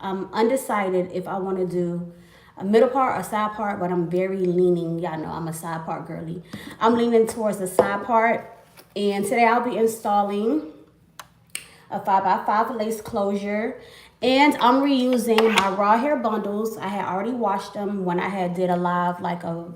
I'm undecided if I want to do a middle part or side part, but I'm very leaning. Y'all know I'm a side part girly. I'm leaning towards the side part. And today I'll be installing a 5x5 lace closure. And I'm reusing my raw hair bundles. I had already washed them when I had did a live like a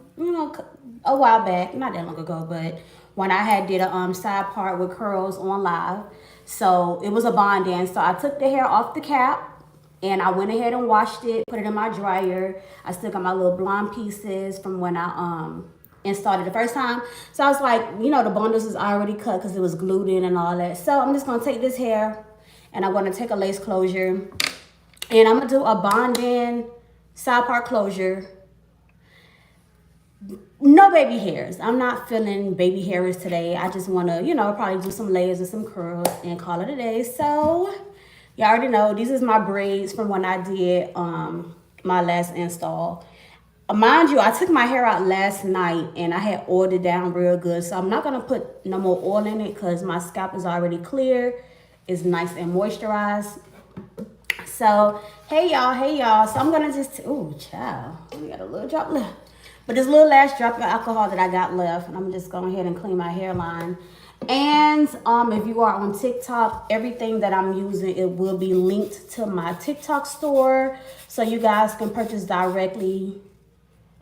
while back, not that long ago, but when I had did a side part with curls on live. So it was a bond-in. So I took the hair off the cap and I went ahead and washed it, put it in my dryer. I still got my little blonde pieces from when I installed it the first time. So I was like, you know, the bundles is already cut because it was glued in and all that. So I'm just gonna take this hair and I'm gonna take a lace closure and I'm gonna do a bond-in side part closure. No baby hairs. I'm not feeling baby hairs today. I just wanna, you know, probably do some layers and some curls and call it a day. So y'all already know these is my braids from when I did my last install. Mind you, I took my hair out last night and I had oiled it down real good. So I'm not going to put no more oil in it because my scalp is already clear. It's nice and moisturized. So, hey y'all. So I'm going to just, ooh, child. We got a little drop left. But this little last drop of alcohol that I got left. And I'm just going ahead and clean my hairline. And if you are on TikTok, everything that I'm using, it will be linked to my TikTok store. So you guys can purchase directly.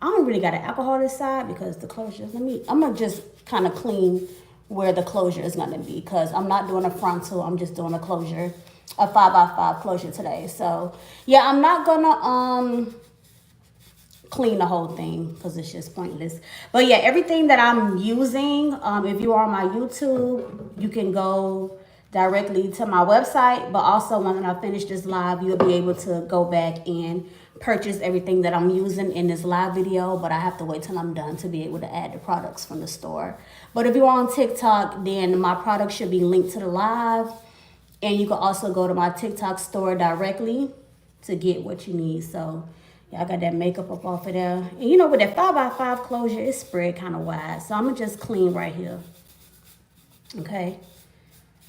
I don't really got an alcohol this side because the closure, I'm gonna just kind of clean where the closure is gonna be because I'm not doing a frontal, I'm just doing a closure, a 5x5 closure today. So yeah, I'm not gonna clean the whole thing because it's just pointless. But yeah, everything that I'm using, if you are on my YouTube, you can go directly to my website, but also when I finish this live, you'll be able to go back and purchase everything that I'm using in this live video, but I have to wait till I'm done to be able to add the products from the store. But if you're on TikTok, then my products should be linked to the live, and you can also go to my TikTok store directly to get what you need. So yeah, I got that makeup up off of there. And you know, with that 5x5 closure, it's spread kind of wide. So I'm gonna just clean right here. Okay.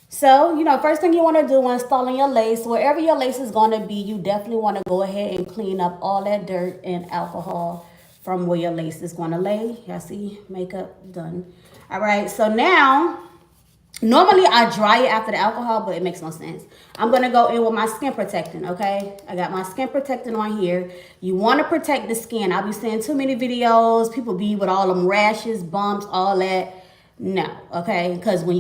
So, you know, first thing you want to do when installing your lace, wherever your lace is going to be, you definitely want to go ahead and clean up all that dirt and alcohol from where your lace is going to lay. Y'all see, makeup done. All right, so now, normally I dry it after the alcohol, but it makes no sense. I'm going to go in with my skin protectant, okay? I got my skin protectant on here. You want to protect the skin. I'll be seeing too many videos. People be with all them rashes, bumps, all that. No, okay? Because when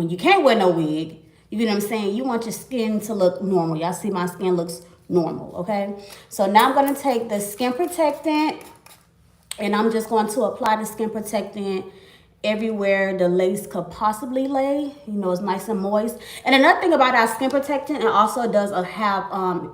you can't wear no wig, you know what I'm saying? You want your skin to look normal. Y'all see my skin looks normal, okay? So now I'm going to take the skin protectant and I'm just going to apply the skin protectant everywhere the lace could possibly lay. You know, it's nice and moist. And another thing about our skin protectant, it also does have,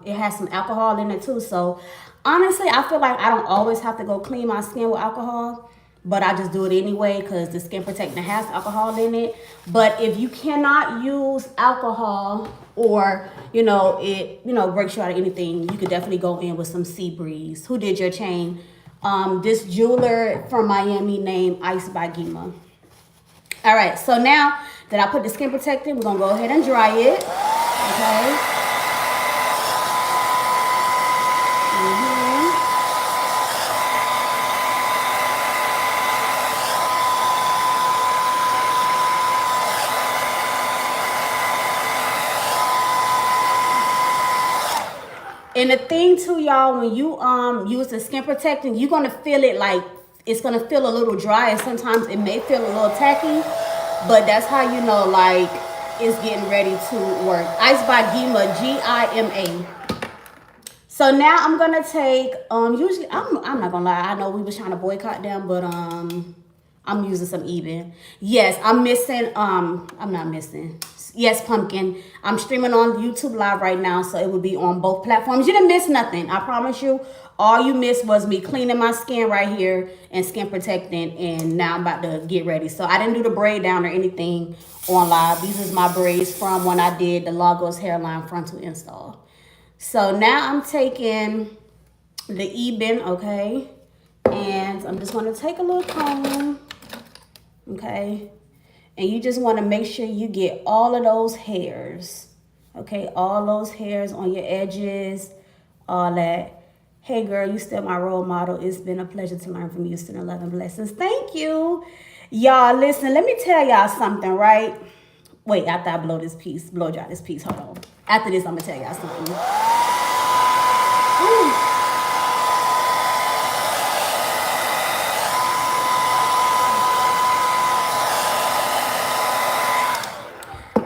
it has some alcohol in it too. So honestly, I feel like I don't always have to go clean my skin with alcohol, but I just do it anyway because the skin protectant has alcohol in it. But if you cannot use alcohol or, you know, it, you know, breaks you out of anything, you could definitely go in with some Sea Breeze. Who did your chain? This jeweler from Miami named Ice by Gima. All right, so now that I put the skin protectant, we're gonna go ahead and dry it, okay? And the thing too, y'all, when you use the skin protectant, you're gonna feel it like it's gonna feel a little dry, and sometimes it may feel a little tacky, but that's how you know like it's getting ready to work. Ice by Gima, Gima. So now I'm gonna take usually I'm not gonna lie, I know we was trying to boycott them, but I'm using some Even. Yes, I'm missing I'm not missing. Yes, Pumpkin. I'm streaming on YouTube Live right now, so it will be on both platforms. You didn't miss nothing. I promise you. All you missed was me cleaning my skin right here and skin protecting, and now I'm about to get ready. So I didn't do the braid down or anything on live. These is my braids from when I did the Lagos hairline frontal install. So now I'm taking the Eben, okay? And I'm just going to take a little comb, okay? And you just want to make sure you get all of those hairs, Okay, all those hairs on your edges, all that. Hey girl, you still my role model. It's been a pleasure to learn from you. Still 11 blessings. Thank you. Y'all, listen, let me tell y'all something, right? Wait, after I blow dry this piece, hold on. After this, I'm gonna tell y'all something. Ooh.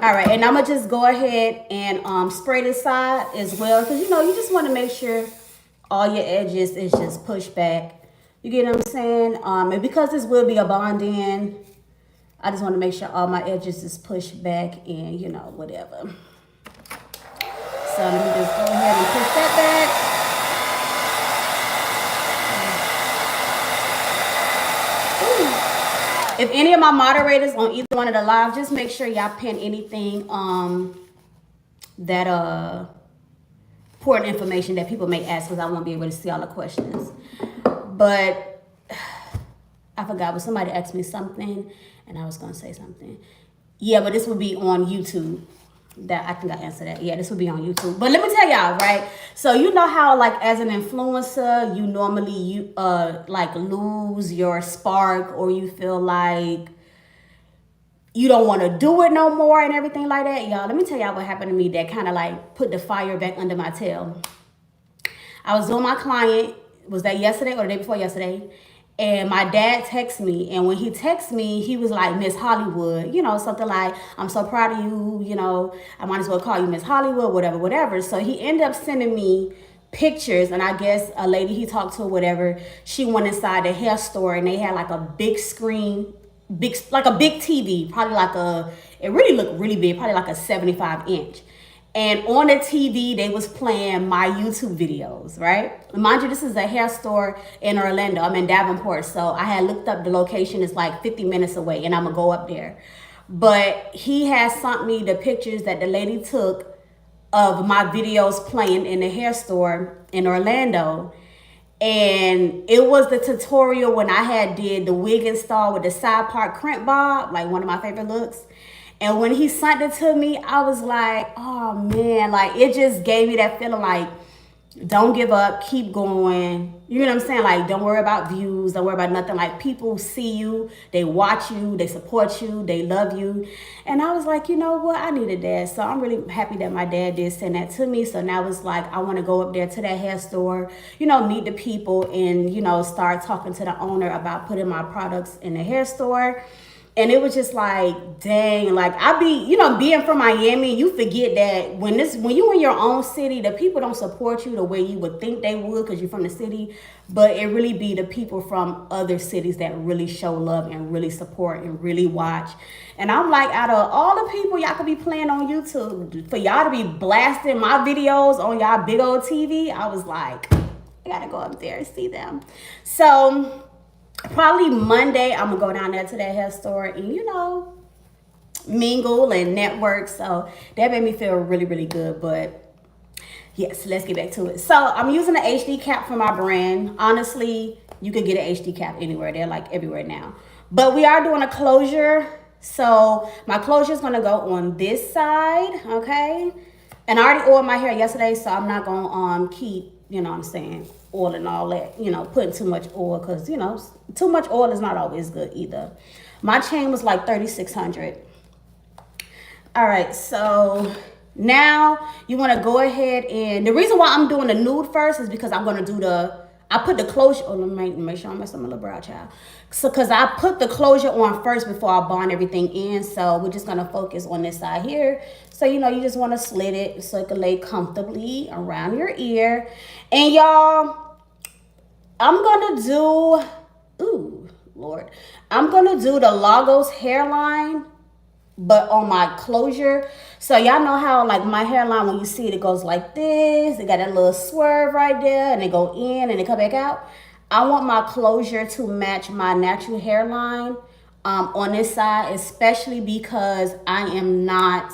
All right, and I'm gonna just go ahead and spray this side as well, because you know you just want to make sure all your edges is just pushed back. You get what I'm saying? And because this will be a bond-in, I just want to make sure all my edges is pushed back and you know whatever. So let me just go ahead and push that back. If any of my moderators on either one of the live, just make sure y'all pin anything that important information that people may ask, because I won't be able to see all the questions. But I forgot, but somebody asked me something and I was gonna say something. Yeah, but this will be on YouTube. That I think I answered that. Yeah, this will be on YouTube. But let me tell y'all, right? So you know how like as an influencer, you normally like lose your spark, or you feel like you don't want to do it no more and everything like that. Y'all, let me tell y'all what happened to me that kind of like put the fire back under my tail. I was doing my client, was that yesterday or the day before yesterday? And my dad texted me, and when he texted me, he was like, Miss Hollywood, you know, something like, I'm so proud of you, you know, I might as well call you Miss Hollywood, whatever, whatever. So he ended up sending me pictures, and I guess a lady he talked to or whatever, she went inside the hair store, and they had like a big screen, like a big TV, probably like it really looked really big, probably like a 75-inch. And on the TV, they was playing my YouTube videos, right? Mind you, this is a hair store in Orlando. I'm in Davenport, so I had looked up the location. It's like 50 minutes away, and I'm gonna go up there. But he had sent me the pictures that the lady took of my videos playing in the hair store in Orlando. And it was the tutorial when I had did the wig install with the side part crimp bob, like one of my favorite looks. And when he sent it to me, I was like, oh man, like it just gave me that feeling like, don't give up, keep going. You know what I'm saying? Like, don't worry about views, don't worry about nothing. Like, people see you, they watch you, they support you, they love you. And I was like, you know what? I needed that. So I'm really happy that my dad did send that to me. So now it's like, I want to go up there to that hair store, you know, meet the people and, you know, start talking to the owner about putting my products in the hair store. And it was just like, dang, like I be, you know, being from Miami, you forget that when you in your own city, the people don't support you the way you would think they would because you're from the city. But it really be the people from other cities that really show love and really support and really watch. And I'm like, out of all the people y'all could be playing on YouTube, for y'all to be blasting my videos on y'all big old TV, I was like, I gotta go up there and see them. So probably Monday, I'm gonna go down there to that hair store and, you know, mingle and network. So that made me feel really, really good. But yes, let's get back to it. So I'm using the HD cap for my brand. Honestly, you could get an HD cap anywhere. They're like everywhere now. But we are doing a closure. So my closure is gonna go on this side, okay? And I already oiled my hair yesterday, so I'm not gonna keep, you know what I'm saying, oil and all that, you know, putting too much oil, because, you know, too much oil is not always good either. My chain was like 3,600. All right, so now you want to go ahead, and the reason why I'm doing the nude first is because I'm going to do I put the closure, let me make sure I'm messing up my little brow, child. So, because I put the closure on first before I bond everything in, so we're just going to focus on this side here. So, you know, you just want to slit it so it can lay comfortably around your ear. And y'all, I'm going to do, ooh, Lord. I'm going to do the Lagos hairline, but on my closure. So y'all know how like my hairline, when you see it, it goes like this. It got that little swerve right there, and they go in and they come back out. I want my closure to match my natural hairline on this side, especially because I am not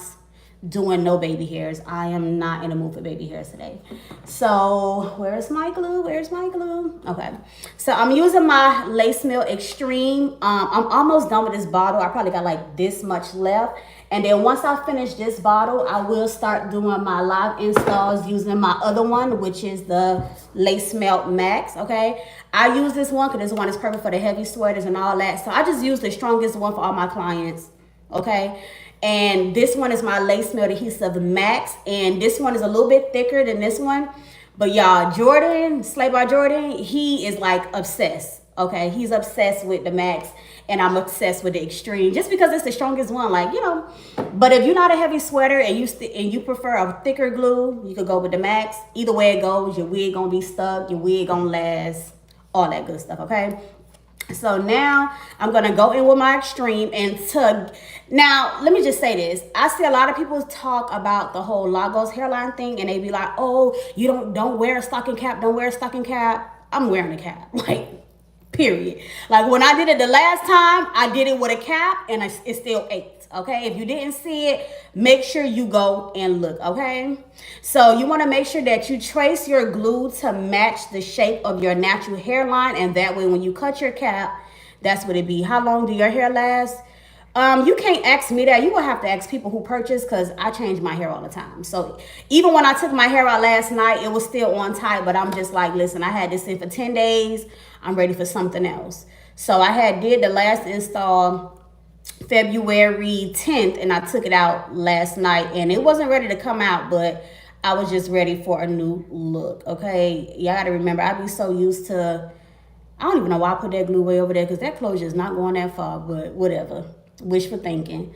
doing no baby hairs. I am not in the mood for baby hairs today. So where's my glue? Where's my glue? Okay. So I'm using my Lace Mill Extreme. I'm almost done with this bottle. I probably got like this much left. And then once I finish this bottle, I will start doing my live installs using my other one, which is the Lace Melt Max, okay? I use this one because this one is perfect for the heavy sweaters and all that. So I just use the strongest one for all my clients, okay? And this one is my Lace Melt Adhesive Max. And this one is a little bit thicker than this one. But y'all, Jordan, Slay by Jordan, he is like obsessed. Okay, he's obsessed with the Max, and I'm obsessed with the Extreme, just because it's the strongest one. Like, you know, but if you're not a heavy sweater and you prefer a thicker glue, you could go with the Max. Either way it goes, your wig gonna be stuck, your wig gonna last, all that good stuff. Okay. So now I'm gonna go in with my Extreme and tug. Now, let me just say this. I see a lot of people talk about the whole Lagos hairline thing, and they be like, "Oh, you don't wear a stocking cap. Don't wear a stocking cap." I'm wearing a cap, like, period. Like when I did it the last time, I did it with a cap, and it still ate. Okay, if you didn't see it, make sure you go and look. Okay, so you want to make sure that you trace your glue to match the shape of your natural hairline, and that way when you cut your cap, that's what it be. How long do your hair last? You can't ask me that. You will have to ask people who purchase, because I change my hair all the time. So even when I took my hair out last night, it was still on tight, but I'm just like, listen, I had this in for 10 days. I'm ready for something else. So I did the last install February 10th, and I took it out last night, and it wasn't ready to come out, but I was just ready for a new look. Okay, y'all gotta remember, I be so used to, I don't even know why I put that glue way over there, because that closure is not going that far, but whatever, wishful thinking.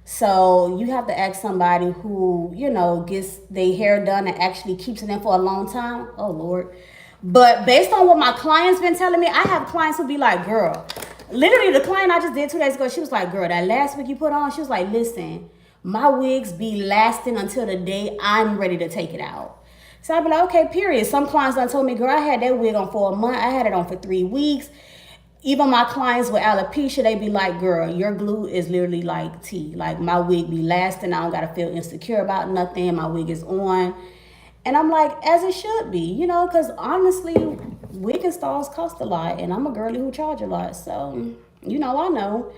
So you have to ask somebody who, you know, gets their hair done and actually keeps it in for a long time. Oh Lord. But based on what my clients been telling me, I have clients who be like, girl, literally the client I just did 2 days ago, she was like, girl, that last wig you put on, she was like, listen, my wigs be lasting until the day I'm ready to take it out. So I'd be like, okay, period. Some clients done told me, girl, I had that wig on for a month. I had it on for 3 weeks. Even my clients with alopecia, they be like, girl, your glue is literally like tea. Like my wig be lasting. I don't got to feel insecure about nothing. My wig is on. And I'm like, as it should be, you know, because honestly, wig installs cost a lot. And I'm a girly who charge a lot. So, you know, I know.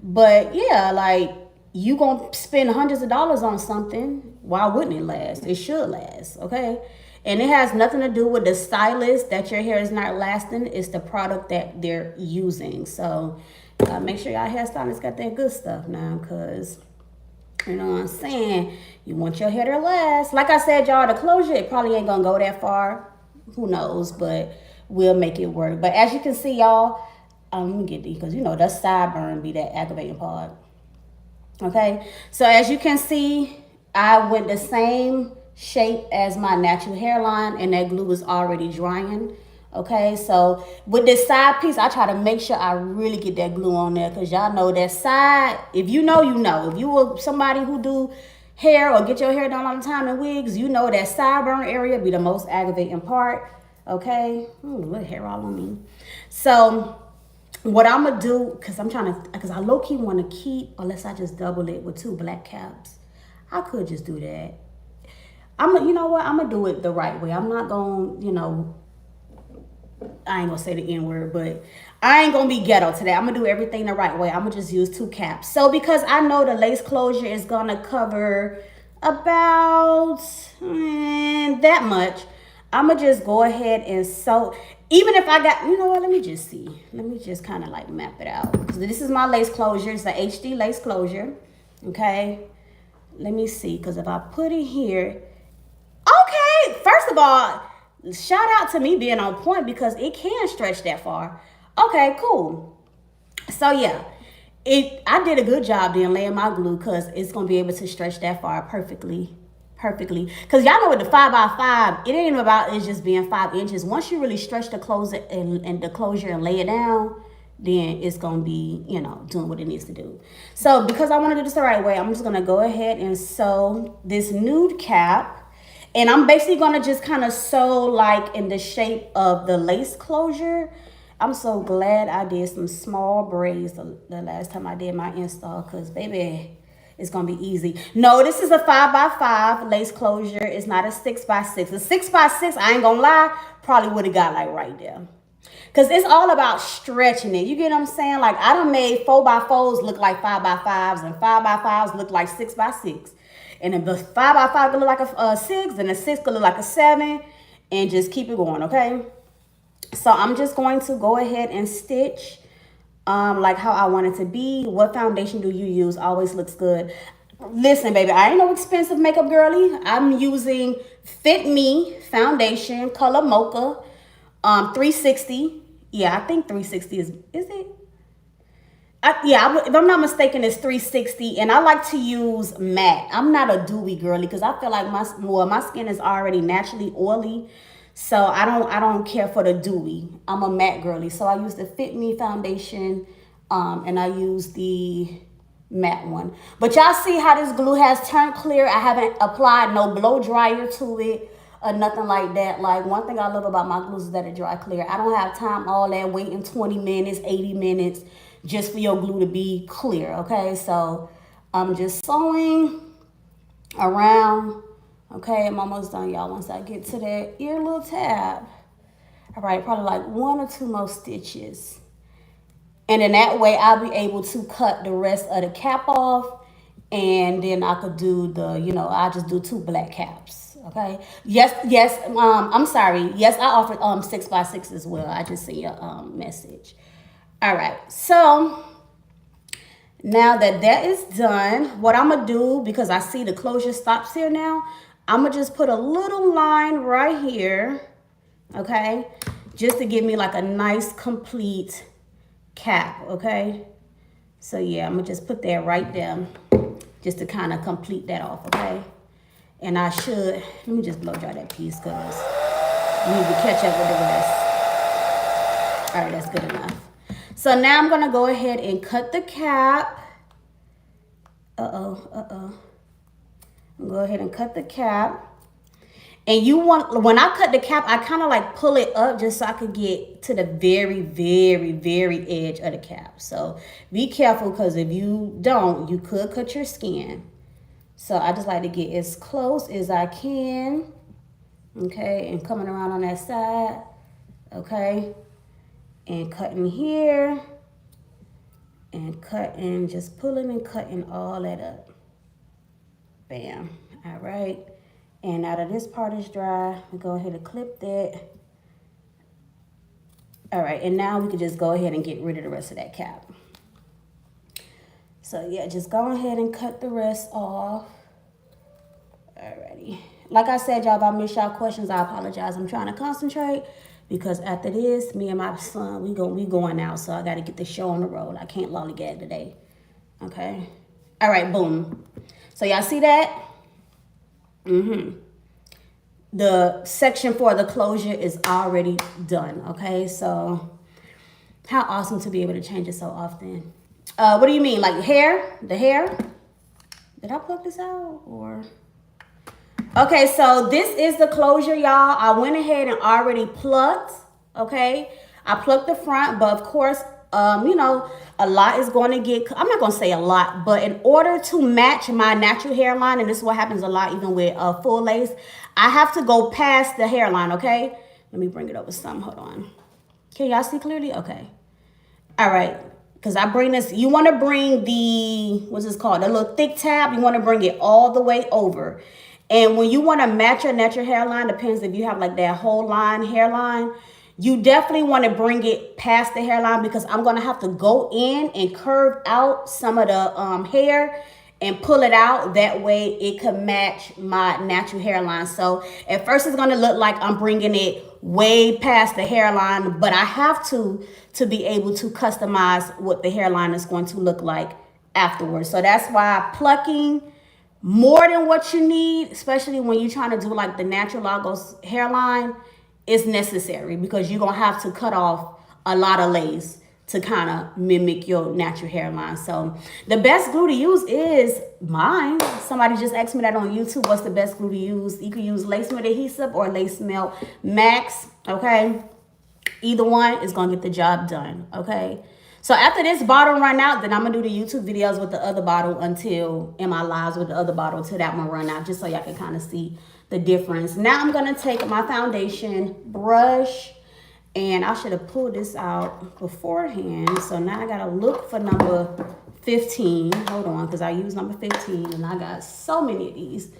But yeah, like, you going to spend hundreds of dollars on something. Why wouldn't it last? It should last, okay? And it has nothing to do with the stylist that your hair is not lasting. It's the product that they're using. So make sure y'all hairstylists got that good stuff now, because, you know what I'm saying, you want your hair to last. Like I said, y'all, the closure, it probably ain't gonna go that far. Who knows, but we'll make it work. But as you can see, y'all, let me get these, because, you know, that sideburn be that aggravating part. Okay, so as you can see, I went the same shape as my natural hairline, and that glue is already drying. Okay, so with this side piece, I try to make sure I really get that glue on there, because y'all know that side, if you know, you know. If you were somebody who do hair or get your hair done all the time in wigs, you know that sideburn area be the most aggravating part. Okay, what hair all on me. So what I'm gonna do, because I low-key want to keep, unless I just double it with 2 black caps. I could just do that. You know what? I'm gonna do it the right way. I'm not gonna, you know, I ain't gonna say the N word, but I ain't gonna be ghetto today. I'm gonna do everything the right way. I'm gonna just use 2 caps. So because I know the lace closure is gonna cover about that much, I'm gonna just go ahead and sew. Even if I got, you know what, let me just see. Let me just kind of like map it out. Because this is my lace closure. It's a HD lace closure. Okay. Let me see. Because if I put it here. Okay. First of all, shout out to me being on point, because it can stretch that far. Okay, cool. So yeah. I did a good job then laying my glue, because it's going to be able to stretch that far perfectly. Because y'all know with the 5x5, it ain't about it just being 5 inches. Once you really stretch the closure and the closure and lay it down, then it's gonna be, you know, doing what it needs to do. So because I want to do this the right way, I'm just gonna go ahead and sew this nude cap, and I'm basically gonna just kind of sew like in the shape of the lace closure. I'm so glad I did some small braids the last time I did my install, because baby, It's gonna be easy. No, this is a 5x5 lace closure. It's not a 6x6. A 6x6, I ain't gonna lie, probably would have got like right there. Cause it's all about stretching it. You get what I'm saying? Like I done made 4x4s look like 5x5s and 5x5s look like 6x6. And if the 5x5 could look like a 6, then a 6 could look like a 7, and just keep it going, okay? So I'm just going to go ahead and stitch like how I want it to be. What foundation do you use? Always looks good. Listen, baby, I ain't no expensive makeup girly. I'm using Fit Me foundation, color mocha, 360. Yeah, I think 360 is it? Yeah, if I'm not mistaken, it's 360, and I like to use matte. I'm not a dewy girly because I feel like my skin is already naturally oily, so I don't care for the dewy. I'm a matte girly, so I use the Fit Me foundation, and I use the matte one. But y'all see how this glue has turned clear. I haven't applied no blow dryer to it or nothing like that. Like one thing I love about my glues is that it dry clear. I don't have time all that waiting 20 minutes, 80 minutes just for your glue to be clear, okay? So I'm just sewing around. Okay, I'm almost done, y'all. Once I get to that ear little tab, all right, probably like 1 or 2 more stitches. And in that way, I'll be able to cut the rest of the cap off, and then I could do the, I just do 2 black caps, okay? Yes, I'm sorry. Yes, I offered 6x6 as well. I just see a message. All right, so now that is done, what I'm gonna do, because I see the closure stops here now, I'm gonna just put a little line right here, okay? Just to give me like a nice complete cap, okay? So yeah, I'm gonna just put that right there just to kind of complete that off, okay? And I should, let me just blow dry that piece because we need to catch up with the rest. All right, that's good enough. So now I'm gonna go ahead and cut the cap. I'm gonna go ahead and cut the cap. And when I cut the cap, I kind of like pull it up just so I could get to the very, very, very edge of the cap. So be careful, because if you don't, you could cut your skin. So I just like to get as close as I can. Okay, and coming around on that side. Okay, and cutting here. And cutting, just pulling and cutting all that up. Bam. All right. And now that this part is dry, we go ahead and clip that. All right, and now we can just go ahead and get rid of the rest of that cap. So yeah, just go ahead and cut the rest off. Alrighty. Like I said, y'all, if I miss y'all questions, I apologize. I'm trying to concentrate because after this, me and my son, we going out. So I got to get the show on the road. I can't lollygag today. Okay. All right, boom. So y'all see that? The section for the closure is already done, okay? So how awesome to be able to change it so often. What do you mean, like hair? The hair? Did I pluck this out or? Okay, so this is the closure, y'all. I went ahead and already plucked, okay? I plucked the front, but of course, a lot is going to get, I'm not going to say a lot, but in order to match my natural hairline, and this is what happens a lot even with full lace, I have to go past the hairline, okay? Let me bring it over some, hold on. Can y'all see clearly? Okay. All right, because I bring this, you want to bring the, what's this called? The little thick tab, you want to bring it all the way over. And when you want to match your natural hairline, depends if you have like that whole line hairline, you definitely want to bring it past the hairline, because I'm going to have to go in and curve out some of the hair and pull it out. That way it can match my natural hairline. So at first it's going to look like I'm bringing it way past the hairline, but I have to be able to customize what the hairline is going to look like afterwards. So that's why plucking more than what you need, especially when you're trying to do like the natural Lagos hairline, is necessary, because you're going to have to cut off a lot of lace to kind of mimic your natural hairline. So the best glue to use is mine. Somebody just asked me that on YouTube. What's the best glue to use? You can use Lace Melt Adhesive or Lace Melt Max, okay? Either one is going to get the job done, okay? So after this bottle run out, then I'm gonna do the YouTube videos with the other bottle until, in my lives with the other bottle until that one run out, just so y'all can kind of see the difference. Now I'm gonna take my foundation brush, and I should have pulled this out beforehand. So now I gotta look for number 15. Hold on, because I used number 15 and I got so many of these.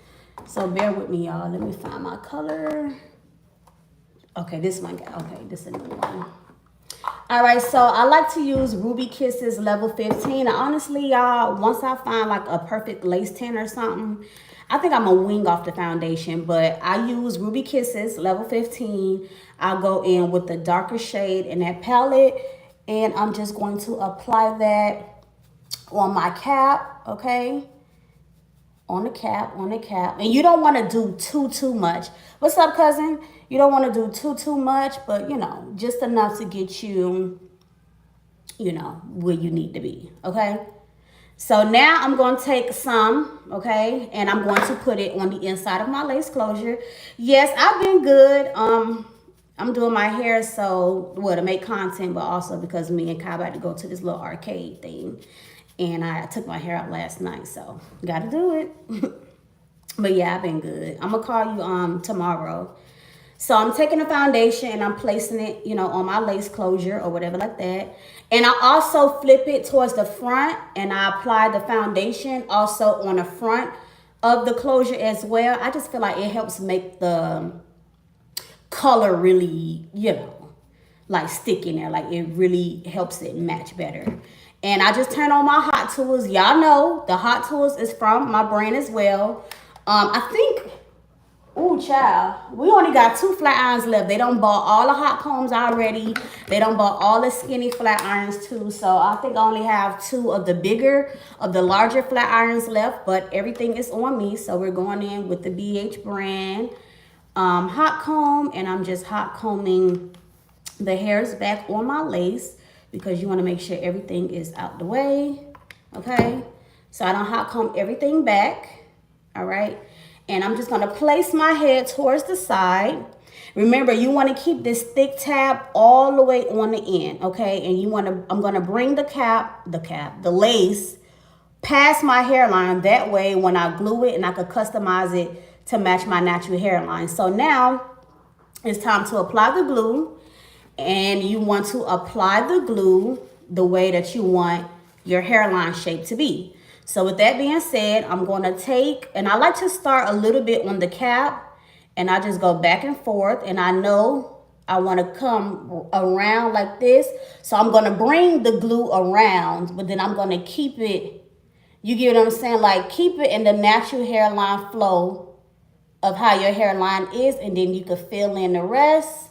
So bear with me, y'all. Let me find my color. Okay, this one, okay, this is a new one. All right, so I like to use Ruby Kisses level 15. Honestly, y'all, once I find like a perfect lace tint or something, I think I'm gonna wing off the foundation, but I use Ruby Kisses level 15. I'll go in with the darker shade in that palette, and I'm just going to apply that on my cap, okay? On the cap, on the cap. And you don't want to do too much. What's up, cousin? You don't want to do too much, but, you know, just enough to get you, you know, where you need to be, okay? So now I'm going to take some, okay, and I'm going to put it on the inside of my lace closure. Yes, I've been good. I'm doing my hair so, well, to make content, but also because me and Kai about to go to this little arcade thing. And I took my hair out last night, so gotta do it. But yeah, I've been good. I'm gonna call you tomorrow. So I'm taking the foundation and I'm placing it, you know, on my lace closure or whatever like that. And I also flip it towards the front and I apply the foundation also on the front of the closure as well. I just feel like it helps make the color really, you know, like stick in there. Like it really helps it match better. And I just turn on my hot tools. Y'all know the hot tools is from my brand as well. I think, ooh, child, we only got 2 flat irons left. They done bought all the hot combs already. They done bought all the skinny flat irons too. So I think I only have 2 of the larger flat irons left, but everything is on me. So we're going in with the BH brand hot comb, and I'm just hot combing the hairs back on my lace, because you want to make sure everything is out the way, okay? So I don't hot comb everything back, all right? And I'm just going to place my head towards the side. Remember, you want to keep this thick tab all the way on the end, okay? And you want to, I'm going to bring the lace past my hairline. That way, when I glue it, and I could customize it to match my natural hairline. So now it's time to apply the glue. And you want to apply the glue the way that you want your hairline shape to be. So with that being said, I'm going to take, and I like to start a little bit on the cap, and I just go back and forth. And I know I want to come around like this. So I'm going to bring the glue around, but then I'm going to keep it, you get what I'm saying? Like keep it in the natural hairline flow of how your hairline is, and then you can fill in the rest.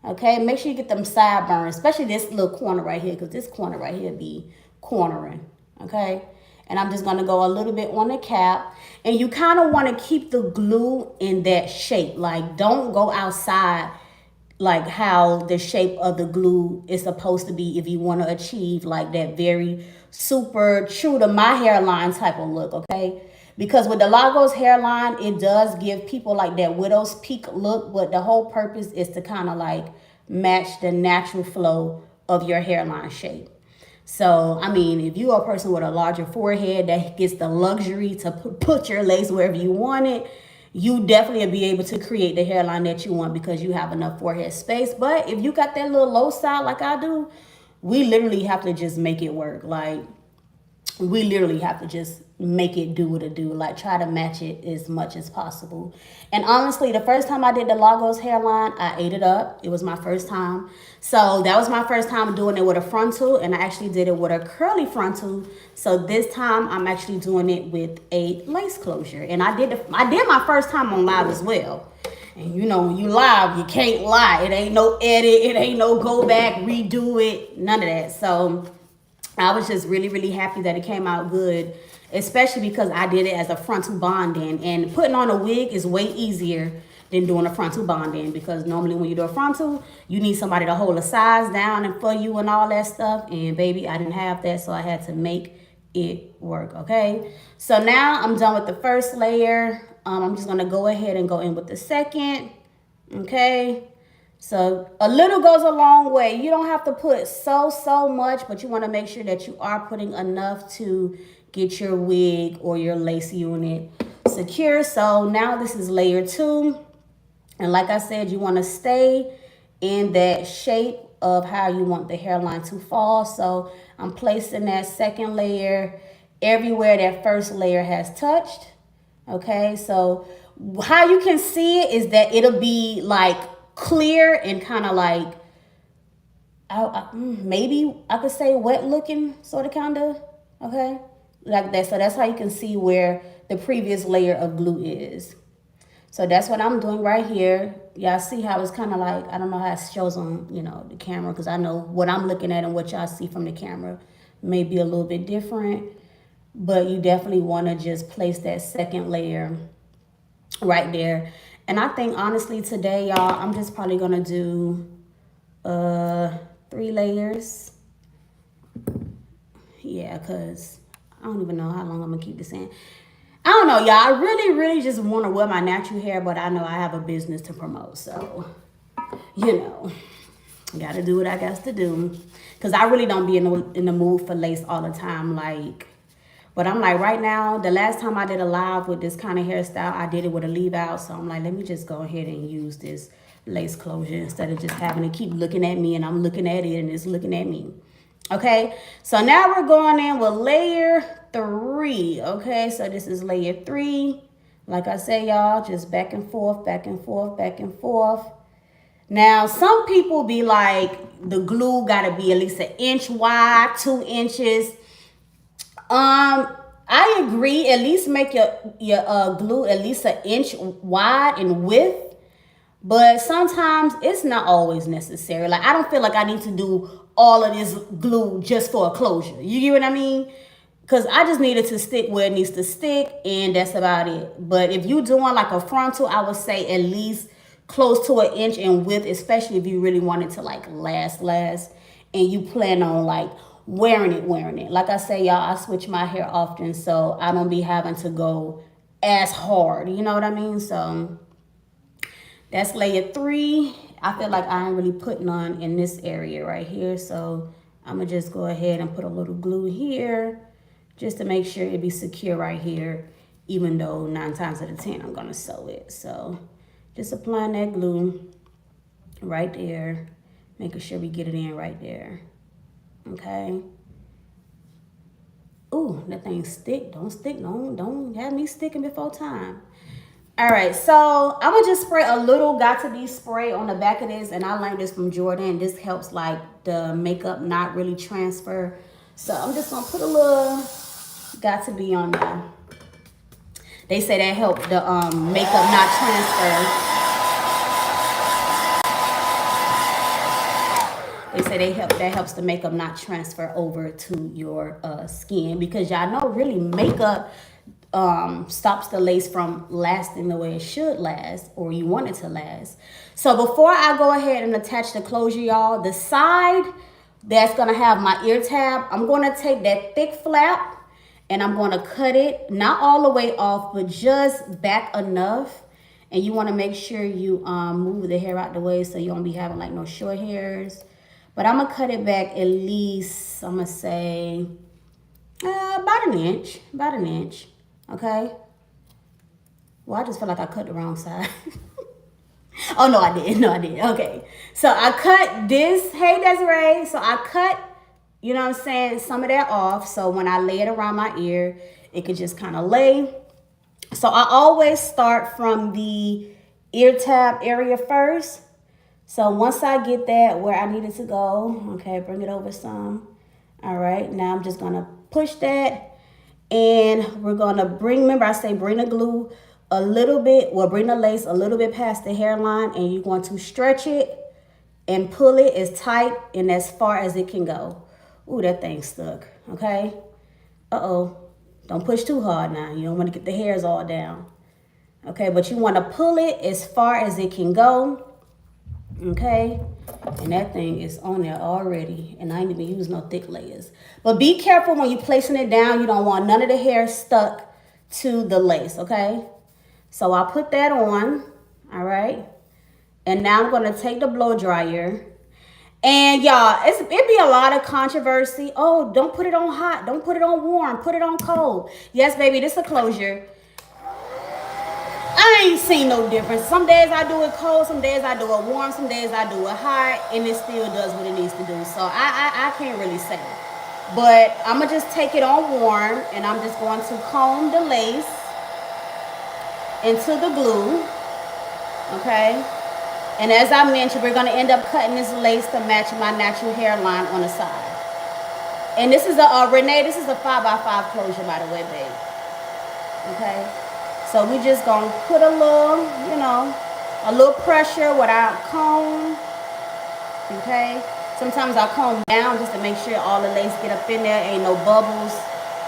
Okay, make sure you get them sideburns, especially this little corner right here, because this corner right here be cornering, okay? And I'm just going to go a little bit on the cap. And you kind of want to keep the glue in that shape. Like, don't go outside like how the shape of the glue is supposed to be if you want to achieve like that very super true to my hairline type of look, okay? Because with the Lagos hairline, it does give people like that widow's peak look, but the whole purpose is to kind of like match the natural flow of your hairline shape. So, I mean, if you're a person with a larger forehead that gets the luxury to put your lace wherever you want it, you definitely will be able to create the hairline that you want because you have enough forehead space. But if you got that little low side like I do, we literally have to just make it work. Like, we literally have to just make it do what it do, like try to match it as much as possible. And honestly, the first time I did the Lagos hairline, I ate it up. It was my first time. So that was my first time doing it with a frontal, and I actually did it with a curly frontal. So this time I'm actually doing it with a lace closure. And I did my first time on live as well. And you know, when you live, you can't lie. It ain't no edit, it ain't no go back, redo it, none of that. So I was just really, really happy that it came out good, especially because I did it as a frontal bond-in. And putting on a wig is way easier than doing a frontal bond-in, because normally when you do a frontal, you need somebody to hold the sides down and for you and all that stuff. And baby, I didn't have that, so I had to make it work, okay? So now I'm done with the first layer. I'm just gonna go ahead and go in with the second, okay? So a little goes a long way. You don't have to put so much, but you want to make sure that you are putting enough to get your wig or your lace unit secure. So now this is layer 2. And like I said, you want to stay in that shape of how you want the hairline to fall. So I'm placing that second layer everywhere that first layer has touched. Okay, so how you can see it is that it'll be like clear and kind of like, maybe I could say wet looking, sort of, kind of, okay? Like that. So that's how you can see where the previous layer of glue is. So that's what I'm doing right here. Y'all see how it's kind of like, I don't know how it shows on, the camera, because I know what I'm looking at and what y'all see from the camera may be a little bit different. But you definitely want to just place that second layer right there. And I think honestly today, y'all, I'm just probably going to do 3 layers. Yeah, because I don't even know how long I'm going to keep this in. I don't know, y'all. I really just want to wear my natural hair, but I know I have a business to promote. So, got to do what I got to do. Because I really don't be in the mood for lace all the time. But I'm like, right now, the last time I did a live with this kind of hairstyle, I did it with a leave out. So I'm like, let me just go ahead and use this lace closure instead of just having to keep looking at me and I'm looking at it and it's looking at me. Okay, so now we're going in with layer 3. Okay, so this is layer 3. Like I say, y'all, just back and forth, back and forth, back and forth. Now, some people be like, the glue got to be at least 1 inch wide, 2 inches. I agree. At least make your glue at least 1 inch wide in width. But sometimes it's not always necessary. Like, I don't feel like I need to do all of this glue just for a closure. You get what I mean? Because I just need it to stick where it needs to stick, and that's about it. But if you're doing like a frontal, I would say at least close to 1 inch in width, especially if you really want it to like last, and you plan on like wearing it. Like I say, y'all, I switch my hair often, so I don't be having to go as hard. You know what I mean? So that's layer 3. I feel like I ain't really putting on in this area right here. So I'm going to just go ahead and put a little glue here just to make sure it be secure right here, even though 9 times out of 10 I'm going to sew it. So just applying that glue right there, making sure we get it in right there. Okay. Ooh, that thing stick. Don't stick. Don't have me sticking before time. All right, so I'm gonna just spray a little got to be spray on the back of this, and I learned this from Jordan. This helps like the makeup not really transfer. So I'm just gonna put a little got to be on there. They say that help the makeup not transfer. They say that helps the makeup not transfer over to your skin, because y'all know really makeup stops the lace from lasting the way it should last, or you want it to last. So before I go ahead and attach the closure, y'all, the side that's gonna have my ear tab, I'm gonna take that thick flap and I'm gonna cut it, not all the way off, but just back enough. And you wanna make sure you move the hair out the way so you don't be having like no short hairs. But I'm gonna cut it back at least, I'm gonna say about an inch. Okay. Well, I just feel like I cut the wrong side. Oh, no, I did. Okay. So I cut this. Hey, Desiree. So I cut, you know what I'm saying, some of that off. So when I lay it around my ear, it could just kind of lay. So I always start from the ear tab area first. So once I get that where I need it to go, okay, bring it over some. All right. Now I'm just going to push that. And we're going to remember I say bring the glue a little bit, bring the lace a little bit past the hairline, and you're going to stretch it and pull it as tight and as far as it can go. Ooh, that thing stuck, okay? Uh-oh, don't push too hard now. You don't want to get the hairs all down. Okay, but you want to pull it as far as it can go, okay? And that thing is on there already, and I ain't even use no thick layers. But be careful when you're placing it down. You don't want none of the hair stuck to the lace, okay? So I put that on, all right? And now I'm going to take the blow dryer. And y'all, it be a lot of controversy. Oh, don't put it on hot. Don't put it on warm. Put it on cold. Yes, baby, this is a closure. I ain't seen no difference. Some days I do it cold, some days I do it warm, some days I do it hot, and it still does what it needs to do. So I can't really say. But I'm going to just take it on warm, and I'm just going to comb the lace into the glue. Okay? And as I mentioned, we're going to end up cutting this lace to match my natural hairline on the side. And this is a, Renee, this is a 5x5 closure, by the way, babe. Okay? So we just going to put a little, you know, a little pressure without comb. Okay? Sometimes I comb down just to make sure all the lace get up in there. Ain't no bubbles.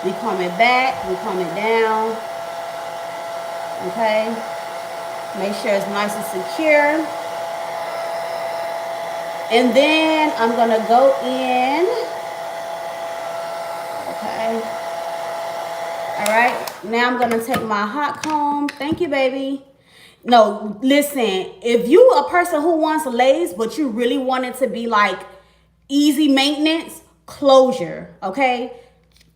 We comb it back. We comb it down. Okay? Make sure it's nice and secure. And then I'm going to go in. Okay. All right. Now I'm going to take my hot comb. Thank you, baby. No, listen. If you a person who wants lace, but you really want it to be like easy maintenance, closure. Okay.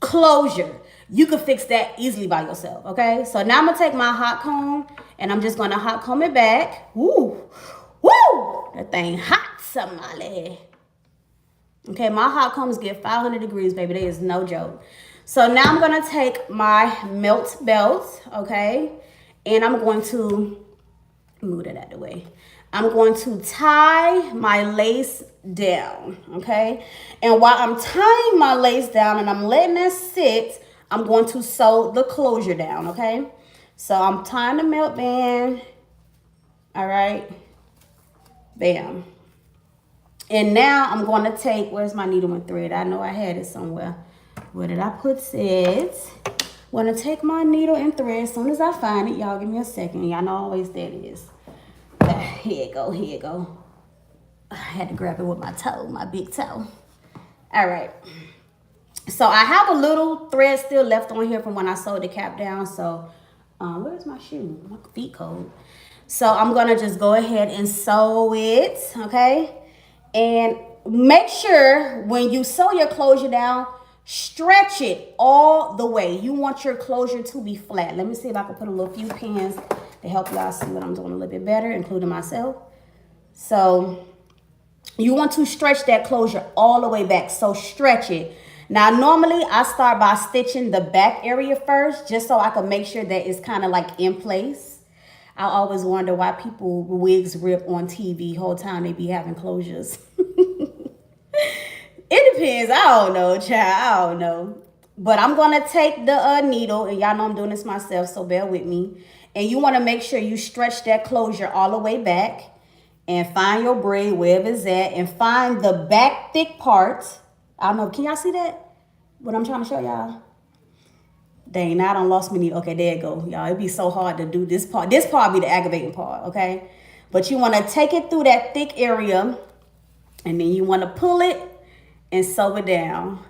Closure. You can fix that easily by yourself. Okay. So now I'm going to take my hot comb and I'm just going to hot comb it back. Woo. Woo. That thing hot. Somebody. Okay, my hot combs get 500 degrees, baby. That is no joke. So now I'm going to take my melt belt, okay, and I'm going to move it out of the way. I'm going to tie my lace down, okay? And while I'm tying my lace down and I'm letting it sit, I'm going to sew the closure down, okay? So I'm tying the melt band, all right? Bam. And now I'm going to take, where's my needle and thread? I know I had it somewhere. Where did I put it? I'm going to take my needle and thread as soon as I find it. Y'all give me a second. Y'all know always that is. Here you go, here you go. I had to grab it with my toe, my big toe. All right. So I have a little thread still left on here from when I sewed the cap down. So where's my shoe? My feet cold. So I'm going to just go ahead and sew it, okay? And make sure when you sew your closure down, stretch it all the way. You want your closure to be flat. Let me see if I can put a little few pins to help y'all see what I'm doing a little bit better, including myself. So you want to stretch that closure all the way back. So stretch it. Now, normally I start by stitching the back area first, just so I can make sure that it's kind of like in place. I always wonder why people wigs rip on TV whole time they be having closures. It depends. I don't know, child. I don't know. But I'm going to take the needle, and y'all know I'm doing this myself, so bear with me. And you want to make sure you stretch that closure all the way back and find your braid wherever it's at and find the back thick part. I don't know. Can y'all see that? What I'm trying to show y'all? Dang, now I done lost my needle. Okay, there you go. Y'all, it'd be so hard to do this part. This part be the aggravating part, okay? But you want to take it through that thick area, and then you want to pull it and sew it down.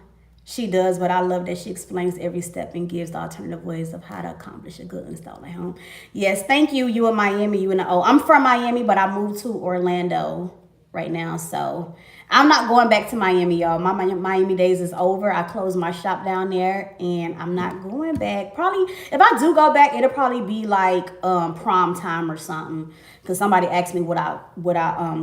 She does, but I love that she explains every step and gives the alternative ways of how to accomplish a good install at home. Yes, thank you. You in Miami, you in the I'm from Miami, but I moved to Orlando right now, so I'm not going back to Miami, y'all. My Miami days is over. I closed my shop down there, and I'm not going back. Probably, if I do go back, it'll probably be like prom time or something. Because somebody asked me would I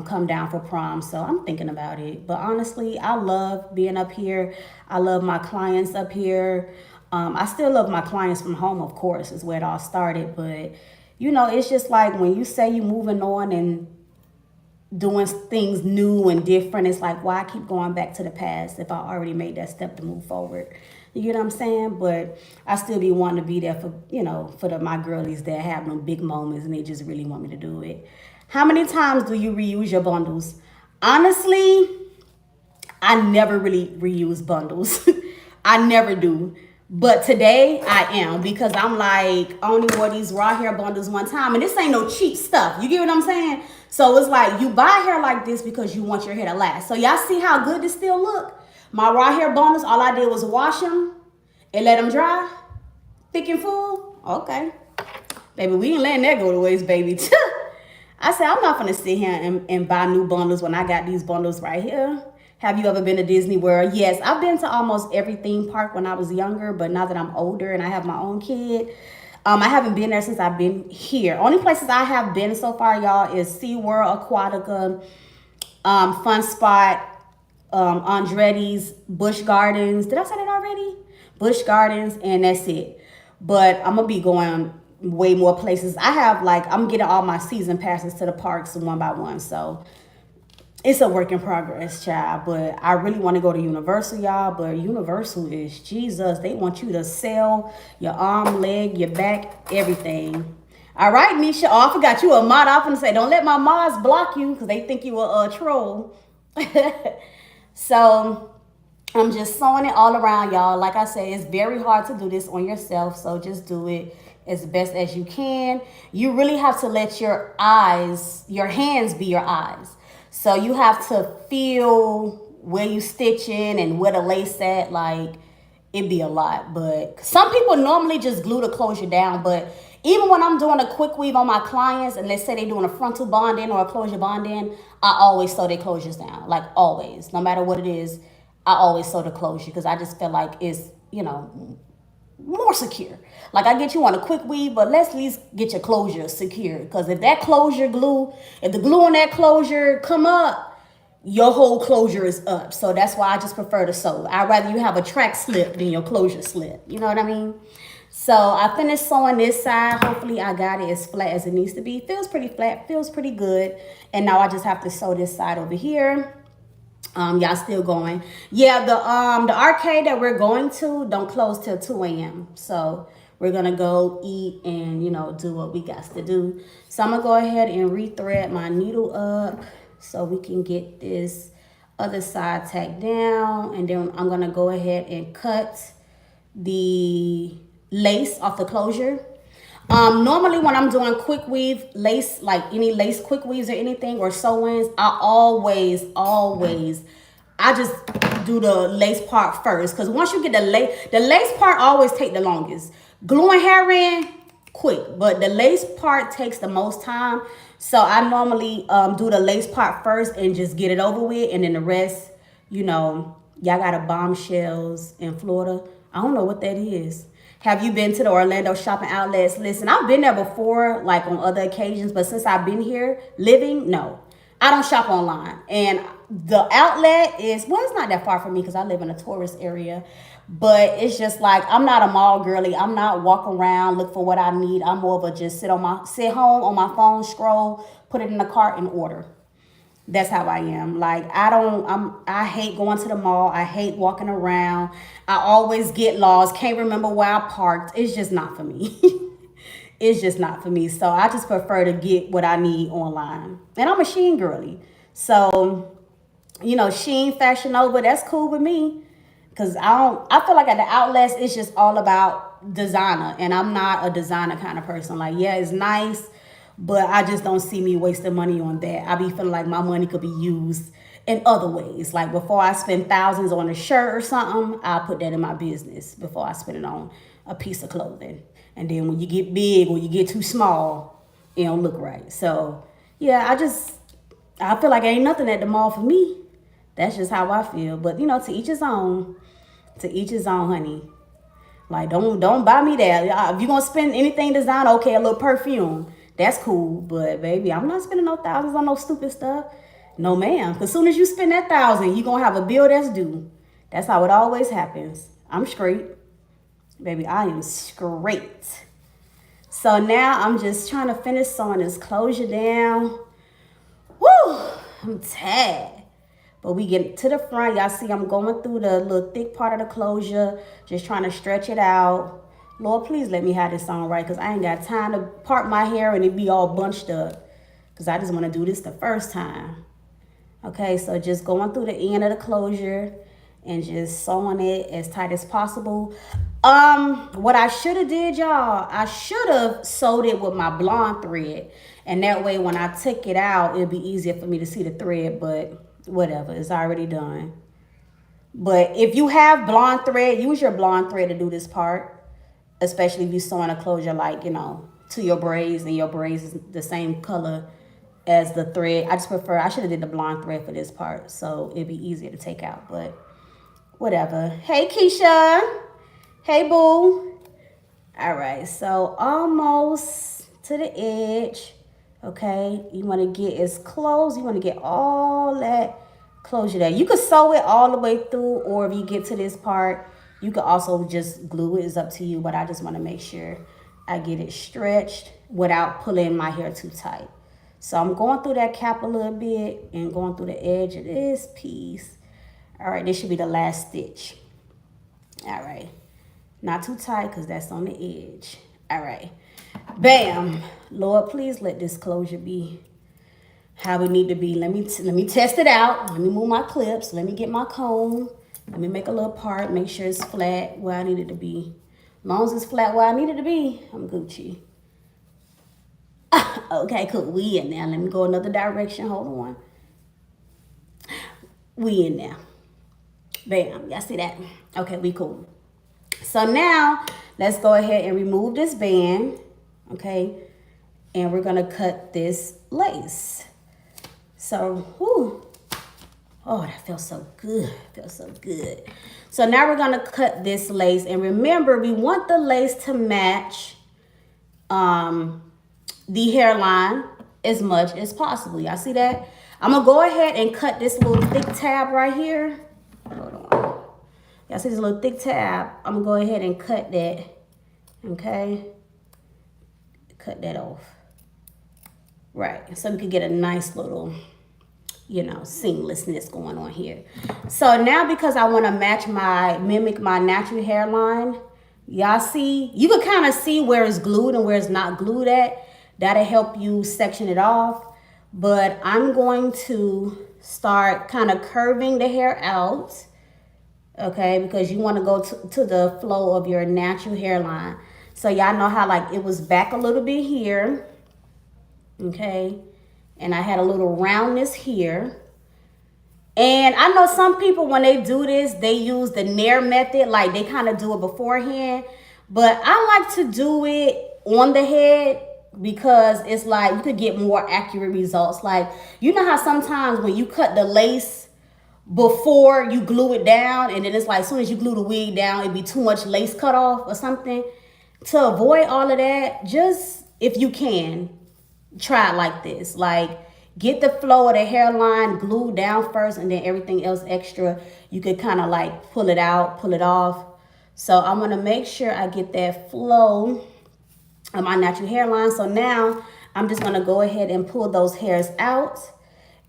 come down for prom, so I'm thinking about it. But honestly, I love being up here. I love my clients up here. I still love my clients from home, of course, is where it all started. But, you know, it's just like when you say you're moving on and doing things new and different, it's like, why keep going back to the past if I already made that step to move forward? You get what I'm saying? But I still be wanting to be there for, you know, for my girlies that have them big moments and they just really want me to do it. How many times do you reuse your bundles? Honestly, I never really reuse bundles. I never do. But today I am, because I'm like, I only wore these raw hair bundles one time, and this ain't no cheap stuff. You get what I'm saying? So it's like you buy hair like this because you want your hair to last. So y'all see how good this still look? My raw hair bundles, all I did was wash them and let them dry. Thick and full. Okay. Baby, we ain't letting that go to waste, baby. I said, I'm not gonna sit here and buy new bundles when I got these bundles right here. Have you ever been to Disney World? Yes, I've been to almost every theme park when I was younger, but now that I'm older and I have my own kid, I haven't been there since I've been here. Only places I have been so far, y'all, is SeaWorld, Aquatica, Fun Spot, Andretti's, Busch Gardens. Did I say that already? Busch Gardens, and that's it. But I'm gonna be going way more places. I have like I'm getting all my season passes to the parks one by one, so it's a work in progress, child. But I really want to go to Universal, y'all. But Universal is Jesus. They want you to sell your arm, leg, your back, everything. All right, Nisha. Oh, I forgot you a mod. I'm gonna say, don't let my mods block you because they think you a troll. So I'm just sewing it all around, y'all. Like I said, it's very hard to do this on yourself, so just do it as best as you can. You really have to let your eyes, your hands be your eyes. So you have to feel where you stitching and where the lace at. Like, it'd be a lot. But some people normally just glue the closure down. But even when I'm doing a quick weave on my clients, and let's say they're doing a frontal bond in or a closure bond in, I always sew their closures down. Like, always. No matter what it is, I always sew the closure because I just feel like it's, more secure. Like, I get you on a quick weave, but let's at least get your closure secure. Because if that closure glue, if the glue on that closure come up, your whole closure is up. So that's why I just prefer to sew. I'd rather you have a track slip than your closure slip. You know what I mean? So I finished sewing this side. Hopefully I got it as flat as it needs to be. Feels pretty flat, feels pretty good. And now I just have to sew this side over here. Y'all still going? Yeah, the arcade that we're going to don't close till 2 a.m. So we're gonna go eat and do what we got to do. So I'm gonna go ahead and rethread my needle up so we can get this other side tacked down, and then I'm gonna go ahead and cut the lace off the closure. Normally when I'm doing quick weave lace, like any lace quick weaves or anything or sew-ins, I always I just do the lace part first, because once you get the lace part always take the longest. Gluing hair in, quick, but the lace part takes the most time. So I normally do the lace part first and just get it over with, and then the rest, y'all got a Bombshells in Florida. I don't know what that is. Have you been to the Orlando shopping outlets? Listen, I've been there before, like on other occasions, but since I've been here living, no. I don't shop online. And the outlet is, well, it's not that far from me because I live in a tourist area. But it's just like, I'm not a mall girly. I'm not walk around, look for what I need. I'm more of a just sit home on my phone, scroll, put it in the cart and order. That's how I am. Like, I hate going to the mall. I hate walking around. I always get lost. Can't remember where I parked. It's just not for me. It's just not for me. So I just prefer to get what I need online. And I'm a Shein girly. So, Shein, Fashion Nova, that's cool with me. Cause I feel like at the outlets, it's just all about designer. And I'm not a designer kind of person. Like, yeah, it's nice, but I just don't see me wasting money on that. I be feeling like my money could be used in other ways. Like, before I spend thousands on a shirt or something, I'll put that in my business before I spend it on a piece of clothing. And then when you get big or you get too small, it don't look right. So yeah, I feel like ain't nothing at the mall for me. That's just how I feel. But to each his own. To each his own, honey. Like, don't buy me that. If you're gonna spend anything designer, okay, a little perfume, that's cool. But baby, I'm not spending no thousands on no stupid stuff. No, ma'am. Because as soon as you spend that $1,000, you're gonna have a bill that's due. That's how it always happens. I'm straight. Baby, I am straight. So now I'm just trying to finish sewing this closure down. Woo! I'm tired. But we get to the front. Y'all see I'm going through the little thick part of the closure. Just trying to stretch it out. Lord, please let me have this on right, because I ain't got time to part my hair and it be all bunched up. Because I just want to do this the first time. Okay, so just going through the end of the closure and just sewing it as tight as possible. What I should have did, y'all, I should have sewed it with my blonde thread. And that way when I took it out, it'd be easier for me to see the thread, but whatever, it's already done. But if you have blonde thread, use your blonde thread to do this part, especially if you're sewing a closure like, to your braids and your braids is the same color as the thread. I just prefer, I should have did the blonde thread for this part, so it'd be easier to take out, but whatever. Hey, Keisha. Hey, boo. All right, so almost to the edge. Okay, you want to get as close. You want to get all that closure there. You could sew it all the way through, or if you get to this part, you could also just glue it. It's up to you, but I just want to make sure I get it stretched without pulling my hair too tight. So I'm going through that cap a little bit and going through the edge of this piece. All right, this should be the last stitch. All right, not too tight because that's on the edge. All right, bam. Lord, please let this closure be how it need to be. Let me test it out. Let me move my clips. Let me get my comb. Let me make a little part. Make sure it's flat where I need it to be. As long as it's flat where I need it to be, I'm Gucci. Okay, cool. We in there. Let me go another direction. Hold on. We in there. Bam. Y'all see that? Okay, we cool. So now let's go ahead and remove this band. Okay. And we're gonna cut this lace. So, whew. Oh, that feels so good. Feels so good. So now we're gonna cut this lace, and remember, we want the lace to match the hairline as much as possible. Y'all see that? I'm gonna go ahead and cut this little thick tab right here. Hold on. Y'all see this little thick tab? I'm gonna go ahead and cut that. Okay. Cut that off. Right. So we can get a nice little, you know, seamlessness going on here. So now, because I want to mimic my natural hairline, y'all see, you can kind of see where it's glued and where it's not glued at. That'll help you section it off. But I'm going to start kind of curving the hair out, okay, because you want to go to the flow of your natural hairline. So y'all know how like it was back a little bit here, okay, and I had a little roundness here. And I know some people, when they do this, they use the Nair method, like they kind of do it beforehand. But I like to do it on the head because it's like you could get more accurate results. Like, you know how sometimes when you cut the lace before you glue it down, and then it's like as soon as you glue the wig down, it'd be too much lace cut off or something. To avoid all of that, just if you can, try it like this. Like, get the flow of the hairline glued down first, and then everything else extra, you could kind of like pull it out, pull it off. So I'm going to make sure I get that flow of my natural hairline. So now I'm just going to go ahead and pull those hairs out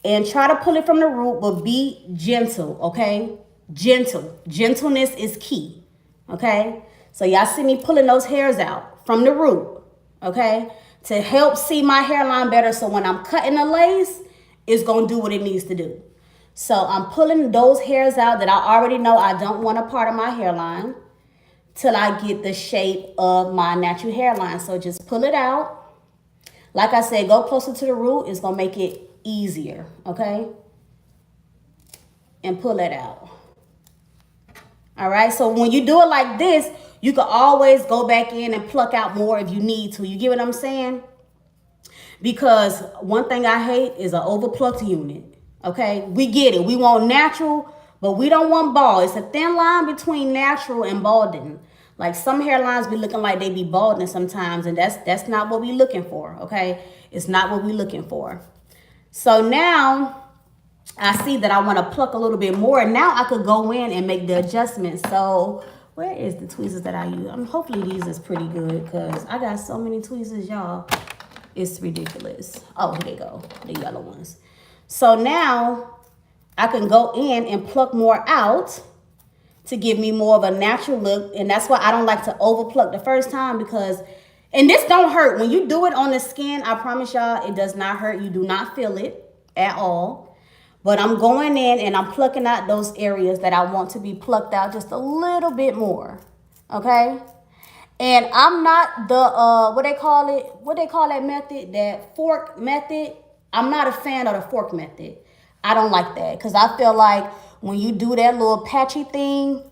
and try to pull it from the root, but be gentle, okay? Gentle. Gentleness is key, okay? So y'all see me pulling those hairs out from the root, okay? To help see my hairline better, so when I'm cutting the lace, it's going to do what it needs to do. So I'm pulling those hairs out that I already know I don't want a part of my hairline till I get the shape of my natural hairline. So just pull it out. Like I said, go closer to the root. It's going to make it easier, okay? And pull it out. All right, so when you do it like this, you can always go back in and pluck out more if you need to. You get what I'm saying? Because one thing I hate is an overplucked unit. Okay, we get it. We want natural, but we don't want bald. It's a thin line between natural and balding. Like, some hairlines be looking like they be balding sometimes, and that's not what we looking for. Okay, it's not what we looking for. So now I see that I want to pluck a little bit more, and now I could go in and make the adjustments. So where is the tweezers that I use? Hopefully these is pretty good, because I got so many tweezers, y'all. It's ridiculous. Oh, here they go, the yellow ones. So now I can go in and pluck more out to give me more of a natural look. And that's why I don't like to over pluck the first time, because, and this don't hurt. When you do it on the skin, I promise y'all, it does not hurt. You do not feel it at all. But I'm going in and I'm plucking out those areas that I want to be plucked out just a little bit more, okay? And I'm not the, what they call that method, that fork method. I'm not a fan of the fork method. I don't like that, because I feel like when you do that little patchy thing,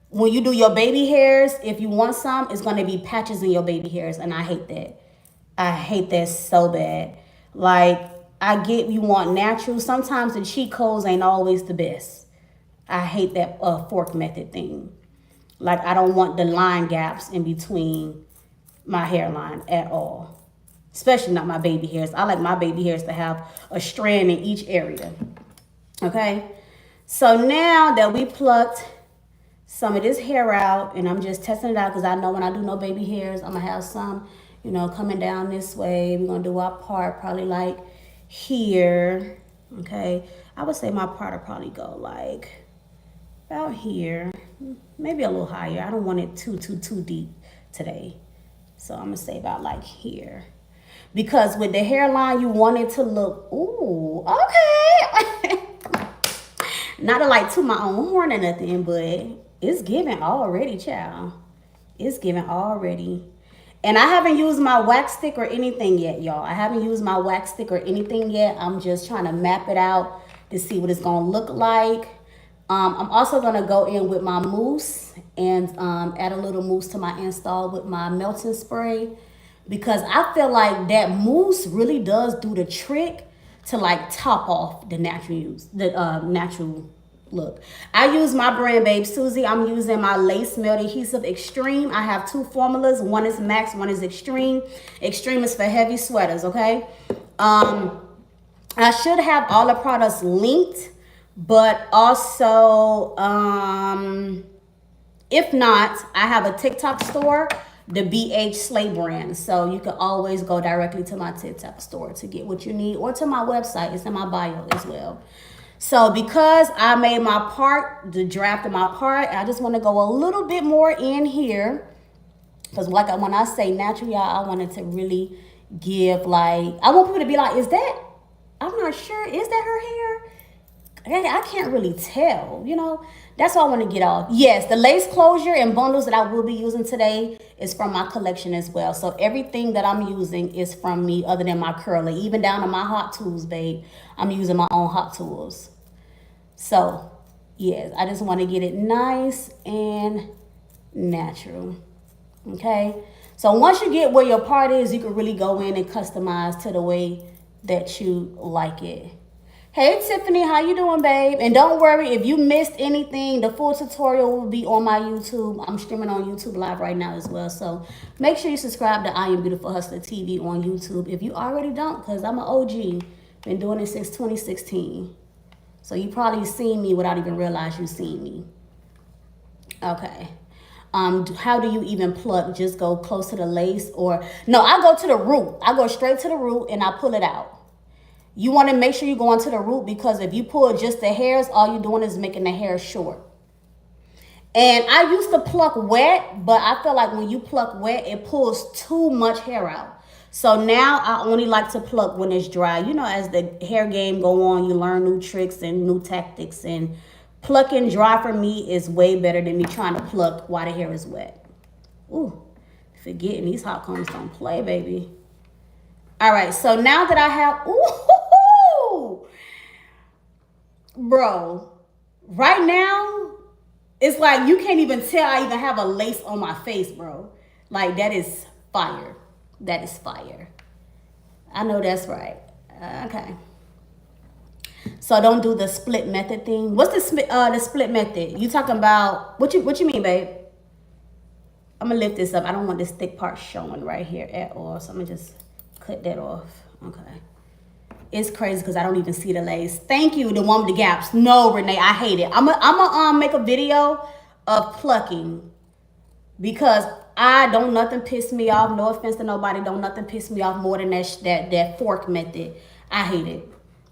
when you do your baby hairs, if you want some, it's going to be patches in your baby hairs, and I hate that. I hate that so bad. Like, I get you want natural. Sometimes the cheat codes ain't always the best. I hate that fork method thing. Like, I don't want the line gaps in between my hairline at all. Especially not my baby hairs. I like my baby hairs to have a strand in each area. Okay? So now that we plucked some of this hair out, and I'm just testing it out because I know when I do no baby hairs, I'm going to have some, you know, coming down this way. We're going to do our part probably like here. Okay? I would say my part will probably go like about here. Maybe a little higher. I don't want it too deep today. So I'm going to say about like here. Because with the hairline, you want it to look, ooh, okay. Not to like toot my own horn or nothing, but it's giving already, child. It's giving already. And I haven't used my wax stick or anything yet, y'all. I haven't used my wax stick or anything yet. I'm just trying to map it out to see what it's going to look like. I'm also going to go in with my mousse and add a little mousse to my install with my melting spray. Because I feel like that mousse really does do the trick to like top off the natural look. I use my brand Babe Susie. I'm using my Lace Melt Adhesive Extreme. I have two formulas. One is Max, one is Extreme. Extreme is for heavy sweaters, okay? I should have all the products linked, but also, if not, I have a TikTok store, the BH Slay brand. So you can always go directly to my TikTok store to get what you need, or to my website. It's in my bio as well. So because I made my part, the draft of my part, I just want to go a little bit more in here. Because like when I say natural, y'all, I wanted to really give like, I want people to be like, is that, I'm not sure, is that her hair? I can't really tell, you know. That's all I want to get off. Yes, the lace closure and bundles that I will be using today is from my collection as well. So everything that I'm using is from me other than my curler. Even down to my hot tools, babe. I'm using my own hot tools. So, yes, I just want to get it nice and natural. Okay? So once you get where your part is, you can really go in and customize to the way that you like it. Hey Tiffany, how you doing, babe? And don't worry, if you missed anything, the full tutorial will be on my YouTube. I'm streaming on YouTube Live right now as well. So make sure you subscribe to I Am Beautiful Hustler TV on YouTube if you already don't, because I'm an OG. Been doing it since 2016. So you probably seen me without even realizing you seen me. Okay. How do you even pluck? Just go close to the lace, or no, I go to the root. I go straight to the root and I pull it out. You want to make sure you go into the root, because if you pull just the hairs, all you're doing is making the hair short. And I used to pluck wet, but I feel like when you pluck wet, it pulls too much hair out. So now I only like to pluck when it's dry. You know, as the hair game go on, you learn new tricks and new tactics. And plucking dry for me is way better than me trying to pluck while the hair is wet. Ooh, forgetting these hot combs don't play, baby. All right, so now that I have, ooh, bro, right now, it's like you can't even tell I even have a lace on my face, bro. Like, that is fire. That is fire. I know that's right. Okay. So don't do the split method thing. What's the split method? You talking about, what you mean, babe? I'm gonna lift this up. I don't want this thick part showing right here at all. So I'm gonna just cut that off. Okay. It's crazy because I don't even see the lace. Thank you, the one with the gaps. No, Renee, I hate it. I'm gonna make a video of plucking, because I don't nothing piss me off. No offense to nobody, don't nothing piss me off more than that fork method. I hate it.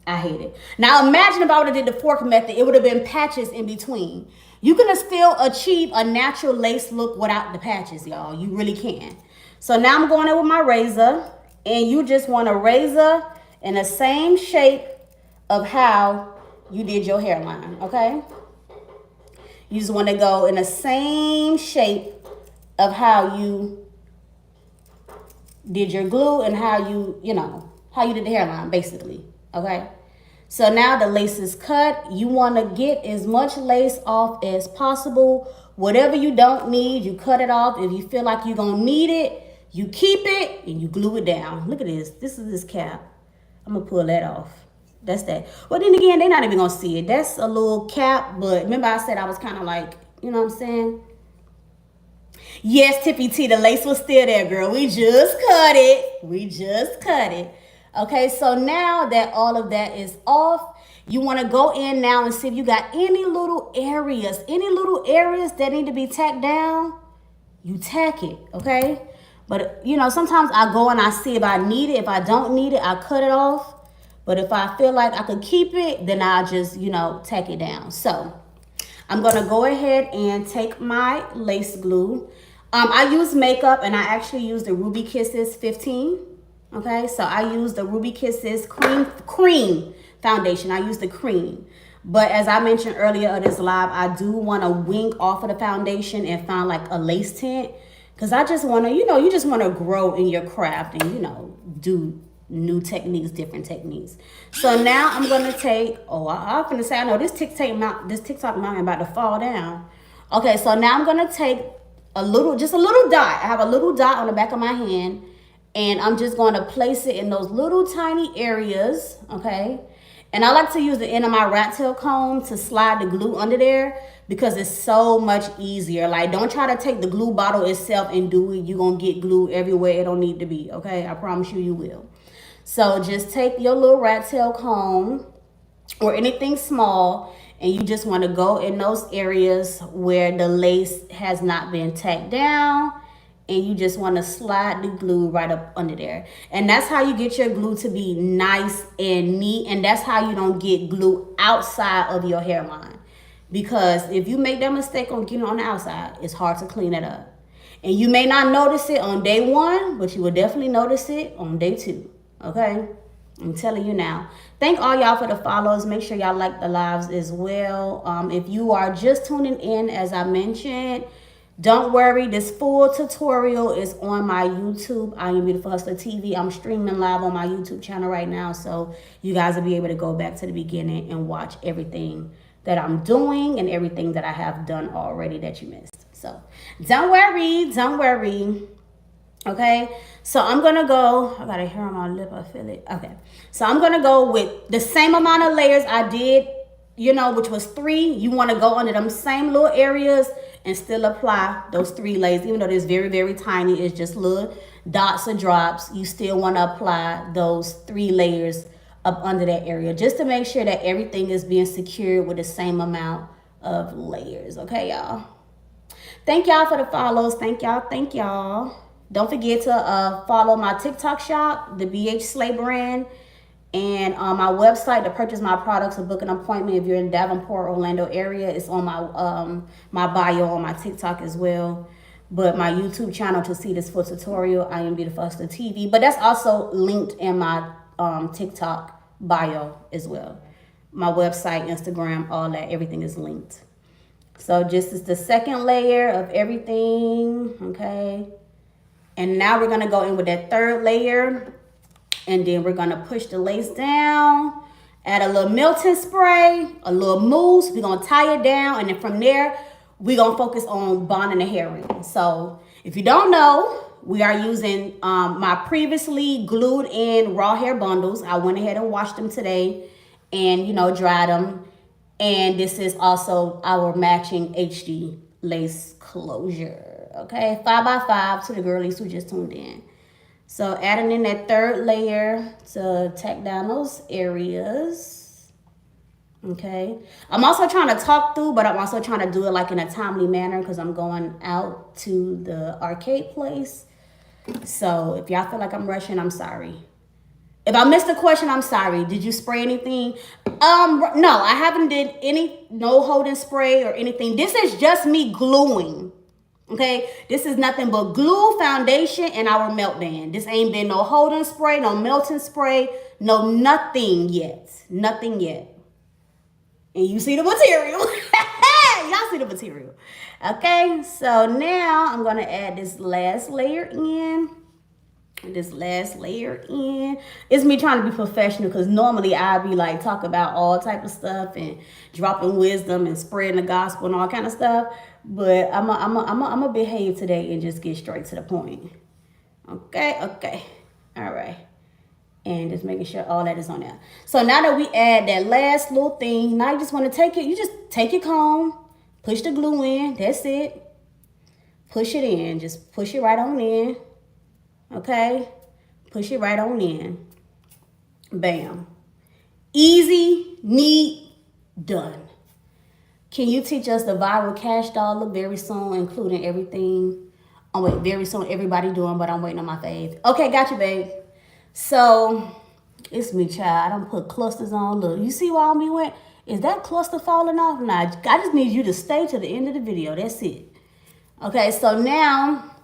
I hate it. Now imagine if I would have did the fork method, it would have been patches in between. You can still achieve a natural lace look without the patches, y'all. You really can. So now I'm going in with my razor, and you just want a razor in the same shape of how you did your hairline, okay? You just want to go in the same shape of how you did your glue and how you know, how you did the hairline, basically, okay? So now the lace is cut. You want to get as much lace off as possible. Whatever you don't need, you cut it off. If you feel like you're going to need it, you keep it and you glue it down. Look at this. This is this cap. I'm gonna pull that off. That's that. Well, then again, they're not even gonna see it. That's a little cap, but remember I said I was kind of like, you know what I'm saying? Yes, Tippy T, the lace was still there, girl. We just cut it. We just cut it. Okay, so now that all of that is off, you want to go in now and see if you got any little areas that need to be tacked down. You tack it, okay? But, you know, sometimes I go and I see if I need it. If I don't need it, I cut it off. But if I feel like I could keep it, then I'll just, you know, tack it down. So I'm going to go ahead and take my lace glue. I use makeup, and I actually use the Ruby Kisses 15. Okay, so I use the Ruby Kisses cream foundation. I use the cream. But as I mentioned earlier of this live, I do want to wing off of the foundation and find like a lace tint. Because I just want to, you know, you just want to grow in your craft and, you know, do new techniques, different techniques. So now I'm going to take, I'm going to say, I know this TikTok mountain about to fall down. Okay, so now I'm going to take just a little dot. I have a little dot on the back of my hand, and I'm just going to place it in those little tiny areas, okay? And I like to use the end of my rat tail comb to slide the glue under there because it's so much easier. Like, don't try to take the glue bottle itself and do it. You're going to get glue everywhere it don't need to be, okay? I promise you, you will. So just take your little rat tail comb or anything small, and you just want to go in those areas where the lace has not been tacked down, and you just want to slide the glue right up under there. And that's how you get your glue to be nice and neat, and that's how you don't get glue outside of your hairline. Because if you make that mistake on getting on the outside, it's hard to clean it up. And you may not notice it on day 1, but you will definitely notice it on day 2, okay? I'm telling you now. Thank all y'all for the follows. Make sure y'all like the lives as well. If you are just tuning in, as I mentioned, don't worry. This full tutorial is on my YouTube. I Am Beautiful Hustler TV. I'm streaming live on my YouTube channel right now. So you guys will be able to go back to the beginning and watch everything that I'm doing and everything that I have done already that you missed. So don't worry. Don't worry. Okay, so I'm gonna go, I got a hair on my lip, I feel it. Okay, so I'm gonna go with the same amount of layers I did, you know, which was 3. You want to go under them same little areas and still apply those 3 layers. Even though it's very, very tiny, it's just little dots or drops, you still want to apply those 3 layers up under that area just to make sure that everything is being secured with the same amount of layers. Okay, y'all. Thank y'all for the follows. Thank y'all. Don't forget to follow my TikTok shop, the BH Slay brand, and my website to purchase my products or book an appointment if you're in Davenport, Orlando area. It's on my bio on my TikTok as well. But my YouTube channel to see this full tutorial, I Am Beautiful Hustler TV. But that's also linked in my TikTok bio as well. My website, Instagram, all that, everything is linked. So just is the second layer of everything, okay? And now we're going to go in with that 3rd layer. And then we're going to push the lace down. Add a little melting spray, a little mousse. We're going to tie it down. And then from there, we're going to focus on bonding the hair in. So if you don't know, we are using my previously glued in raw hair bundles. I went ahead and washed them today and, you know, dried them. And this is also our matching HD lace closure. Okay, 5x5 to the girlies who just tuned in. So adding in that 3rd layer to tack down those areas. Okay, I'm also trying to talk through, but I'm also trying to do it like in a timely manner because I'm going out to the arcade place. So if y'all feel like I'm rushing, I'm sorry. If I missed a question, I'm sorry. Did you spray anything? No, I haven't did no holding spray or anything. This is just me gluing. Okay, this is nothing but glue, foundation, and our melt band. This ain't been no holding spray, no melting spray, no nothing yet. Nothing yet. And you see the material. Y'all see the material. Okay, so now I'm going to add this last layer in. It's me trying to be professional because normally I'd be like talk about all type of stuff and dropping wisdom and spreading the gospel and all kind of stuff. But I'm a behave today and just get straight to the point. Okay. All right. And just making sure all that is on there. So now that we add that last little thing, now you just want to take it, you just take your comb, push the glue in, that's it. Push it in, just push it right on in, okay? Push it right on in. Bam. Easy, neat, done. Can you teach us the viral cash doll look very soon, including everything? Oh wait, very soon everybody doing, but I'm waiting on my fave. Okay, got you, babe. So, it's me, child. I don't put clusters on. Look, you see where all me went? Is that cluster falling off? Nah, I just need you to stay to the end of the video. That's it. Okay, so now,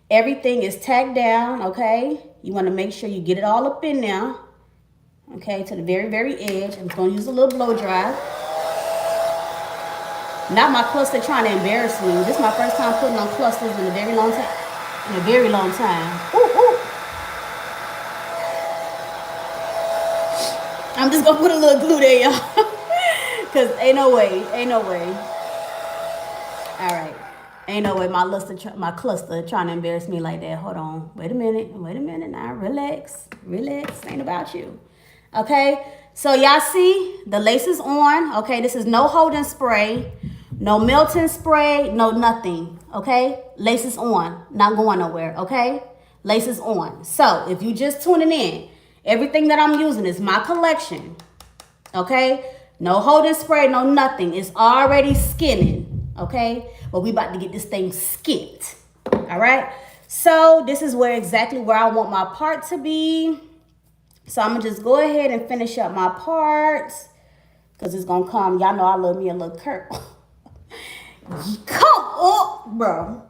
everything is tacked down, okay? You want to make sure you get it all up in there. Okay, to the very, very edge. I'm going to use a little blow dry. Not my cluster trying to embarrass me. This is my first time putting on clusters in a very long time. In a very long time. Ooh, ooh. I'm just gonna put a little glue there, y'all. Cause ain't no way. All right. Ain't no way my cluster trying to embarrass me like that. Hold on. Wait a minute now. Relax. Ain't about you. Okay. So y'all see the lace is on. Okay. This is no holding spray. No melting spray. No nothing. Okay. Lace is on. Not going nowhere. Okay. Lace is on. So if you just tuning in, everything that I'm using is my collection. Okay. No holding spray. No nothing. It's already skinning. Okay. But we about to get this thing skipped. All right. So this is exactly where I want my part to be. So I'm going to just go ahead and finish up my parts. Because it's going to come. Y'all know I love me a little curl. Come up, bro.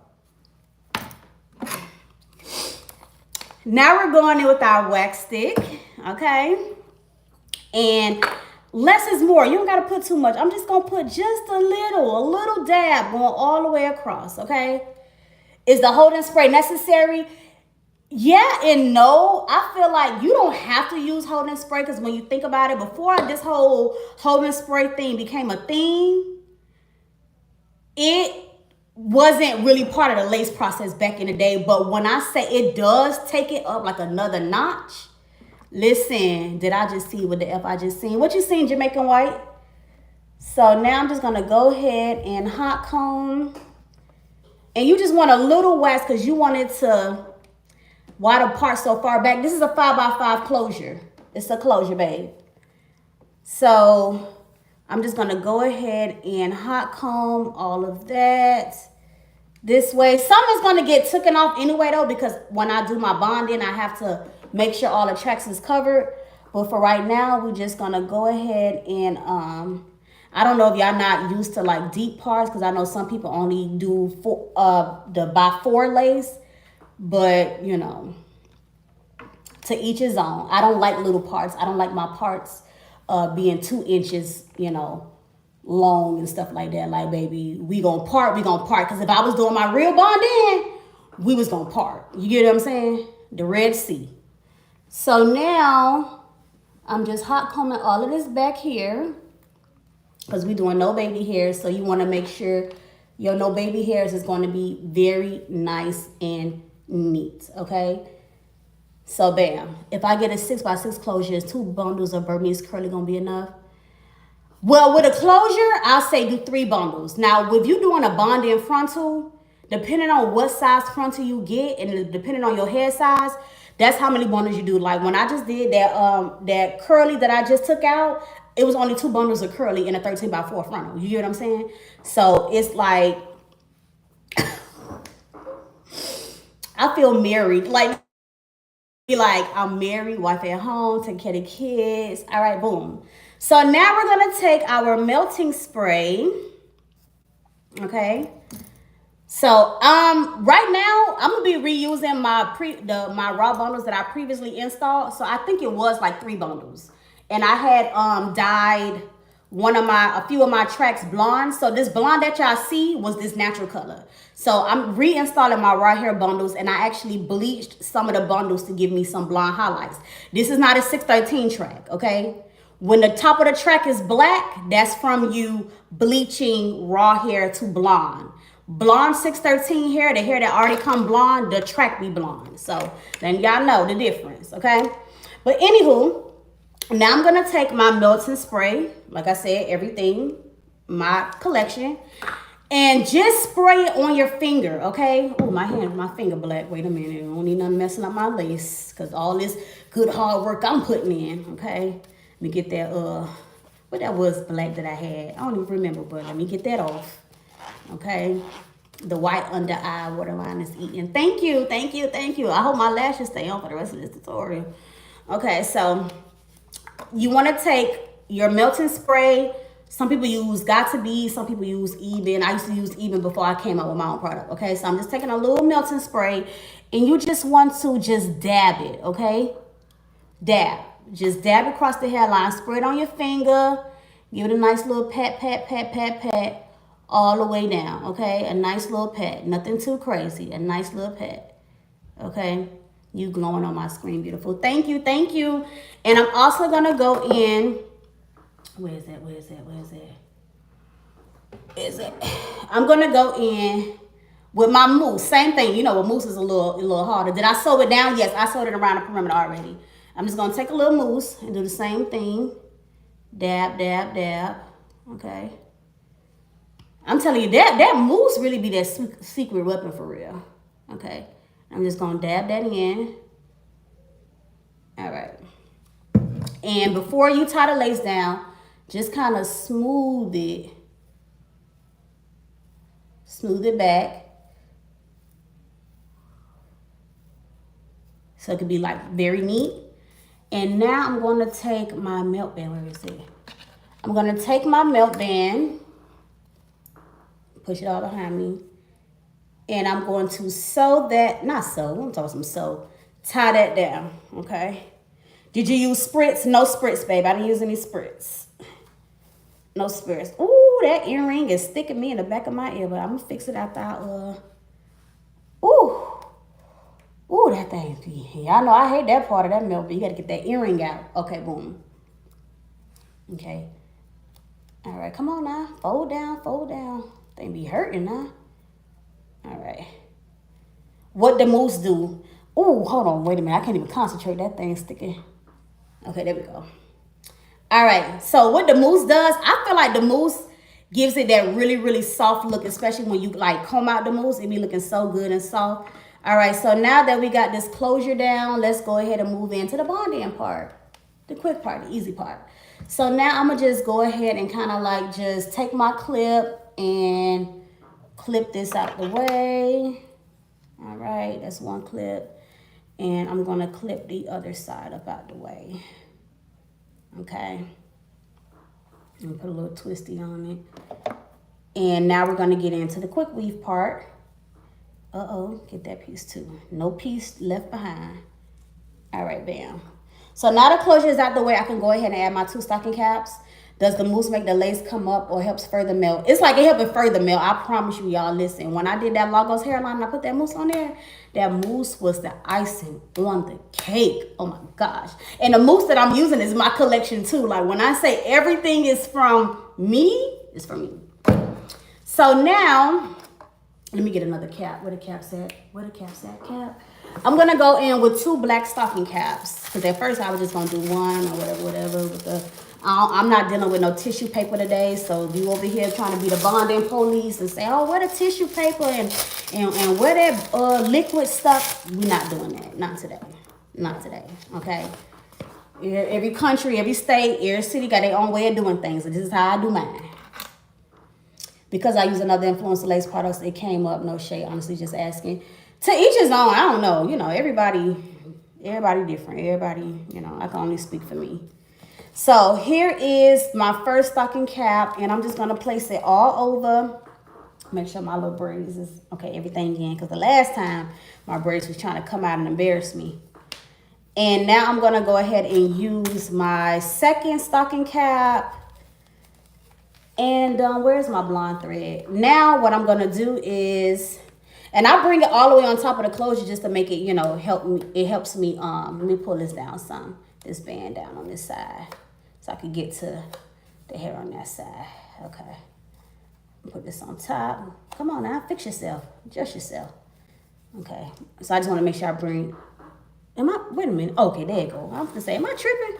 Now we're going in with our wax stick. Okay. And less is more. You don't got to put too much. I'm just going to put just a little dab going all the way across. Okay. Is the holding spray necessary? Yeah and no. I feel like you don't have to use holding spray because when you think about it, before this whole holding spray thing became a thing, it wasn't really part of the lace process back in the day. But when I say it does take it up like another notch, listen, did I just see what the F I just seen? What you seen, Jamaican White? So now I'm just going to go ahead and hot comb. And you just want a little wax because you want it to... Why the part so far back? This is a 5x5 closure. It's a closure, babe. So I'm just going to go ahead and hot comb all of that this way. Some is going to get taken off anyway, though, because when I do my bonding, I have to make sure all the tracks is covered. But for right now, we're just going to go ahead and, I don't know if y'all not used to like deep parts, because I know some people only do the by 4 lace. But, you know, to each his own. I don't like little parts. I don't like my parts being 2 inches, you know, long and stuff like that. Like, baby, we gonna part. Because if I was doing my real bonding, we was gonna part. You get what I'm saying? The Red Sea. So now, I'm just hot combing all of this back here. Because we doing no baby hairs. So you want to make sure your no baby hairs is going to be very nice and neat, okay? So bam, if I get a 6x6 closure, is 2 bundles of Burmese curly gonna be enough? Well, with a closure, I'll say do 3 bundles. Now, if you're doing a bonding frontal, depending on what size frontal you get and depending on your hair size, that's how many bundles you do. Like when I just did that curly that I just took out, it was only 2 bundles of curly in a 13x4 frontal. You get what I'm saying? So it's like I feel married. Like I'm married, wife at home, take care of the kids. All right, boom. So now we're gonna take our melting spray. Okay. So right now I'm gonna be reusing my raw bundles that I previously installed. So I think it was like 3 bundles, and I had dyed a few of my tracks blonde. So this blonde that y'all see was this natural color. So I'm reinstalling my raw hair bundles, and I actually bleached some of the bundles to give me some blonde highlights. This is not a 613 track, okay? When the top of the track is black, that's from you bleaching raw hair to blonde. Blonde 613 hair, the hair that already come blonde, the track be blonde. So then y'all know the difference, okay? But anywho, now I'm gonna take my melting spray, like I said, everything, my collection, and just spray it on your finger, okay? Oh, my finger black. Wait a minute, I don't need nothing messing up my lace, because all this good hard work I'm putting in, okay? Let me get that, what that was black that I had. I don't even remember, but let me get that off, okay? The white under eye waterline is eating. Thank you, thank you, thank you. I hope my lashes stay on for the rest of this tutorial. Okay, so you want to take your melting spray. Some people use Got To Be, some people use Even. I used to use Even before I came up with my own product. Okay, so I'm just taking a little melting spray, and you just want to just dab it. Okay, just dab across the hairline. Spray it on your finger. Give it a nice little pat, pat, pat, pat, pat, all the way down. Okay, a nice little pat. Nothing too crazy. A nice little pat. Okay. You glowing on my screen, beautiful. Thank you, thank you. And I'm also gonna go in. Where is that? Where is that? Where is that? Is it? I'm gonna go in with my mousse. Same thing. You know, with mousse is a little harder. Did I sew it down? Yes, I sewed it around the perimeter already. I'm just gonna take a little mousse and do the same thing. Dab, dab, dab. Okay. I'm telling you, that mousse really be that secret weapon for real. Okay. I'm just gonna dab that in. All right. And before you tie the lace down, just kind of smooth it. Smooth it back. So it could be like very neat. And now I'm going to take my melt band. Where is it? I'm going to take my melt band. Push it all behind me. And I'm going to sew that, not sew, I'm talking some sew. Tie that down, okay? Did you use spritz? No spritz, babe. I didn't use any spritz. No spritz. Ooh, that earring is sticking me in the back of my ear, but I'm gonna fix it after Ooh, that thing. Y'all know I hate that part of that milk, but you gotta get that earring out. Okay, boom. Okay. All right, come on now. Fold down, fold down. They be hurting now. All right. What the mousse do? Ooh, hold on, wait a minute. I can't even concentrate. That thing's sticking. Okay, there we go. All right, so what the mousse does, I feel like the mousse gives it that really, really soft look, especially when you like comb out the mousse. It be looking so good and soft. All right, so now that we got this closure down, let's go ahead and move into the bonding part. The quick part, the easy part. So now I'm gonna just go ahead and kind of like just take my clip and clip this out the way. All right, that's one clip. And I'm gonna clip the other side up out the way. Okay. I'm gonna put a little twisty on it. And now we're gonna get into the quick weave part. Get that piece too. No piece left behind. All right, bam. So now the closure is out the way, I can go ahead and add my 2 stocking caps. Does the mousse make the lace come up or helps further melt? It's like it helping further melt. I promise you, y'all, listen. When I did that Lagos hairline and I put that mousse on there, that mousse was the icing on the cake. Oh my gosh. And the mousse that I'm using is my collection too. Like when I say everything is from me, it's from me. So now, let me get another cap. Where the cap's at? Where the cap's at, cap? I'm gonna go in with 2 black stocking caps. Because at first I was just gonna do one or whatever with the, I'm not dealing with no tissue paper today. So you over here trying to be the bonding police and say, oh, where the tissue paper and where that liquid stuff? We're not doing that. Not today. Not today. Okay. Every country, every state, every city got their own way of doing things. And this is how I do mine. Because I use another influencer lace products, it came up. No shade, honestly, just asking. To each his own. I don't know. You know, everybody different. Everybody, you know, I can only speak for me. So here is my first stocking cap, and I'm just gonna place it all over. Make sure my little braids is okay, everything in, because the last time my braids was trying to come out and embarrass me. And now I'm gonna go ahead and use my second stocking cap. And where's my blonde thread? Now what I'm gonna do is, and I bring it all the way on top of the closure just to make it, you know, help me. It helps me. Let me pull this down some. This band down on this side, so I can get to the hair on that side. Okay. Put this on top. Come on now, fix yourself. Adjust yourself. Okay. So I just want to make sure I bring Wait a minute. Okay, there you go. I was gonna say, am I tripping?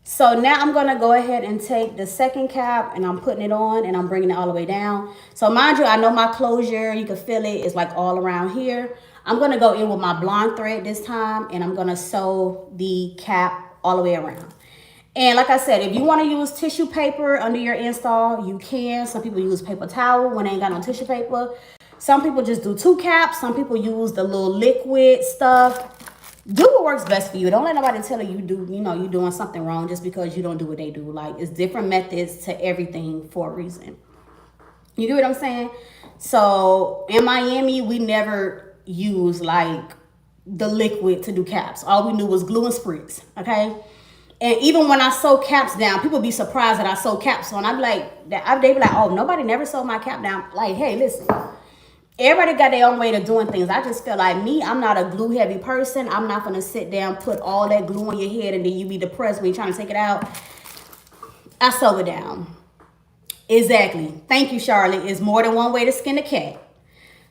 So now I'm gonna go ahead and take the second cap and I'm putting it on and I'm bringing it all the way down. So mind you, I know my closure, you can feel it, it's like all around here. I'm gonna go in with my blonde thread this time and I'm gonna sew the cap all the way around. And like I said, if you want to use tissue paper under your install, you can. Some people use paper towel when they ain't got no tissue paper. Some people just do two caps. Some people use the little liquid stuff. Do what works best for you. Don't let nobody tell you you're doing something wrong just because you don't do what they do. Like, it's different methods to everything for a reason. You get what I'm saying? So in Miami, we never use like the liquid to do caps. All we knew was glue and spritz. Okay. And even when I sew caps down, people be surprised that I sew caps on. They be like, oh, nobody never sewed my cap down. Like, hey, listen, everybody got their own way of doing things. I just feel like I'm not a glue heavy person. I'm not gonna sit down, put all that glue on your head, and then you be depressed when you're trying to take it out. I sew it down. Exactly. Thank you, Charlotte. It's more than one way to skin a cat.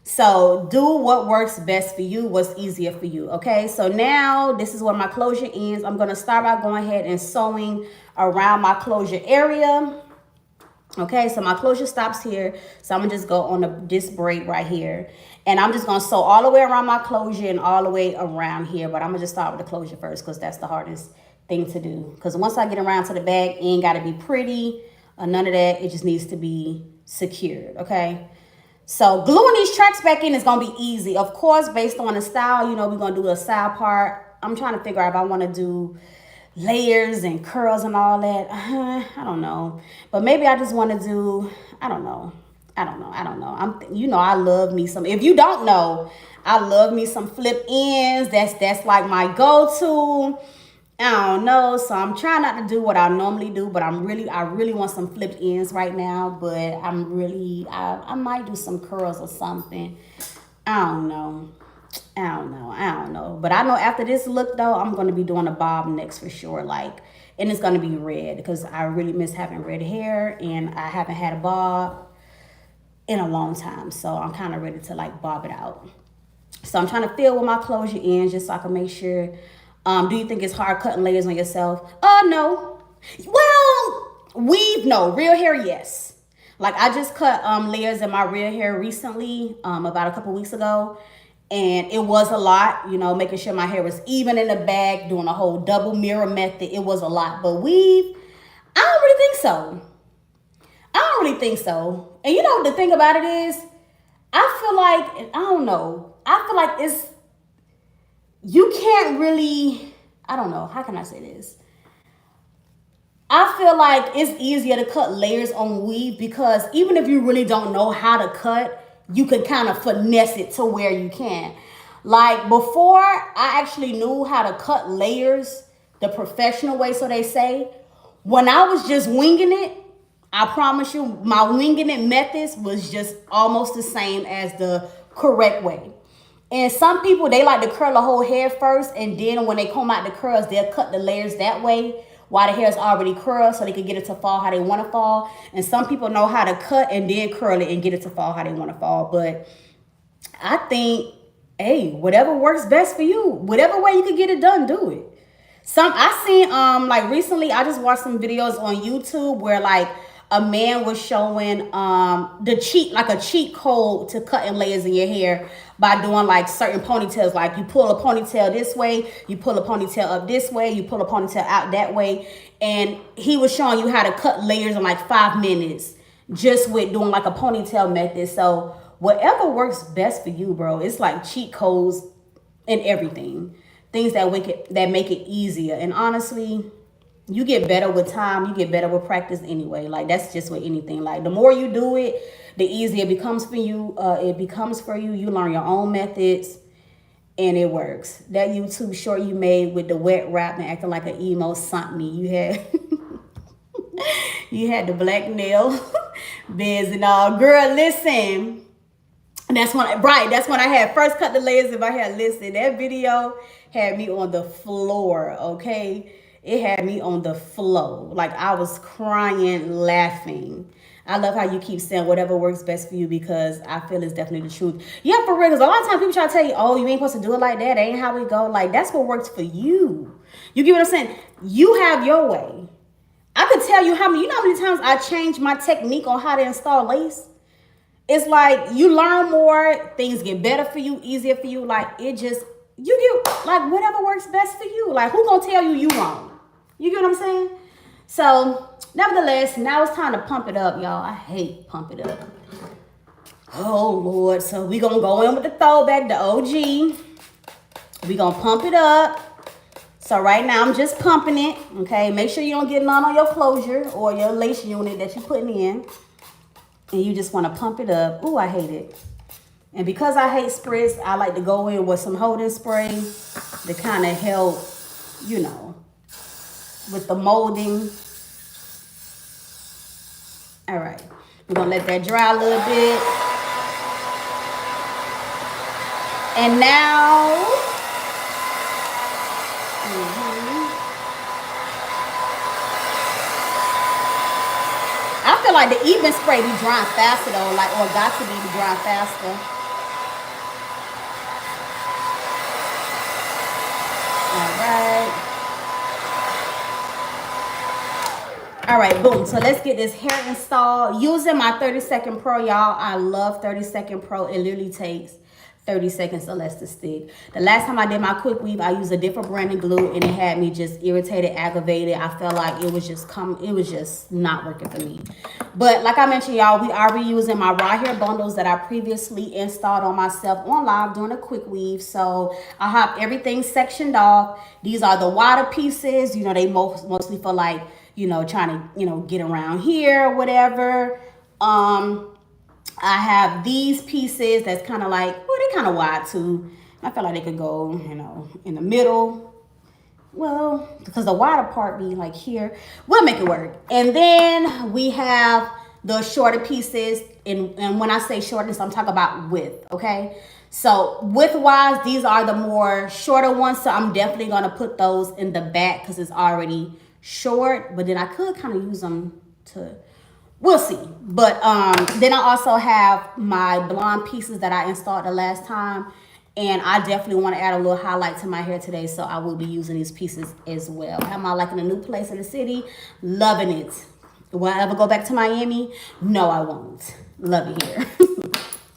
So do what works best for you, what's easier for you, okay? So now this is where my closure ends. I'm gonna start by going ahead and sewing around my closure area. Okay, so my closure stops here. So I'm gonna just go on this braid right here. And I'm just gonna sew all the way around my closure and all the way around here. But I'm gonna just start with the closure first because that's the hardest thing to do. Because once I get around to the back, it ain't gotta be pretty or none of that. It just needs to be secured, okay? So gluing these tracks back in is going to be easy. Of course, based on the style, we're going to do a side part. I'm trying to figure out if I want to do layers and curls and all that. I don't know. But maybe I just want to do, I don't know. I love me some, if you don't know, I love me some flip ends. That's like my go-to. I don't know, so I'm trying not to do what I normally do, but I really want some flipped ends right now, but I might do some curls or something. I don't know. But I know after this look though, I'm going to be doing a bob next for sure, and it's going to be red because I really miss having red hair and I haven't had a bob in a long time, so I'm kind of ready to bob it out. So I'm trying to feel where my closure ends just so I can make sure. Do you think it's hard cutting layers on yourself? No. Well, weave, no. Real hair, yes. Like I just cut layers in my real hair recently, about a couple weeks ago. And it was a lot, making sure my hair was even in the back, doing a whole double mirror method. It was a lot. But weave, I don't really think so. And the thing about it is, I feel like it's, you can't really, I don't know, how can I say this? I feel like it's easier to cut layers on weave because even if you really don't know how to cut, you can kind of finesse it to where you can. Like before I actually knew how to cut layers the professional way, so they say, when I was just winging it, I promise you, my winging it methods was just almost the same as the correct way. And some people, they like to curl the whole hair first, and then when they comb out the curls, they'll cut the layers that way while the hair is already curled so they can get it to fall how they want to fall. And some people know how to cut and then curl it and get it to fall how they want to fall. But I think, hey, whatever works best for you, whatever way you can get it done, do it. I seen recently I just watched some videos on YouTube where a man was showing a cheat code to cutting layers in your hair by doing certain ponytails. Like you pull a ponytail this way, you pull a ponytail up this way, you pull a ponytail out that way. And he was showing you how to cut layers in 5 minutes just with doing a ponytail method. So whatever works best for you, bro. It's like cheat codes and everything. Things that make it easier. And honestly, you get better with time. You get better with practice anyway. That's just with anything. The more you do it, the easier it becomes for you. You learn your own methods and it works. That YouTube short you made with the wet wrap and acting like an emo sent me. You had you had the black nail beds and all. Girl, listen. That's when I had first cut the layers in my hair. Listen, that video had me on the floor, okay? It had me on the floor. I was crying, laughing. I love how you keep saying whatever works best for you, because I feel it's definitely the truth. Yeah, for real. Because a lot of times people try to tell you, oh, you ain't supposed to do it like that. That ain't how we go. Like, that's what works for you. You get what I'm saying? You have your way. I could tell you how many times I changed my technique on how to install lace. It's like you learn more, things get better for you, easier for you. Like, you get like whatever works best for you. Like, who gonna tell you wrong? You get what I'm saying? So, nevertheless, now it's time to pump it up, y'all. I hate pump it up. Oh, Lord. So, we gonna go in with the throwback, the OG. We gonna pump it up. So, right now, I'm just pumping it, okay? Make sure you don't get none on your closure or your lace unit that you're putting in. And you just want to pump it up. Ooh, I hate it. And because I hate spritz, I like to go in with some holding spray to kind of help, you know, with the molding. All right. We're going to let that dry a little bit. And now... I feel like the even spray be drying faster though, like, or got to be drying faster. All right, boom. So let's get this hair installed using my 30-second pro, y'all. I love 30-second pro. It literally takes 30 seconds or less to stick. The last time I did my quick weave, I used a different brand of glue, and it had me just irritated, aggravated. I felt like it was just not working for me. But like I mentioned, y'all, we are reusing my raw hair bundles that I previously installed on myself on live doing a quick weave. So I have everything sectioned off. These are the wider pieces. You know, they mostly for like, you know, trying to, you know, get around here or whatever. I have these pieces that's kind of like, well, they're kind of wide too. I feel like they could go, you know, in the middle. Well, because the wider part be like here. We'll make it work. And then we have the shorter pieces. And when I say shortness, I'm talking about width, okay? So width-wise, these are the more shorter ones. So I'm definitely going to put those in the back because it's already short. But then I could kind of use them to... We'll see. But then I also have my blonde pieces that I installed the last time. And I definitely want to add a little highlight to my hair today. So I will be using these pieces as well. Am I liking a new place in the city? Loving it. Will I ever go back to Miami? No, I won't. Love it here.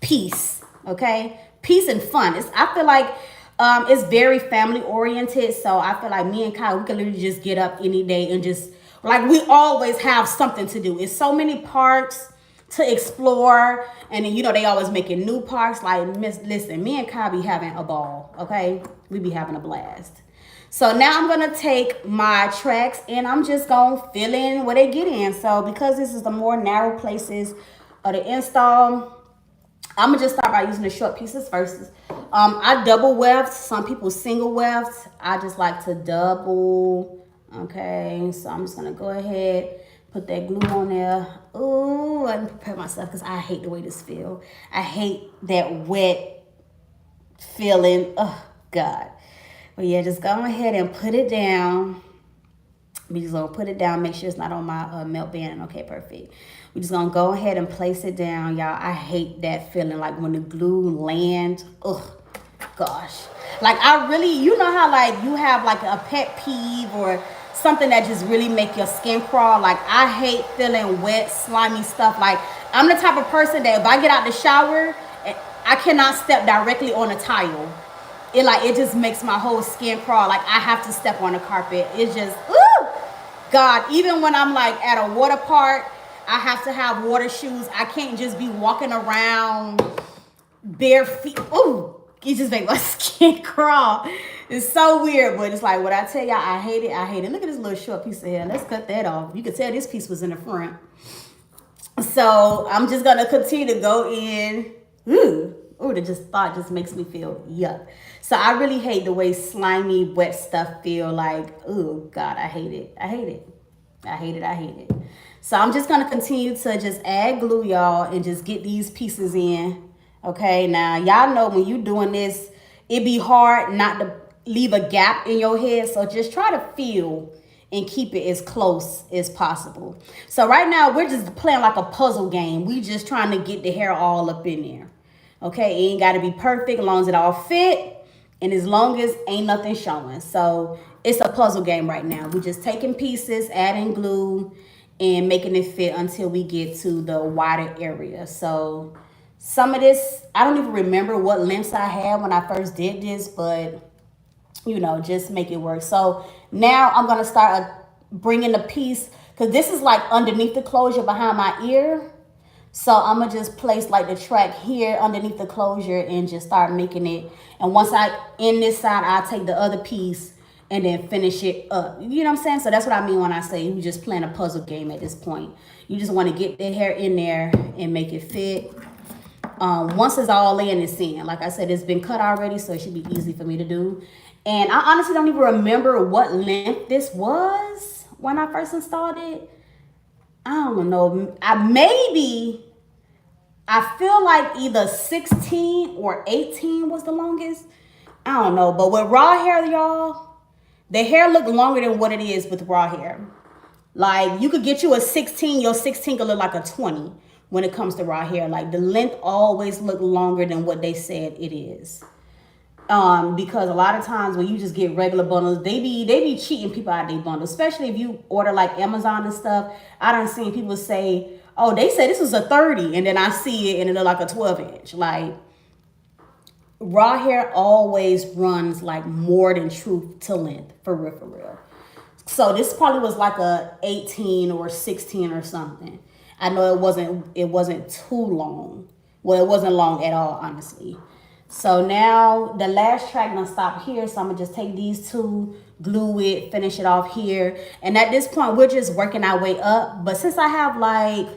Peace. Okay? Peace and fun. I feel like it's very family oriented. So I feel like me and Kyle, we can literally just get up any day and just... Like, we always have something to do. It's so many parks to explore. And then, you know, they always making new parks. Like, listen, me and Kai be having a ball, okay? We be having a blast. So now I'm going to take my tracks and I'm just going to fill in where they get in. So because this is the more narrow places of the install, I'm going to just start by using the short pieces first. I double weft. Some people single weft. I just like to double. Okay, so I'm just gonna go ahead, put that glue on there. Ooh, I didn't prepare myself because I hate the way this feels. I hate that wet feeling. Oh, God. But yeah, just go ahead and put it down. We just gonna put it down, make sure it's not on my melt band. Okay, perfect. We're just gonna go ahead and place it down, y'all. I hate that feeling, like when the glue lands. Ugh, gosh. Like, I really, you know how like you have like a pet peeve or something that just really make your skin crawl. Like, I hate feeling wet, slimy stuff. Like, I'm the type of person that if I get out the shower, I cannot step directly on a tile. It just makes my whole skin crawl. Like, I have to step on the carpet. It's just, ooh, God. Even when I'm like at a water park, I have to have water shoes. I can't just be walking around bare feet. Ooh, it just makes my skin crawl. It's so weird, but it's like, what I tell y'all, I hate it. I hate it. Look at this little short piece of hair. Let's cut that off. You can tell this piece was in the front. So I'm just going to continue to go in. Ooh, the thought just makes me feel yuck. So I really hate the way slimy, wet stuff feel. Like, ooh, God, I hate it. I hate it. I hate it. I hate it. So I'm just going to continue to just add glue, y'all, and just get these pieces in. Okay, now, y'all know when you're doing this, it be hard not to leave a gap in your head. So just try to feel and keep it as close as possible. So right now we're just playing like a puzzle game. We just trying to get the hair all up in there. Okay, it ain't got to be perfect as long as it all fit and as long as ain't nothing showing. So it's a puzzle game right now. We're just taking pieces, adding glue, and making it fit until we get to the wider area. So some of this, I don't even remember what lengths I had when I first did this, but you know, just make it work. So now I'm going to start bringing the piece, because this is like underneath the closure behind my ear. So I'm going to just place like the track here underneath the closure and just start making it. And once I end this side, I'll take the other piece and then finish it up. You know what I'm saying? So that's what I mean when I say you just playing a puzzle game at this point. You just want to get the hair in there and make it fit. Once it's all in, it's in. Like I said, it's been cut already, so it should be easy for me to do. And I honestly don't even remember what length this was when I first installed it. I don't know. I feel like either 16 or 18 was the longest. I don't know. But with raw hair, y'all, the hair look longer than what it is with raw hair. Like, you could get you a 16, your 16 could look like a 20 when it comes to raw hair. Like, the length always look longer than what they said it is. Because a lot of times when you just get regular bundles, they be cheating people out of their bundles, especially if you order like Amazon and stuff. I done seen people say, oh, they said this was a 30, and then I see it and it look like a 12-inch. Like, raw hair always runs like more than truth to length, for real, for real. So this probably was like a 18 or 16 or something. I know it wasn't too long. Well, it wasn't long at all, honestly. So now the last track gonna stop here. So I'm gonna just take these two, glue it, finish it off here. And at this point, we're just working our way up. But since I have like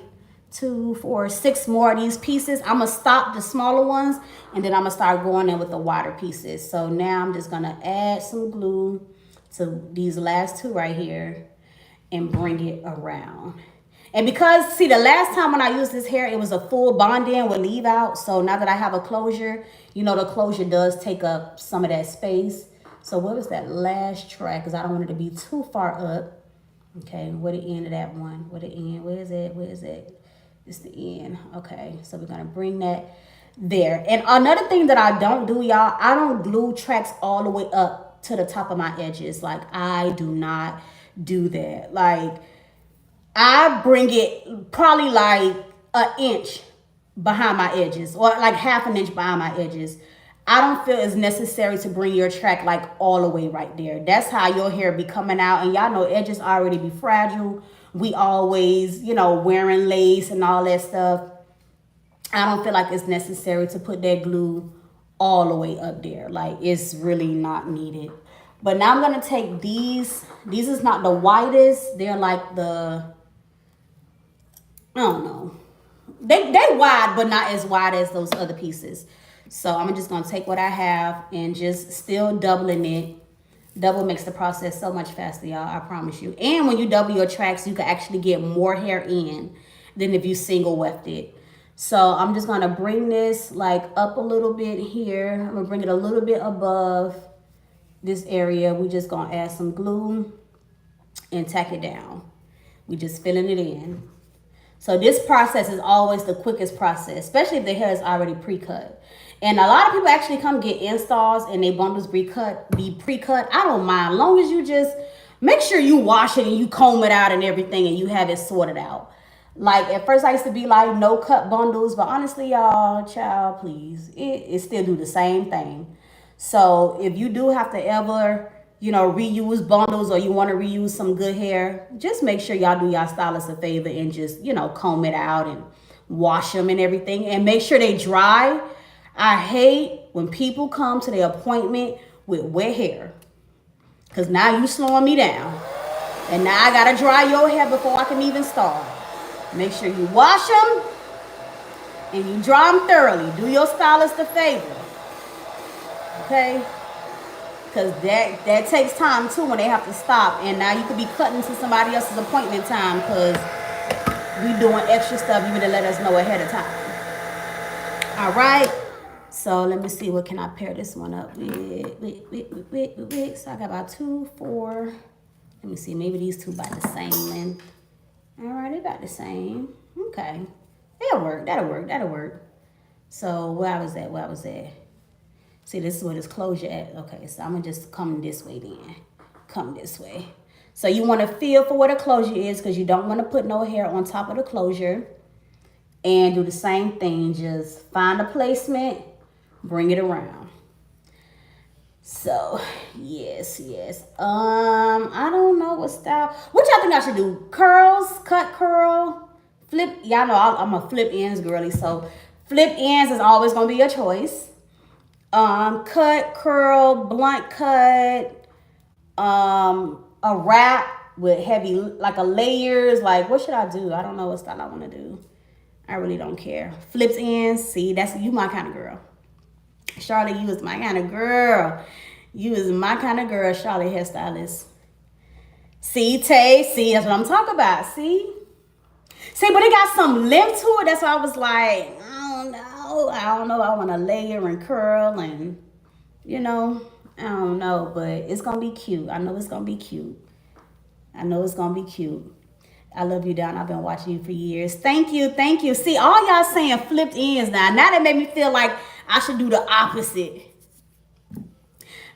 2, 4, 6 more of these pieces, I'm gonna stop the smaller ones and then I'm gonna start going in with the wider pieces. So now I'm just gonna add some glue to these last two right here and bring it around. And because, see, the last time when I used this hair, it was a full bond-in with leave out. So now that I have a closure, you know, the closure does take up some of that space. So what was that last track? Because I don't want it to be too far up. Okay, where the end of that one? Where the end? Where is it? Where is it? It's the end. Okay, so we're going to bring that there. And another thing that I don't do, y'all, I don't glue tracks all the way up to the top of my edges. Like, I do not do that. Like, I bring it probably like an inch behind my edges, or like half an inch behind my edges. I don't feel it's necessary to bring your track like all the way right there. That's how your hair be coming out. And y'all know edges already be fragile. We always, you know, wearing lace and all that stuff. I don't feel like it's necessary to put that glue all the way up there. Like, it's really not needed. But now I'm going to take these. These is not the widest. They're like the, I don't know. They wide, but not as wide as those other pieces. So I'm just going to take what I have and just still doubling it. Double makes the process so much faster, y'all. I promise you. And when you double your tracks, you can actually get more hair in than if you single weft it. So I'm just going to bring this like up a little bit here. I'm going to bring it a little bit above this area. We're just going to add some glue and tack it down. We're just filling it in. So this process is always the quickest process, especially if the hair is already pre-cut. And a lot of people actually come get installs and they bundles be pre-cut. I don't mind, as long as you just make sure you wash it and you comb it out and everything and you have it sorted out. Like, at first I used to be like no cut bundles, but honestly, y'all, child, please, it still do the same thing. So if you do have to ever, you know, reuse bundles, or you want to reuse some good hair, just make sure y'all do y'all stylist a favor and just, you know, comb it out and wash them and everything, and make sure they dry. I hate when people come to their appointment with wet hair, because now you slowing me down, and now I gotta dry your hair before I can even start. Make sure you wash them and you dry them thoroughly. Do your stylist a favor, okay? Because that takes time too when they have to stop. And now you could be cutting to somebody else's appointment time because we doing extra stuff. You need to let us know ahead of time. All right. So let me see, what can I pair this one up with? So I got about 2, 4. Let Let me see, maybe these two about the same length. All right, they about the same. Okay, that'll work. So where I was at? See, this is where this closure at. Okay, so I'm gonna just come this way then. Come this way. So you want to feel for where the closure is because you don't want to put no hair on top of the closure. And do the same thing. Just find a placement, bring it around. So, yes. I don't know what style. What y'all think I should do? Curls, cut curl, flip. Y'all know I'm a flip ends girly. So, flip ends is always going to be your choice. Cut, curl, blunt cut, a wrap with heavy, like a layers. Like, what should I do? I don't know what style I want to do. I really don't care. Flips ends. See, that's you my kind of girl. Charlotte, you is my kind of girl. You is my kind of girl, Charlotte hairstylist. See, Tay, see, that's what I'm talking about. See, but it got some length to it. That's why I was like, I don't know. I want to layer and curl and, I don't know. But it's going to be cute. I know it's going to be cute. I love you, Don. I've been watching you for years. Thank you. See, all y'all saying flipped ends now. Now that made me feel like I should do the opposite.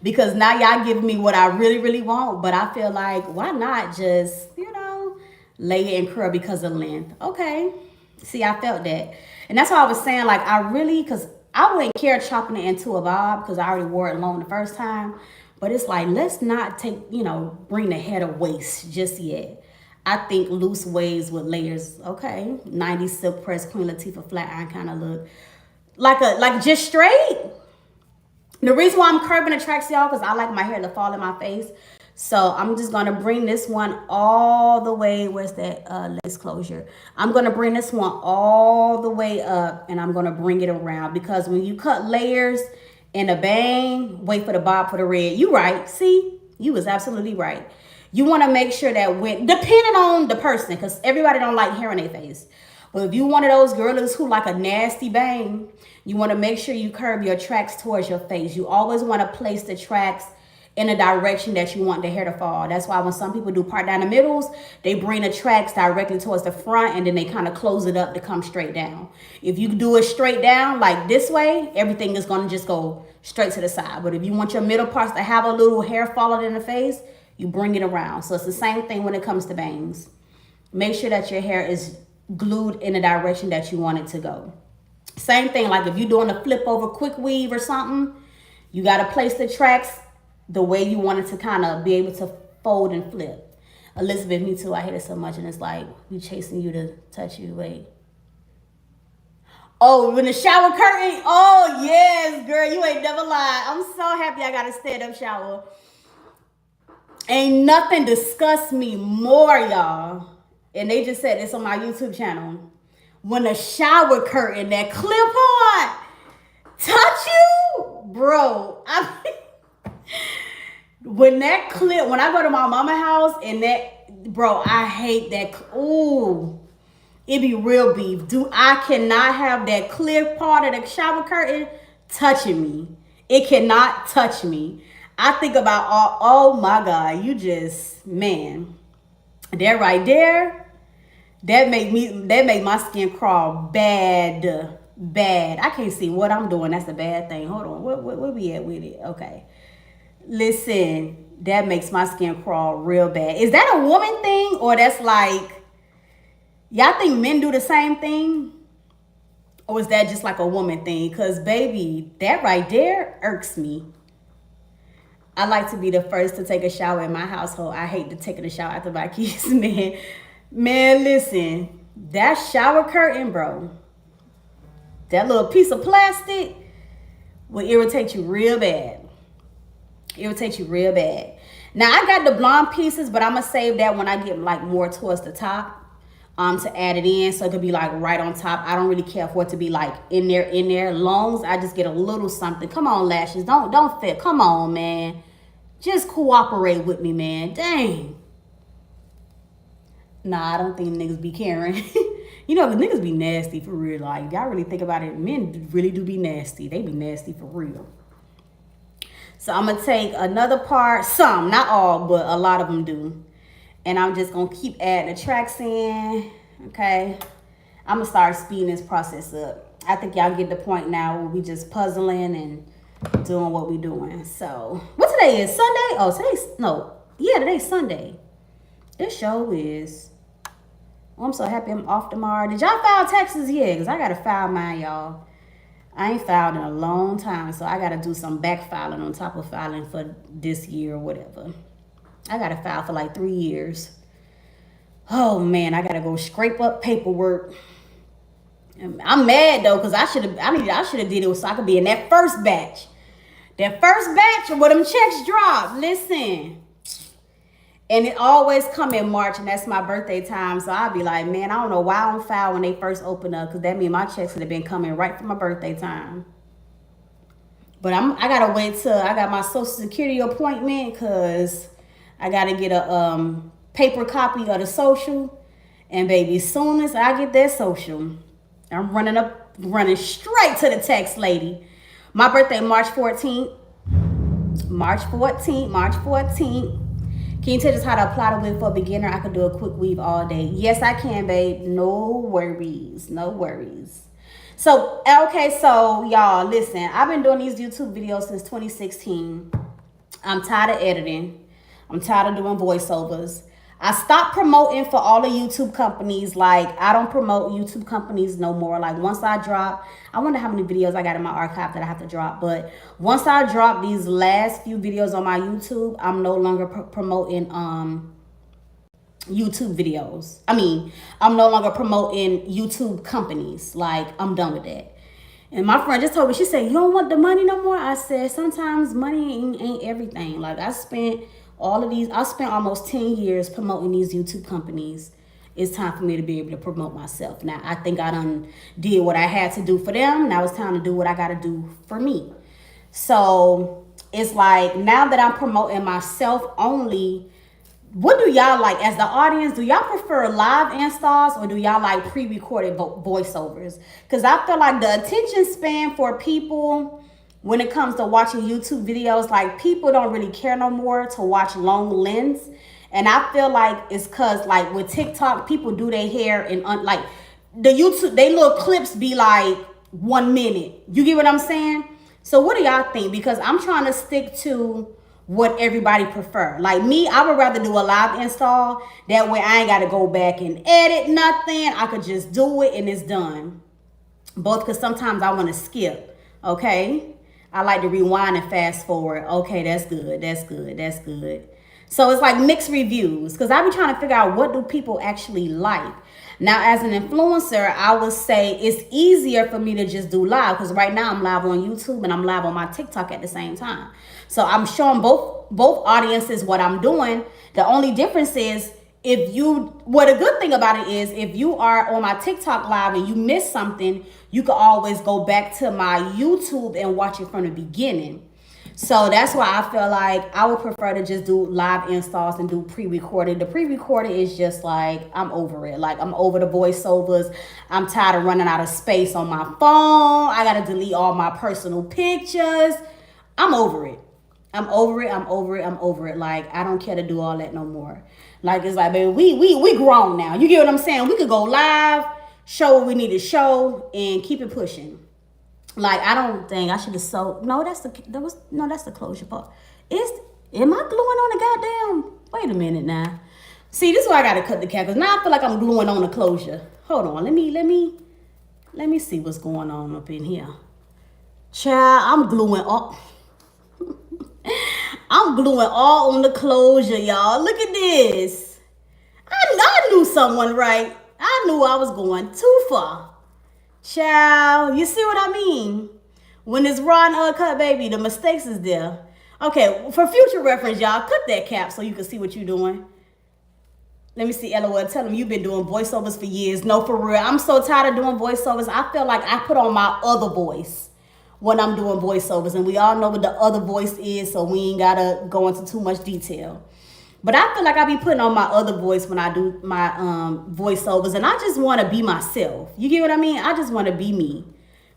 Because now y'all giving me what I really, really want. But I feel like, why not just, lay it and curl because of length? Okay. See, I felt that. And that's why I was saying, like, because I wouldn't care chopping it into a bob because I already wore it long the first time. But it's like, let's not bring the hair to waist just yet. I think loose waves with layers, okay. 90s silk press, Queen Latifah flat iron kind of look. Like just straight. The reason why I'm curving the tracks, y'all, because I like my hair to fall in my face. So I'm just going to bring this one all the way. Where's that lace closure? I'm going to bring this one all the way up and I'm going to bring it around. Because when you cut layers in a bang, wait for the bob for the red. You right. See, you was absolutely right. You want to make sure that depending on the person, because everybody don't like hair on their face. But if you one of those girls who like a nasty bang, you want to make sure you curve your tracks towards your face. You always want to place the tracks in a direction that you want the hair to fall. That's why when some people do part down the middles, they bring the tracks directly towards the front and then they kind of close it up to come straight down. If you do it straight down like this way, everything is going to just go straight to the side. But if you want your middle parts to have a little hair falling in the face, you bring it around. So it's the same thing when it comes to bangs. Make sure that your hair is glued in the direction that you want it to go. Same thing, like if you're doing a flip over quick weave or something, you got to place the tracks the way you want it to kind of be able to fold and flip. Elizabeth, me too. I hate it so much. And it's like, we chasing you to touch you. Wait. Oh, when the shower curtain. Oh, yes, girl. You ain't never lied. I'm so happy I got a stand-up shower. Ain't nothing disgusts me more, y'all. And they just said this on my YouTube channel. When the shower curtain, that clip on, touch you, bro. When I go to my mama's house and I hate that. Ooh, it be real beef. I cannot have that clear part of the shower curtain touching me. It cannot touch me. I think about oh my God, man, that right there, that make my skin crawl bad. I can't see what I'm doing. That's a bad thing. Hold on, where we at with it? Okay, listen, that makes my skin crawl real bad. Is that a woman thing or that's like, y'all think men do the same thing? Or is that just like a woman thing? Because baby, that right there irks me. I like to be the first to take a shower in my household. I hate to taking a shower after my kids, man. Man, listen, that shower curtain, bro, that little piece of plastic will irritate you real bad. Now, I got the blonde pieces, but I'm going to save that when I get like more towards the top to add it in. So it could be like right on top. I don't really care for it to be like in there. Long as I just get a little something. Come on, lashes. Don't fit. Come on, man. Just cooperate with me, man. Dang. Nah, I don't think niggas be caring. The niggas be nasty for real. Like, y'all really think about it, men really do be nasty. They be nasty for real. So I'm going to take another part. Some, not all, but a lot of them do. And I'm just gonna keep adding the tracks in, okay? I'm gonna start speeding this process up. I think y'all get the point now where we just puzzling and doing what we doing. So, what today is? Sunday? Oh, today's Sunday. This show is, oh, I'm so happy I'm off tomorrow. Did y'all file taxes yet? Because I gotta file mine, y'all. I ain't filed in a long time, so I gotta do some back filing on top of filing for this year or whatever. I gotta file for like 3 years. Oh man, I gotta go scrape up paperwork. I'm mad though, cause I should have did it so I could be in that first batch. That first batch where them checks drop. Listen. And it always come in March, and that's my birthday time. So I'll be like, man, I don't know why I don't file when they first open up, because that means my checks would have been coming right from my birthday time. But I gotta wait till I got my Social Security appointment, because I gotta get a paper copy of the social. And baby, as soon as I get that social, I'm running straight to the tax lady. My birthday, March 14th. March 14th. Can you teach us how to apply the wig for a beginner? I could do a quick weave all day. Yes, I can, babe. No worries. So, okay, so y'all, listen. I've been doing these YouTube videos since 2016. I'm tired of editing. I'm tired of doing voiceovers. I stopped promoting for all the YouTube companies. Like, I don't promote YouTube companies no more. Like, once I drop, I wonder how many videos I got in my archive that I have to drop. But once I drop these last few videos on my YouTube, I'm no longer promoting YouTube videos. I'm no longer promoting YouTube companies. Like, I'm done with that. And my friend just told me, she said, you don't want the money no more? I said, sometimes money ain't everything. Like, I spent almost 10 years promoting these YouTube companies. It's time for me to be able to promote myself. Now, I think I done did what I had to do for them. Now it's time to do what I got to do for me. So it's like, now that I'm promoting myself only, what do y'all like as the audience? Do y'all prefer live installs, or do y'all like pre-recorded voiceovers? Because I feel like the attention span for people when it comes to watching YouTube videos, like, people don't really care no more to watch long lengths. And I feel like it's because, like, with TikTok, people do their hair and like the YouTube, they little clips be like 1 minute. You get what I'm saying? So what do y'all think? Because I'm trying to stick to what everybody prefer. Like me, I would rather do a live install. That way I ain't got to go back and edit nothing. I could just do it and it's done. Both because sometimes I want to skip. Okay? I like to rewind and fast forward. Okay, that's good. So it's like mixed reviews, because I be trying to figure out what do people actually like. Now, as an influencer, I would say it's easier for me to just do live, because right now I'm live on YouTube and I'm live on my TikTok at the same time. So I'm showing both audiences what I'm doing. The only difference is, what a good thing about it is, if you are on my TikTok live and you miss something, you can always go back to my YouTube and watch it from the beginning. So that's why I feel like I would prefer to just do live installs and do pre-recorded. The pre-recorded is just like, I'm over it. Like, I'm over the voiceovers. I'm tired of running out of space on my phone. I got to delete all my personal pictures. I'm over it. I'm over it. Like, I don't care to do all that no more. Like, it's like, baby, we grown now. You get what I'm saying? We could go live, show what we need to show, and keep it pushing. Like, I don't think I should have sold. No, that's the closure part. Am I gluing on the goddamn? Wait a minute now. See, this is why I gotta cut the cap, because now I feel like I'm gluing on the closure. Hold on, let me see what's going on up in here. Child, I'm gluing all. I'm gluing all on the closure, y'all. Look at this. I knew someone right. I knew I was going too far. Child, you see what I mean? When it's raw and uncut, baby, the mistakes is there. Okay, for future reference, y'all, cut that cap so you can see what you're doing. Let me see, LOL, tell them you've been doing voiceovers for years. No, for real. I'm so tired of doing voiceovers. I feel like I put on my other voice when I'm doing voiceovers, and we all know what the other voice is, so we ain't gotta go into too much detail. But I feel like I be putting on my other voice when I do my voiceovers, and I just want to be myself. You get what I mean? I just want to be me.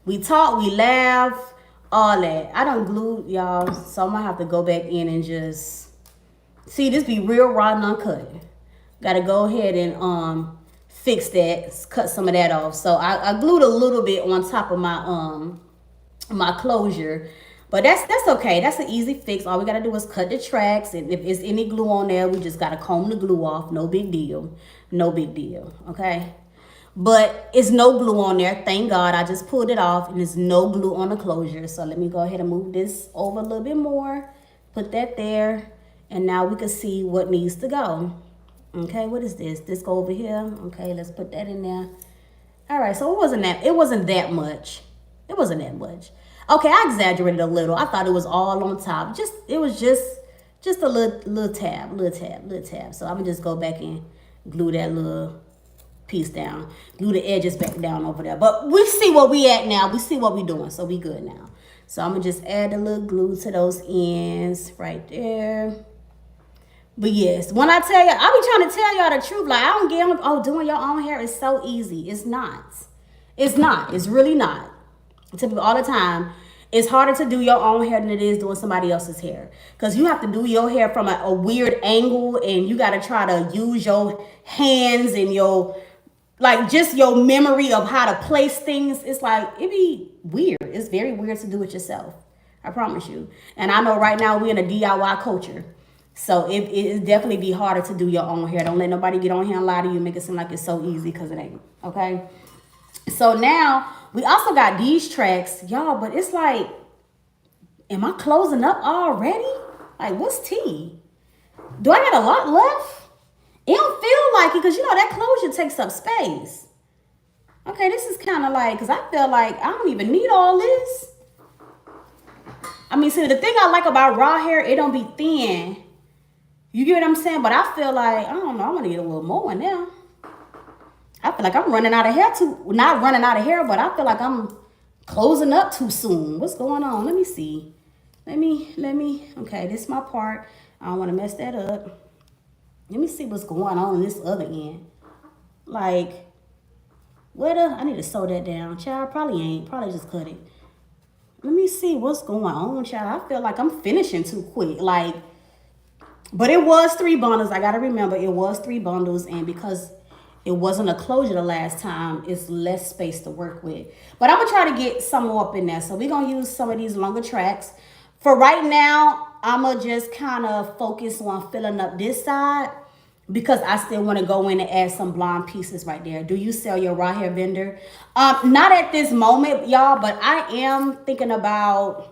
We talk, we laugh, all that. I done glued, y'all, so I'm gonna have to go back in and just see this be real raw and uncut. Gotta go ahead and fix that, cut some of that off. So I glued a little bit on top of my closure. But that's okay. That's an easy fix. All we gotta do is cut the tracks, and if it's any glue on there, we just gotta comb the glue off. No big deal. No big deal. Okay. But it's no glue on there. Thank God. I just pulled it off, and there's no glue on the closure. So let me go ahead and move this over a little bit more. Put that there, and now we can see what needs to go. Okay, what is this? This go over here. Okay, let's put that in there. All right, so it wasn't that much. It wasn't that much. Okay, I exaggerated a little. I thought it was all on top. It was just a little tab. So I'm gonna just go back and glue that little piece down. Glue the edges back down over there. But we see what we at now. We see what we doing, so we good now. So I'm gonna just add a little glue to those ends right there. But yes, when I tell you, I be trying to tell y'all the truth. Like, I don't get them, oh, doing your own hair is so easy. It's not. It's not. It's really not. I tell people all the time, it's harder to do your own hair than it is doing somebody else's hair. Because you have to do your hair from a weird angle, and you got to try to use your hands and your, like, just your memory of how to place things. It's like, it be weird. It's very weird to do it yourself. I promise you. And I know right now we're in a DIY culture. So it definitely be harder to do your own hair. Don't let nobody get on here and lie to you and make it seem like it's so easy, because it ain't. Okay. So now we also got these tracks, y'all, but it's like, am I closing up already? Like, what's tea? Do I got a lot left? It don't feel like it, because you know that closure takes up space. Okay, this is kind of like, because I feel like I don't even need all this. I mean, see, the thing I like about raw hair, it don't be thin. You get what I'm saying? But I feel like, I don't know, I'm going to need a little more now. I feel like I'm running out of hair not running out of hair, but I feel like I'm closing up too soon. What's going on? Let me see. Let me, okay, this is my part. I don't want to mess that up. Let me see what's going on this other end. Like, I need to sew that down. Child, probably just cut it. Let me see what's going on, child. I feel like I'm finishing too quick. Like, but it was 3 bundles. I got to remember, it was 3 bundles. And because it wasn't a closure the last time, it's less space to work with. But I'm going to try to get some more up in there. So we're going to use some of these longer tracks. For right now, I'm going to just kind of focus on filling up this side, because I still want to go in and add some blonde pieces right there. Do you sell your raw hair vendor? Not at this moment, y'all, but I am thinking about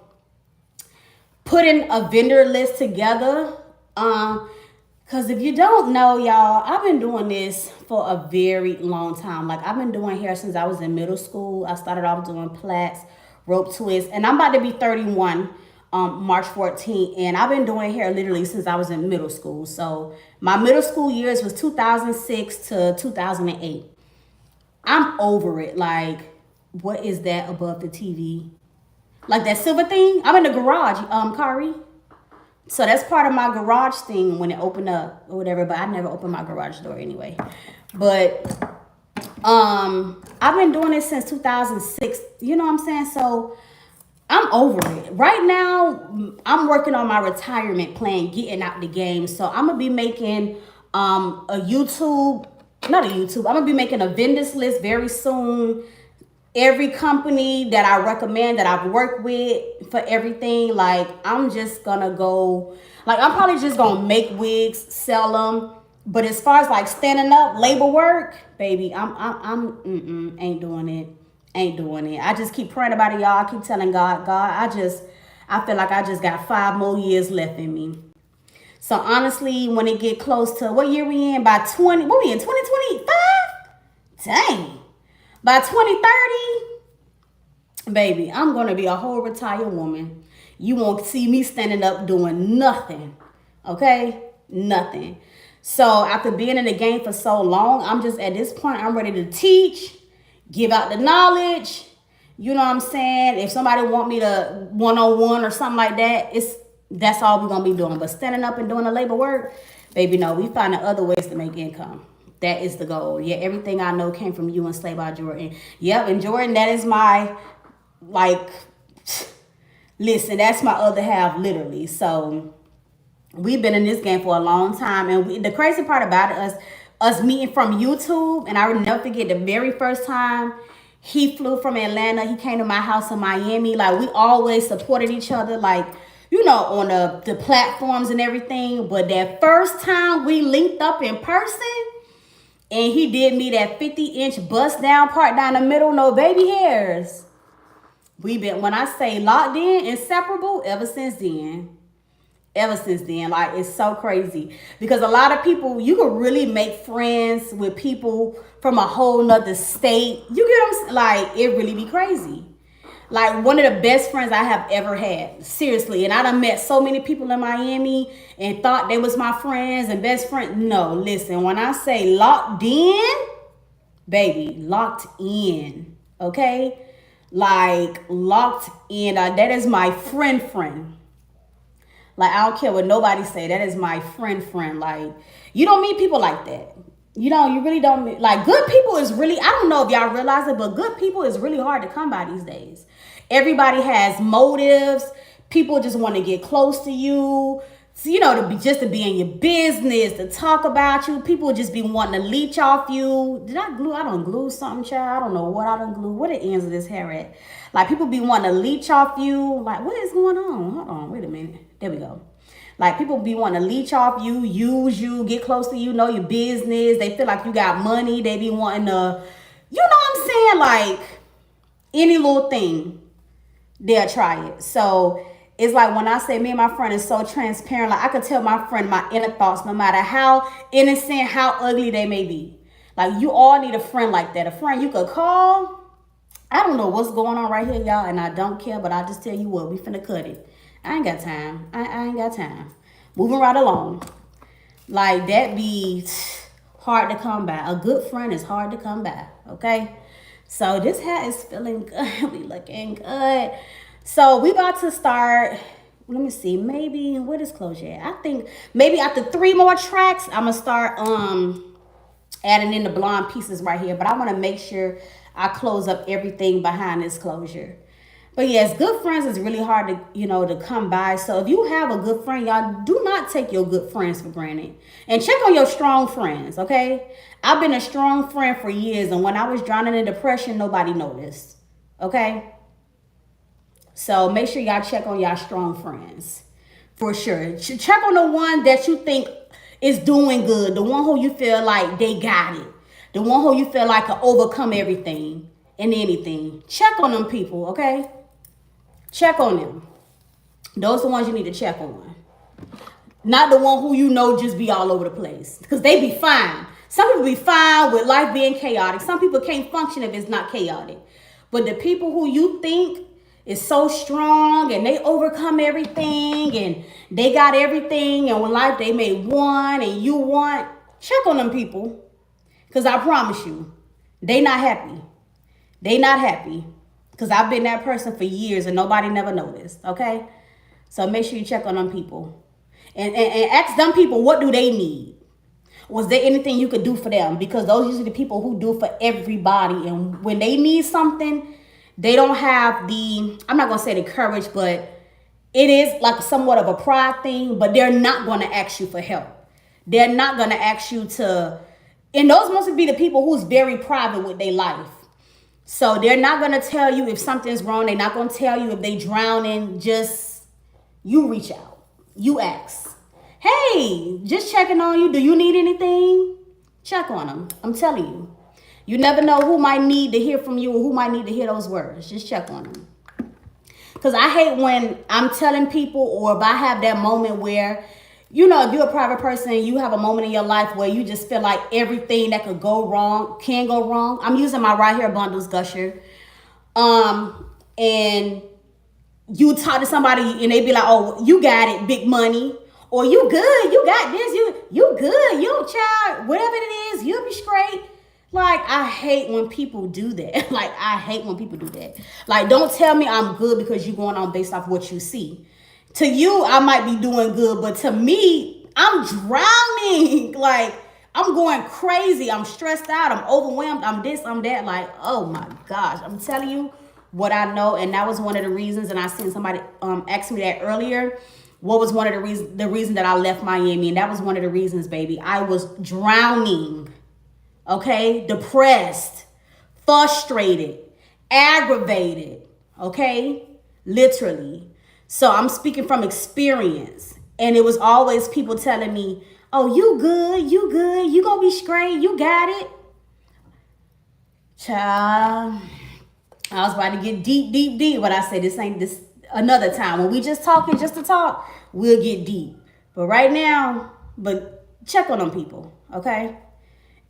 putting a vendor list together. Because if you don't know, y'all, I've been doing this for a very long time. Like, I've been doing hair since I was in middle school. I started off doing plaits, rope twists, and I'm about to be 31 March 14th. And I've been doing hair literally since I was in middle school. So my middle school years was 2006 to 2008. I'm over it. Like, what is that above the TV? Like that silver thing? I'm in the garage, Kari. So that's part of my garage thing when it opened up or whatever, but I never opened my garage door anyway. But I've been doing it since 2006. You know what I'm saying? So I'm over it. Right now, I'm working on my retirement plan, getting out the game. So I'm going to be making I'm going to be making a vendors list very soon. Every company that I recommend that I've worked with for everything, like, I'm just gonna go, like, I'm probably just gonna make wigs, sell them. But as far as like standing up labor work, baby, ain't doing it. I just keep praying about it, y'all. I keep telling God, I feel like I just got 5 more years left in me. So honestly, when it get close to, what year we in? By 2025? Dang. By 2030, baby, I'm going to be a whole retired woman. You won't see me standing up doing nothing, okay? Nothing. So after being in the game for so long, I'm just at this point, I'm ready to teach, give out the knowledge. You know what I'm saying? If somebody want me to one-on-one or something like that, that's all we're going to be doing. But standing up and doing the labor work, baby, no, we finding other ways to make income. That is the goal. Yeah, everything I know came from you and Slay by Jordan. Yep, and Jordan, that is my, like, listen, that's my other half, literally. So we've been in this game for a long time. And the crazy part about us, us meeting from YouTube. And I will never forget the very first time he flew from Atlanta. He came to my house in Miami. Like, we always supported each other, like, you know, on the platforms and everything. But that first time we linked up in person, and he did me that 50-inch bust down part down the middle, no baby hairs. We been, when I say locked in, inseparable, ever since then. Ever since then. Like, it's so crazy. Because a lot of people, you can really make friends with people from a whole nother state. You get what I'm saying? Like, it really be crazy. Like, one of the best friends I have ever had. Seriously. And I done met so many people in Miami and thought they was my friends and best friends. No, listen. When I say locked in, baby, locked in. Okay? Like, locked in. That is my friend. Like, I don't care what nobody say. That is my friend. Like, you don't meet people like that. You know, you really don't meet. Like, good people is really, I don't know if y'all realize it, but good people is really hard to come by these days. Everybody has motives. People just want to get close to you. So, you know, to be in your business, to talk about you. People just be wanting to leech off you. Did I glue? I don't glue something, child. I don't know what I done glue. Where the ends of this hair at? Like, people be wanting to leech off you. Like, what is going on? Hold on, wait a minute. There we go. Like, people be wanting to leech off you, use you, get close to you, know your business. They feel like you got money. They be wanting to, you know what I'm saying? Like, any little thing, they'll try it. So, it's like when I say me and my friend is so transparent, like, I could tell my friend my inner thoughts no matter how innocent, how ugly they may be. Like, you all need a friend like that. A friend you could call. I don't know what's going on right here, y'all, and I don't care, but I just tell you what, we finna cut it. I ain't got time. I ain't got time. Moving right along. Like, that be hard to come by. A good friend is hard to come by, okay? So, this hat is feeling good. We looking good. So, we about to start, let me see, maybe, where is closure at? I think maybe after 3 more tracks, I'm going to start adding in the blonde pieces right here. But I want to make sure I close up everything behind this closure. But yes, good friends is really hard to, you know, to come by. So if you have a good friend, y'all, do not take your good friends for granted. And check on your strong friends, okay? I've been a strong friend for years. And when I was drowning in depression, nobody noticed, okay? So make sure y'all check on y'all strong friends. For sure. Check on the one that you think is doing good. The one who you feel like they got it. The one who you feel like can overcome everything and anything. Check on them people, okay? Check on them. Those are the ones you need to check on. Not the one who you know just be all over the place. Because they be fine. Some people be fine with life being chaotic. Some people can't function if it's not chaotic. But the people who you think is so strong and they overcome everything and they got everything and when life they may want and you want, check on them people. Because I promise you, they not happy. They not happy. Because I've been that person for years and nobody never noticed, okay? So make sure you check on them people. And ask them people, what do they need? Was there anything you could do for them? Because those are usually the people who do for everybody. And when they need something, they don't have the, I'm not going to say the courage, but it is like somewhat of a pride thing. But they're not going to ask you for help. They're not going to ask you to, and those must be the people who's very private with their life. So they're not going to tell you if something's wrong. They're not going to tell you if they drowning. Just, you reach out. You ask. Hey, just checking on you. Do you need anything? Check on them. I'm telling you. You never know who might need to hear from you or who might need to hear those words. Just check on them. Because I hate when I'm telling people or if I have that moment where, you know, if you're a private person, you have a moment in your life where you just feel like everything that could go wrong can go wrong. I'm using my Right Hair Bundles gusher. And you talk to somebody and they be like, oh, you got it, big money. Or you good, you got this, you good, you child, whatever it is, you'll be straight. Like, I hate when people do that. Like, I hate when people do that. Like, don't tell me I'm good because you're going on based off what you see. To you, I might be doing good, but to me, I'm drowning. Like, I'm going crazy. I'm stressed out. I'm overwhelmed. I'm this, I'm that. Like, oh my gosh. I'm telling you what I know. And that was one of the reasons. And I seen somebody ask me that earlier. what was one of the reason that I left Miami, and that was one of the reasons, baby. I was drowning, okay? Depressed, frustrated, aggravated, okay? Literally. So I'm speaking from experience. And it was always people telling me, oh, you good, you gonna be straight, you got it. Child, I was about to get deep, but I said this ain't this another time. When we just talking just to talk, we'll get deep. But right now, but check on them people, okay?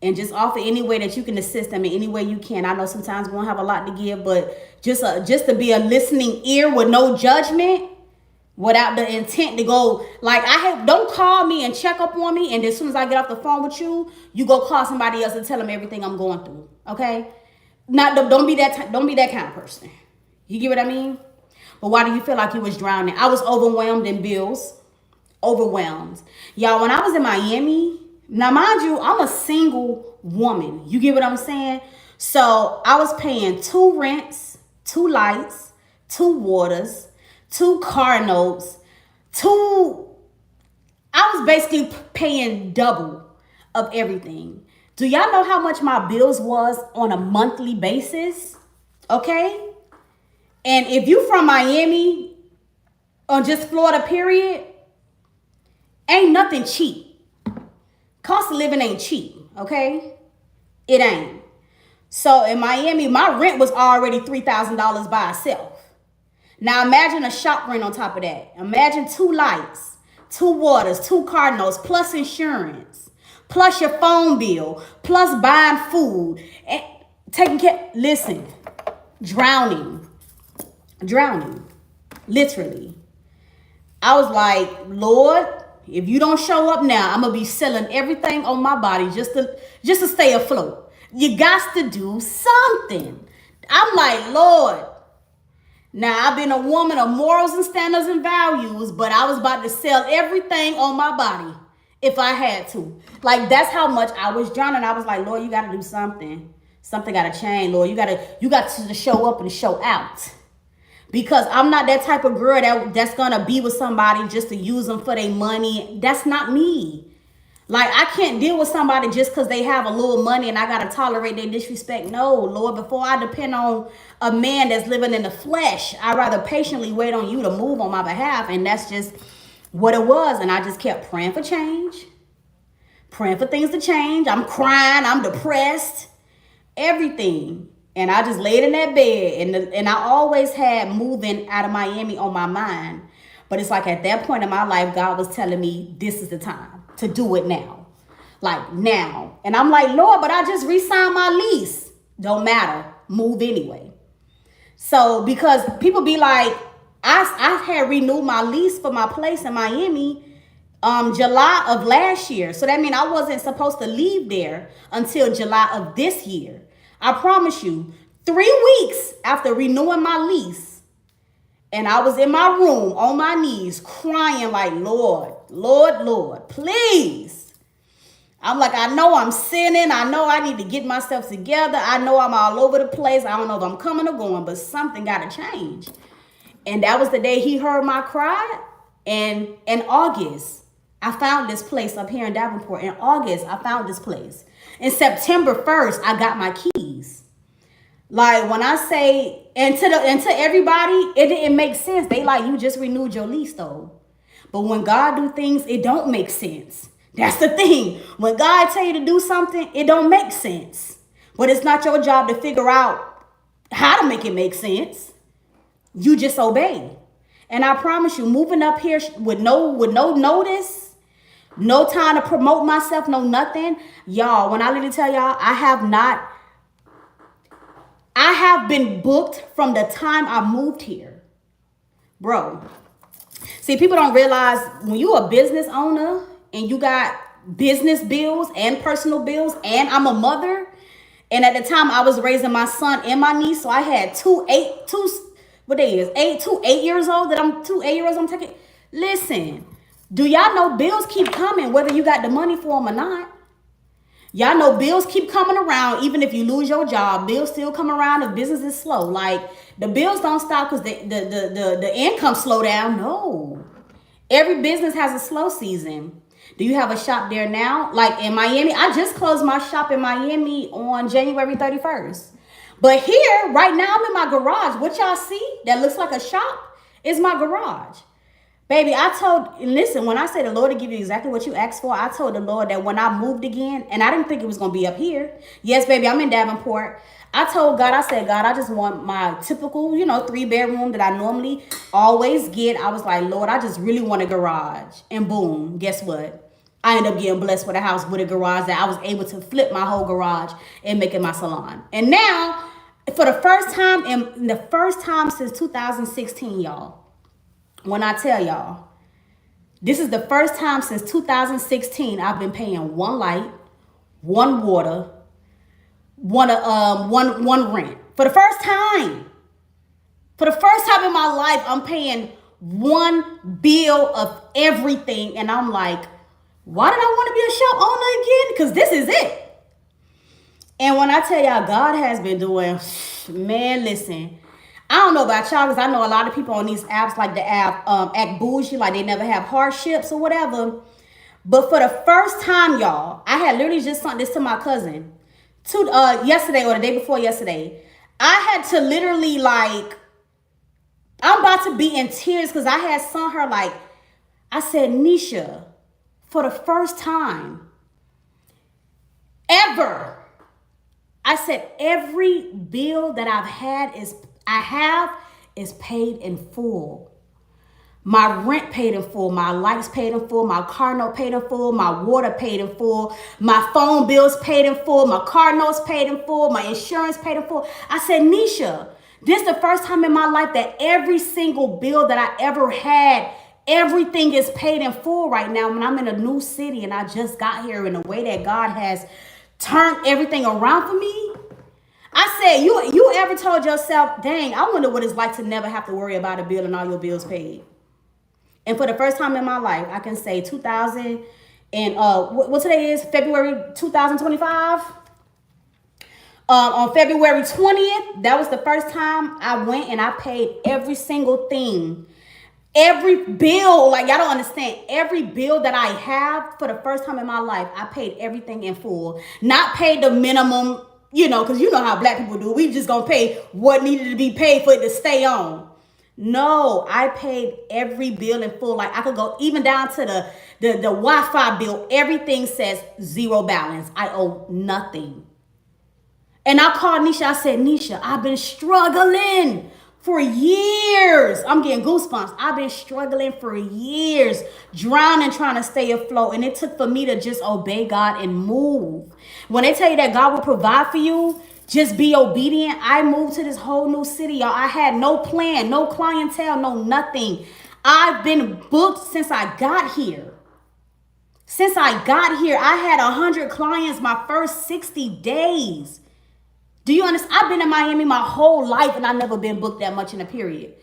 And just offer any way that you can assist them in any way you can. I know sometimes we won't have a lot to give, but just to be a listening ear with no judgment, without the intent to go, like, don't call me and check up on me, and as soon as I get off the phone with you, you go call somebody else and tell them everything I'm going through, okay? Don't be that kind of person. You get what I mean? But why do you feel like you was drowning? I was overwhelmed in bills. Overwhelmed. Y'all, when I was in Miami, now mind you, I'm a single woman. You get what I'm saying? So I was paying 2 rents, 2 lights, 2 waters, 2 car notes, I was basically paying double of everything. Do y'all know how much my bills was on a monthly basis? Okay? And if you from Miami or just Florida, period, ain't nothing cheap. Cost of living ain't cheap, okay? It ain't. So in Miami, my rent was already $3,000 by itself. Now imagine a shop rent on top of that. Imagine 2 lights, 2 waters, 2 car notes, plus insurance, plus your phone bill, plus buying food, and taking care. Listen, drowning, literally. I was like, Lord, if you don't show up now, I'm gonna be selling everything on my body just to stay afloat. You got to do something. I'm like, Lord. Now, I've been a woman of morals and standards and values, but I was about to sell everything on my body if I had to. Like, that's how much I was drowning. I was like, Lord, you got to do something. Something got to change, Lord. You got to show up and show out. Because I'm not that type of girl that's going to be with somebody just to use them for their money. That's not me. Like, I can't deal with somebody just because they have a little money and I got to tolerate their disrespect. No, Lord, before I depend on a man that's living in the flesh, I'd rather patiently wait on you to move on my behalf. And that's just what it was. And I just kept praying for change, praying for things to change. I'm crying. I'm depressed, everything. And I just laid in that bed. And I always had moving out of Miami on my mind. But it's like at that point in my life, God was telling me this is the time to do it now. Like now. And I'm like, Lord, but I just re-signed my lease. Don't matter. Move anyway. So because people be like, I had renewed my lease for my place in Miami July of last year. So that means I wasn't supposed to leave there until July of this year. I promise you, 3 weeks after renewing my lease, and I was in my room on my knees crying like, Lord, Lord, Lord, please. I'm like, I know I'm sinning. I know I need to get myself together. I know I'm all over the place. I don't know if I'm coming or going, but something got to change. And that was the day he heard my cry. And in August, I found this place up here in Davenport. In August, I found this place. In September 1st, I got my keys. Like when I say, and to everybody, it didn't make sense. They like, you just renewed your lease though. But when God do things, it don't make sense. That's the thing. When God tell you to do something, it don't make sense. But it's not your job to figure out how to make it make sense. You just obey. And I promise you, moving up here with no notice, no time to promote myself, no nothing. Y'all, when I literally tell y'all, I have been booked from the time I moved here. Bro. See, people don't realize when you're a business owner and you got business bills and personal bills, and I'm a mother. And at the time I was raising my son and my niece. So I had two 8-year-olds I'm taking. Listen, do y'all know bills keep coming whether you got the money for them or not? Y'all know bills keep coming around. Even if you lose your job, bills still come around if business is slow. Like the bills don't stop because the income slow down. No. Every business has a slow season. Do you have a shop there now? Like in Miami, I just closed my shop in Miami on January 31st. But here, right now, I'm in my garage. What y'all see that looks like a shop is my garage. Baby, listen, when I say the Lord to give you exactly what you asked for, I told the Lord that when I moved again, and I didn't think it was going to be up here. Yes, baby, I'm in Davenport. I told God, I said, God, I just want my typical, 3-bedroom that I normally always get. I was like, Lord, I just really want a garage. And boom, guess what? I ended up getting blessed with a house with a garage that I was able to flip my whole garage and make it my salon. And now, for the first time since 2016, y'all, when I tell y'all, this is the first time since 2016 I've been paying one light, one water, one rent. For the first time. For the first time in my life, I'm paying one bill of everything. And I'm like, why did I want to be a shop owner again? Because this is it. And when I tell y'all, God has been doing, man, listen. I don't know about y'all, because I know a lot of people on these apps like the app act bougie, like they never have hardships or whatever. But for the first time, y'all, I had literally just sent this to my cousin yesterday or the day before yesterday. I had to literally I'm about to be in tears because I had sent her I said, Nisha, for the first time ever, I said every bill that I have is paid in full. My rent paid in full, my lights paid in full, my car note paid in full, my water paid in full, my phone bills paid in full, my car notes paid in full, my insurance paid in full. I said, Nisha, this is the first time in my life that every single bill that I ever had, everything is paid in full right now when I'm in a new city and I just got here in a way that God has turned everything around for me. I said, you ever told yourself, dang, I wonder what it's like to never have to worry about a bill and all your bills paid. And for the first time in my life, I can say 2000 and what today is, February 2025. On February 20th, that was the first time I went and I paid every single thing. Every bill, y'all don't understand, every bill that I have for the first time in my life, I paid everything in full. Not paid the minimum, because you know how black people do. We just gonna pay what needed to be paid for it to stay on. No, I paid every bill in full. I could go even down to the Wi-Fi bill. Everything says zero balance. I owe nothing. And I called Nisha. I said, Nisha, I've been struggling for years. I'm getting goosebumps. I've been struggling for years, drowning, trying to stay afloat. And it took for me to just obey God and move. When they tell you that God will provide for you, just be obedient. I moved to this whole new city, y'all. I had no plan, no clientele, no nothing. I've been booked since I got here. Since I got here, I had 100 clients my first 60 days. Do you understand? I've been in Miami my whole life and I've never been booked that much in a period.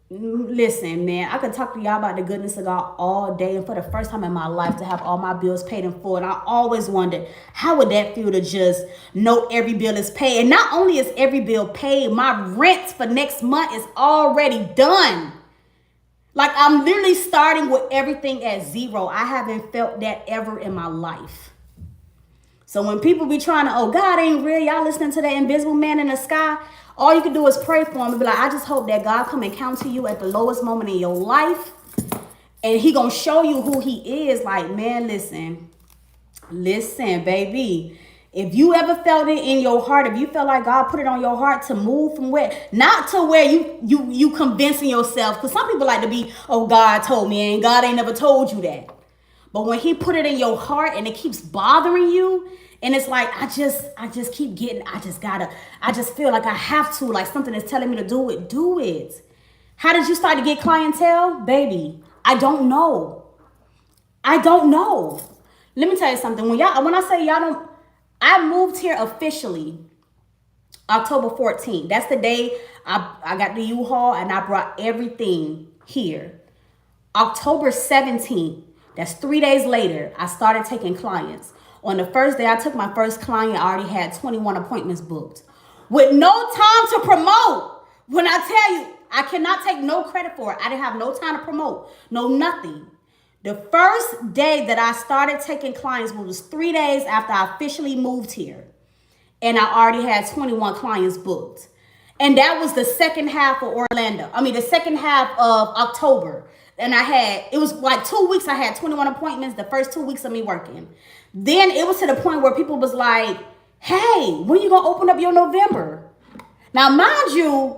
Listen, man, I could talk to y'all about the goodness of God all day. And for the first time in my life to have all my bills paid in full. And I always wondered, how would that feel to just know every bill is paid? And not only is every bill paid, my rent for next month is already done. I'm literally starting with everything at zero. I haven't felt that ever in my life. So when people be trying to, oh, God ain't real, y'all listening to that invisible man in the sky, all you can do is pray for him and be like, I just hope that God come encounter you at the lowest moment in your life. And he gonna show you who he is. Man, listen, baby. If you ever felt it in your heart, if you felt like God put it on your heart to move from not to where you convincing yourself. Because some people like to be, oh, God told me, and God ain't never told you that. But when he put it in your heart and it keeps bothering you, and it's I just keep getting, I just feel like I have to, something is telling me to do it. How did you start to get clientele? Baby, I don't know. Let me tell you something. When I say y'all don't, I moved here officially October 14th. That's the day I got the U-Haul and I brought everything here. October 17th. That's 3 days later, I started taking clients. On the first day I took my first client, I already had 21 appointments booked. With no time to promote. When I tell you, I cannot take no credit for it. I didn't have no time to promote, no nothing. The first day that I started taking clients was 3 days after I officially moved here. And I already had 21 clients booked. And that was the second half of the second half of October. And it was like 2 weeks, I had 21 appointments, the first 2 weeks of me working. Then it was to the point where people was like, hey, when you gonna open up your November? Now, mind you,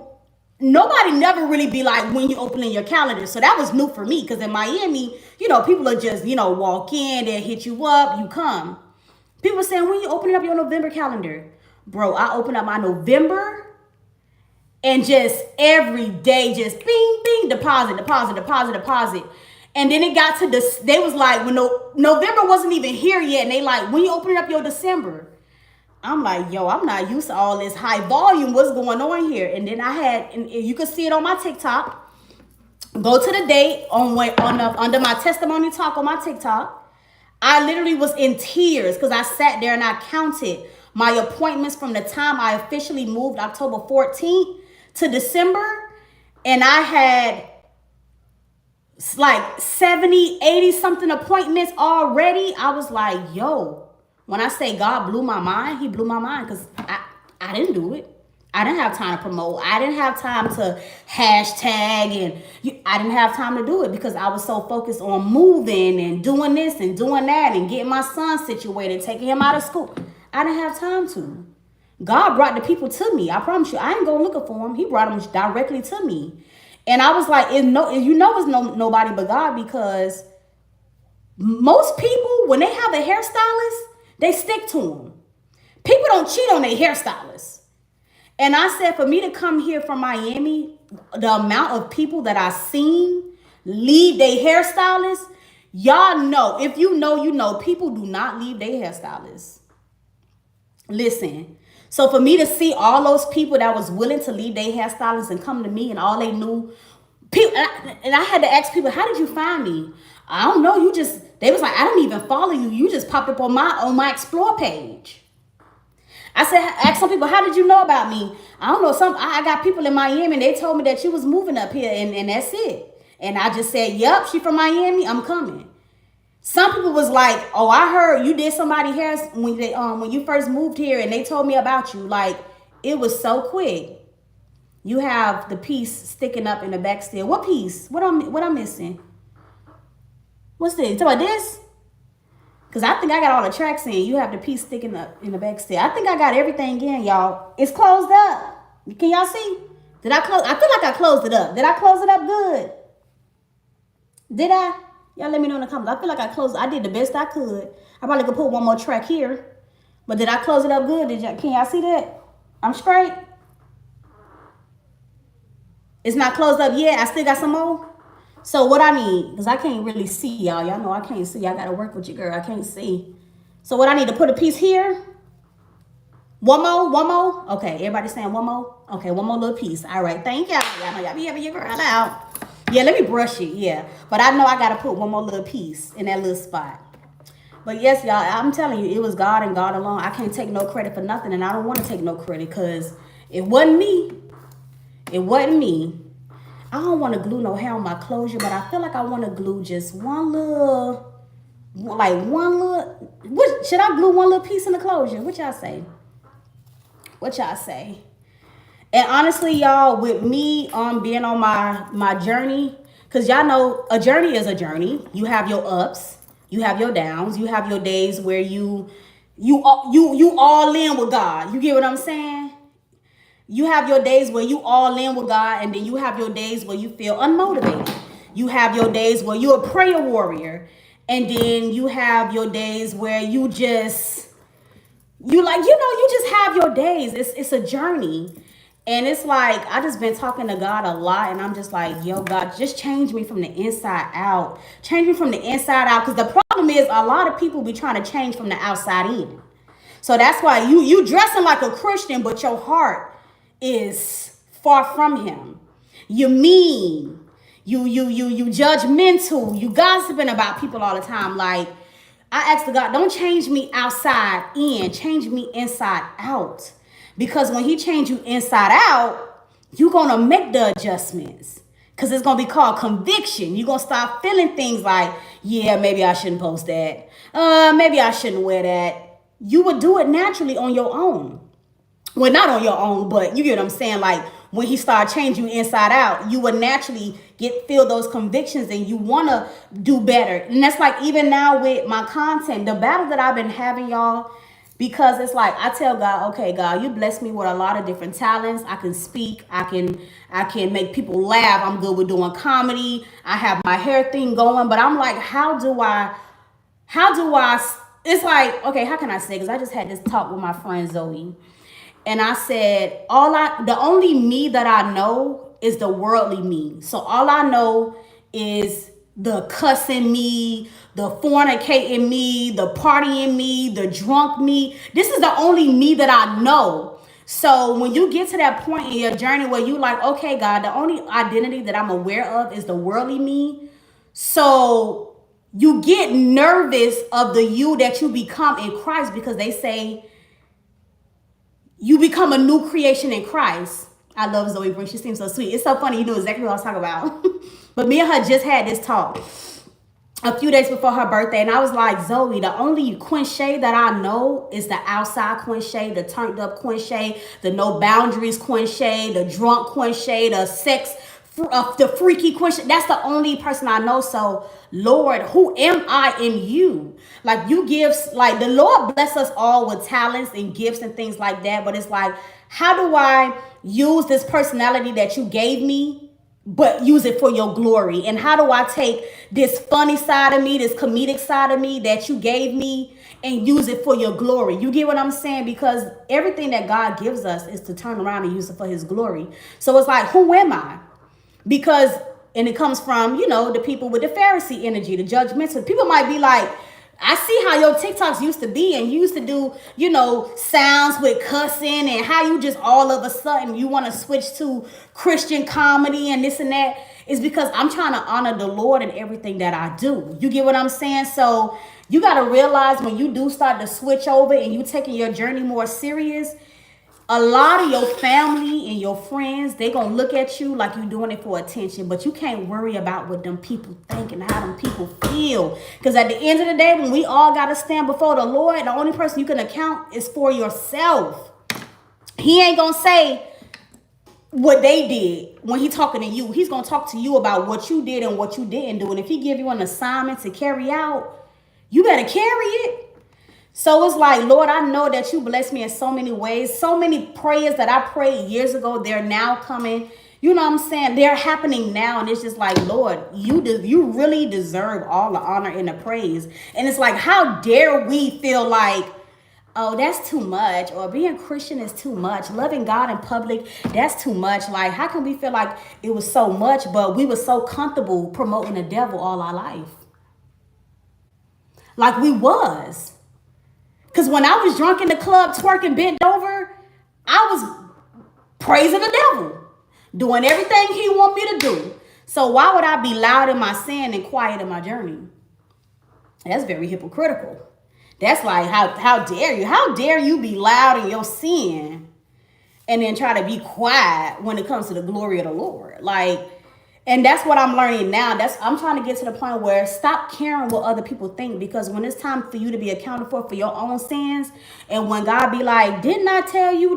nobody never really be like, when you opening your calendar. So that was new for me, because in Miami, people are just, walk in, they hit you up, you come. People saying, when you opening up your November calendar? Bro, I opened up my November, and just every day, just bing, bing, deposit. And then it got to this, they was like, when November wasn't even here yet, and they like, when you opening up your December? I'm like, yo, I'm not used to all this high volume. What's going on here? And then and you can see it on my TikTok. Go to the date under my testimony talk on my TikTok. I literally was in tears because I sat there and I counted my appointments from the time I officially moved October 14th to December. And I had like 70, 80 something appointments already. I was like, yo. When I say God blew my mind, he blew my mind, because I didn't do it. I didn't have time to promote. I didn't have time to hashtag, and I didn't have time to do it because I was so focused on moving and doing this and doing that and getting my son situated, taking him out of school. I didn't have time to. God brought the people to me. I promise you, I ain't going looking for them. He brought them directly to me. And I was like, it's nobody but God, because most people, when they have a hairstylist, they stick to them. People don't cheat on their hairstylists. And I said, for me to come here from Miami, the amount of people that I seen leave their hairstylists, y'all know, if you know, people do not leave their hairstylists. Listen, so for me to see all those people that was willing to leave their hairstylists and come to me, and all they knew, people, and I had to ask people, how did you find me? I don't know. They was like, I don't even follow you. You just popped up on my explore page. I asked some people, how did you know about me? I don't know. I got people in Miami, and they told me that you was moving up here, and that's it. And I just said, yep, she from Miami, I'm coming. Some people was like, oh, I heard you did somebody hair when you first moved here, and they told me about you. Like, it was so quick. You have the piece sticking up in the back still. What piece? What I'm missing? What's this? Talk about this? Because I think I got all the tracks in. You have the piece sticking up in the back still. I think I got everything in, y'all. It's closed up. Can y'all see? Did I close? I feel like I closed it up. Did I close it up good? Did I? Y'all let me know in the comments. I feel like I did the best I could. I probably could put one more track here. But did I close it up good? Can y'all see that? I'm straight. It's not closed up yet. I still got some more. So what I need, because I can't really see, y'all. Y'all know I can't see. I got to work with you, girl. I can't see. So what I need to put a piece here. One more. Okay, everybody saying one more? Okay, one more little piece. All right, thank y'all. Y'all know y'all be having your girl out. Yeah, let me brush it, yeah. But I know I got to put one more little piece in that little spot. But yes, y'all, I'm telling you, it was God and God alone. I can't take no credit for nothing, and I don't want to take no credit, because it wasn't me. It wasn't me. I don't want to glue no hair on my closure, but I feel like I want to glue just one little, should I glue one little piece in the closure? What y'all say? And honestly, y'all, with me being on my journey, because y'all know a journey is a journey. You have your ups, you have your downs, you have your days where you all in with God. You get what I'm saying? You have your days where you all in with God, and then you have your days where you feel unmotivated. You have your days where you're a prayer warrior, and then you have your days where you just have your days. It's a journey. And it's like, I just been talking to God a lot, and I'm just like, yo, God, just change me from the inside out. Change me from the inside out, because the problem is a lot of people be trying to change from the outside in. So that's why you dressing like a Christian, but your heart is far from him. You mean, you judgmental, you gossiping about people all the time. Like, I asked God, don't change me outside in, change me inside out. Because when he changed you inside out, you're going to make the adjustments. Because it's going to be called conviction. You're going to start feeling things like, yeah, maybe I shouldn't post that. Maybe I shouldn't wear that. You would do it naturally on your own. Well, not on your own, but you get what I'm saying? Like, when he started changing you inside out, you would naturally feel those convictions and you want to do better. And that's like even now with my content, the battle that I've been having, y'all, because it's like I tell God, okay, God, you bless me with a lot of different talents. I can speak, I can make people laugh. I'm good with doing comedy. I have my hair thing going, but I'm like, how do I it's like, okay, how can I say? Because I just had this talk with my friend Zoe. And I said, the only me that I know is the worldly me. So all I know is the cussing me, the fornicating me, the partying me, the drunk me. This is the only me that I know. So when you get to that point in your journey where you like, okay, God, the only identity that I'm aware of is the worldly me. So you get nervous of the you that you become in Christ, because they say you become a new creation in Christ. I love Zoe Brink. She seems so sweet. It's so funny. You know exactly what I was talking about. But me and her just had this talk a few days before her birthday. And I was like, Zoe, the only Queen Shay that I know is the outside Queen Shay, the turned up Queen Shay, the no boundaries Queen Shay, the drunk Queen Shay, the sex, the freaky Queen Shay. That's the only person I know. So, Lord, who am I in you? Like, you give, like, the Lord bless us all with talents and gifts and things like that. But it's like, how do I use this personality that you gave me, but use it for your glory? And how do I take this funny side of me, this comedic side of me that you gave me, and use it for your glory? You get what I'm saying? Because everything that God gives us is to turn around and use it for his glory. So it's like, who am I? Because, and it comes from, you know, the people with the Pharisee energy, the judgmental. People might be like, I see how your TikToks used to be, and you used to do, you know, sounds with cussing, and how you just all of a sudden you want to switch to Christian comedy and this and that. Is because I'm trying to honor the Lord in everything that I do. You get what I'm saying? So you got to realize when you do start to switch over and you taking your journey more serious, a lot of your family and your friends, they gonna look at you like you doing it for attention, but you can't worry about what them people think and how them people feel. Because at the end of the day, when we all gotta stand before the Lord, the only person you can account is for yourself. He ain't gonna say what they did when he talking to you. He's gonna talk to you about what you did and what you didn't do. And if he give you an assignment to carry out, you better carry it. So it's like, Lord, I know that you bless me in so many ways. So many prayers that I prayed years ago, they're now coming. You know what I'm saying? They're happening now. And it's just like, Lord, you really deserve all the honor and the praise. And it's like, how dare we feel like, oh, that's too much, or being Christian is too much, loving God in public, that's too much. Like, how can we feel like it was so much, but we were so comfortable promoting the devil all our life? Like we was. Because when I was drunk in the club, twerking, bent over, I was praising the devil, doing everything he want me to do. So why would I be loud in my sin and quiet in my journey? That's very hypocritical. That's like, how dare you? How dare you be loud in your sin and then try to be quiet when it comes to the glory of the Lord? Like, and that's what I'm learning now. I'm trying to get to the point where stop caring what other people think, because when it's time for you to be accounted for your own sins, and when God be like, didn't I tell you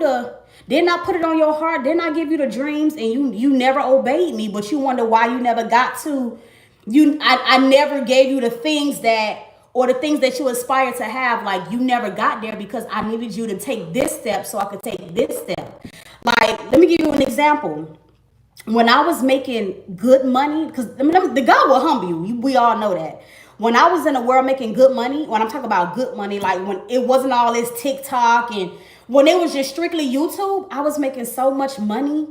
didn't I put it on your heart? Didn't I give you the dreams? And you never obeyed me, but you wonder why you never got to, I never gave you the things that you aspire to have. Like, you never got there because I needed you to take this step so I could take this step. Like, let me give you an example. When I was making good money, because I mean, the God will humble you. We all know that. When I was in the world making good money, when I'm talking about good money, like when it wasn't all this TikTok and when it was just strictly YouTube, I was making so much money.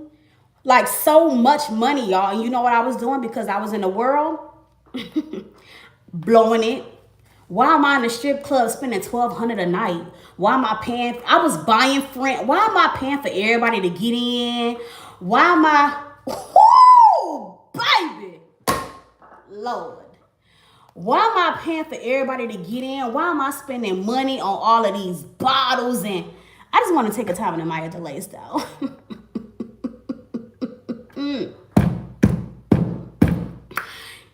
Like so much money, y'all. And you know what I was doing? Because I was in the world, blowing it. Why am I in the strip club spending $1,200 a night? Why am I paying? I was buying friend. Why am I paying for everybody to get in? Why am I? Whoo, baby, Lord. Why am I paying for everybody to get in? Why am I spending money on all of these bottles? And I just want to take a time in the Maya delay style.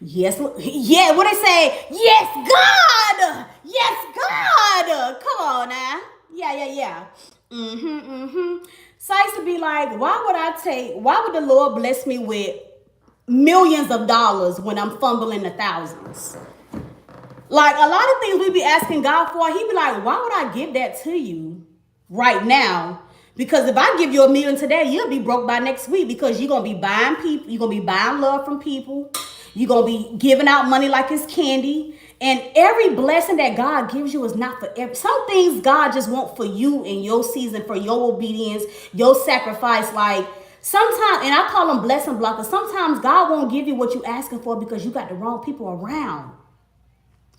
Yes, yeah, what they say? Yes, God! Yes, God! Come on now. Yeah. So I used to be like, why would the Lord bless me with millions of dollars when I'm fumbling the thousands? Like a lot of things we be asking God for, he be like, why would I give that to you right now? Because if I give you $1 million today, you'll be broke by next week because you're gonna be buying people, you're gonna be buying love from people, you're gonna be giving out money like it's candy. And every blessing that God gives you is not for every. Some things God just want for you in your season, for your obedience, your sacrifice. Like sometimes, and I call them blessing blockers. Sometimes God won't give you what you asking for because you got the wrong people around.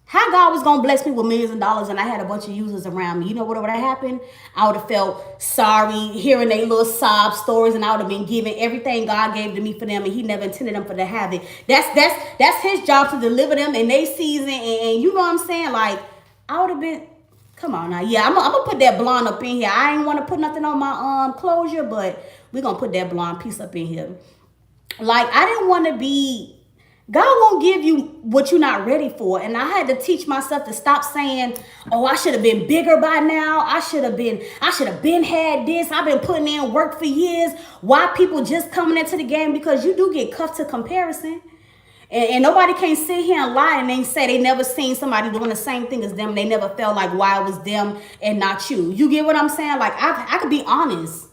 How God was gonna bless me with millions of dollars and I had a bunch of users around me? You know what would have happened? I would have felt sorry hearing their little sob stories, and I would have been giving everything God gave to me for them, and He never intended them for to have it. That's His job to deliver them in their season, and you know what I'm saying? Like I would have been. Come on now, yeah, I'm gonna put that blonde up in here. I ain't want to put nothing on my closure, but we're gonna put that blonde piece up in here. Like I didn't want to be. God won't give you what you're not ready for. And I had to teach myself to stop saying, oh, I should have been bigger by now. I should have been had this. I've been putting in work for years. Why people just coming into the game? Because you do get cuffed to comparison. And nobody can sit here and lie and then say they never seen somebody doing the same thing as them. They never felt like why it was them and not you. You get what I'm saying? Like I could be honest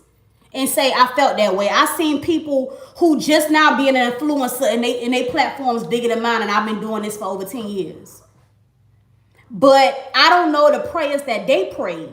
and say I felt that way. I seen people who just now being an influencer and they platforms bigger than mine, and I've been doing this for over 10 years. But I don't know the prayers that they prayed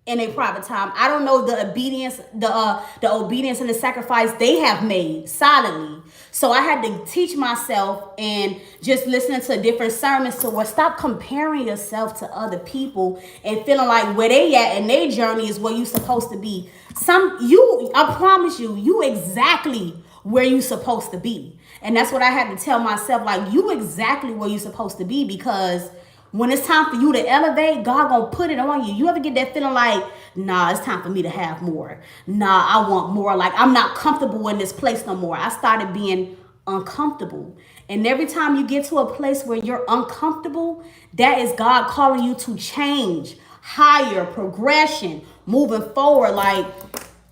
in a private time. I don't know the obedience, the obedience and the sacrifice they have made silently. So I had to teach myself and just listening to different sermons to where stop comparing yourself to other people and feeling like where they at in their journey is where you supposed to be. I promise you exactly where you supposed to be. And that's what I had to tell myself, like you exactly where you supposed to be, because when it's time for you to elevate, God gonna put it on you. You ever get that feeling like, nah, it's time for me to have more. Nah, I want more. Like I'm not comfortable in this place no more. I started being uncomfortable. And every time you get to a place where you're uncomfortable, that is God calling you to change, higher, progression, moving forward. Like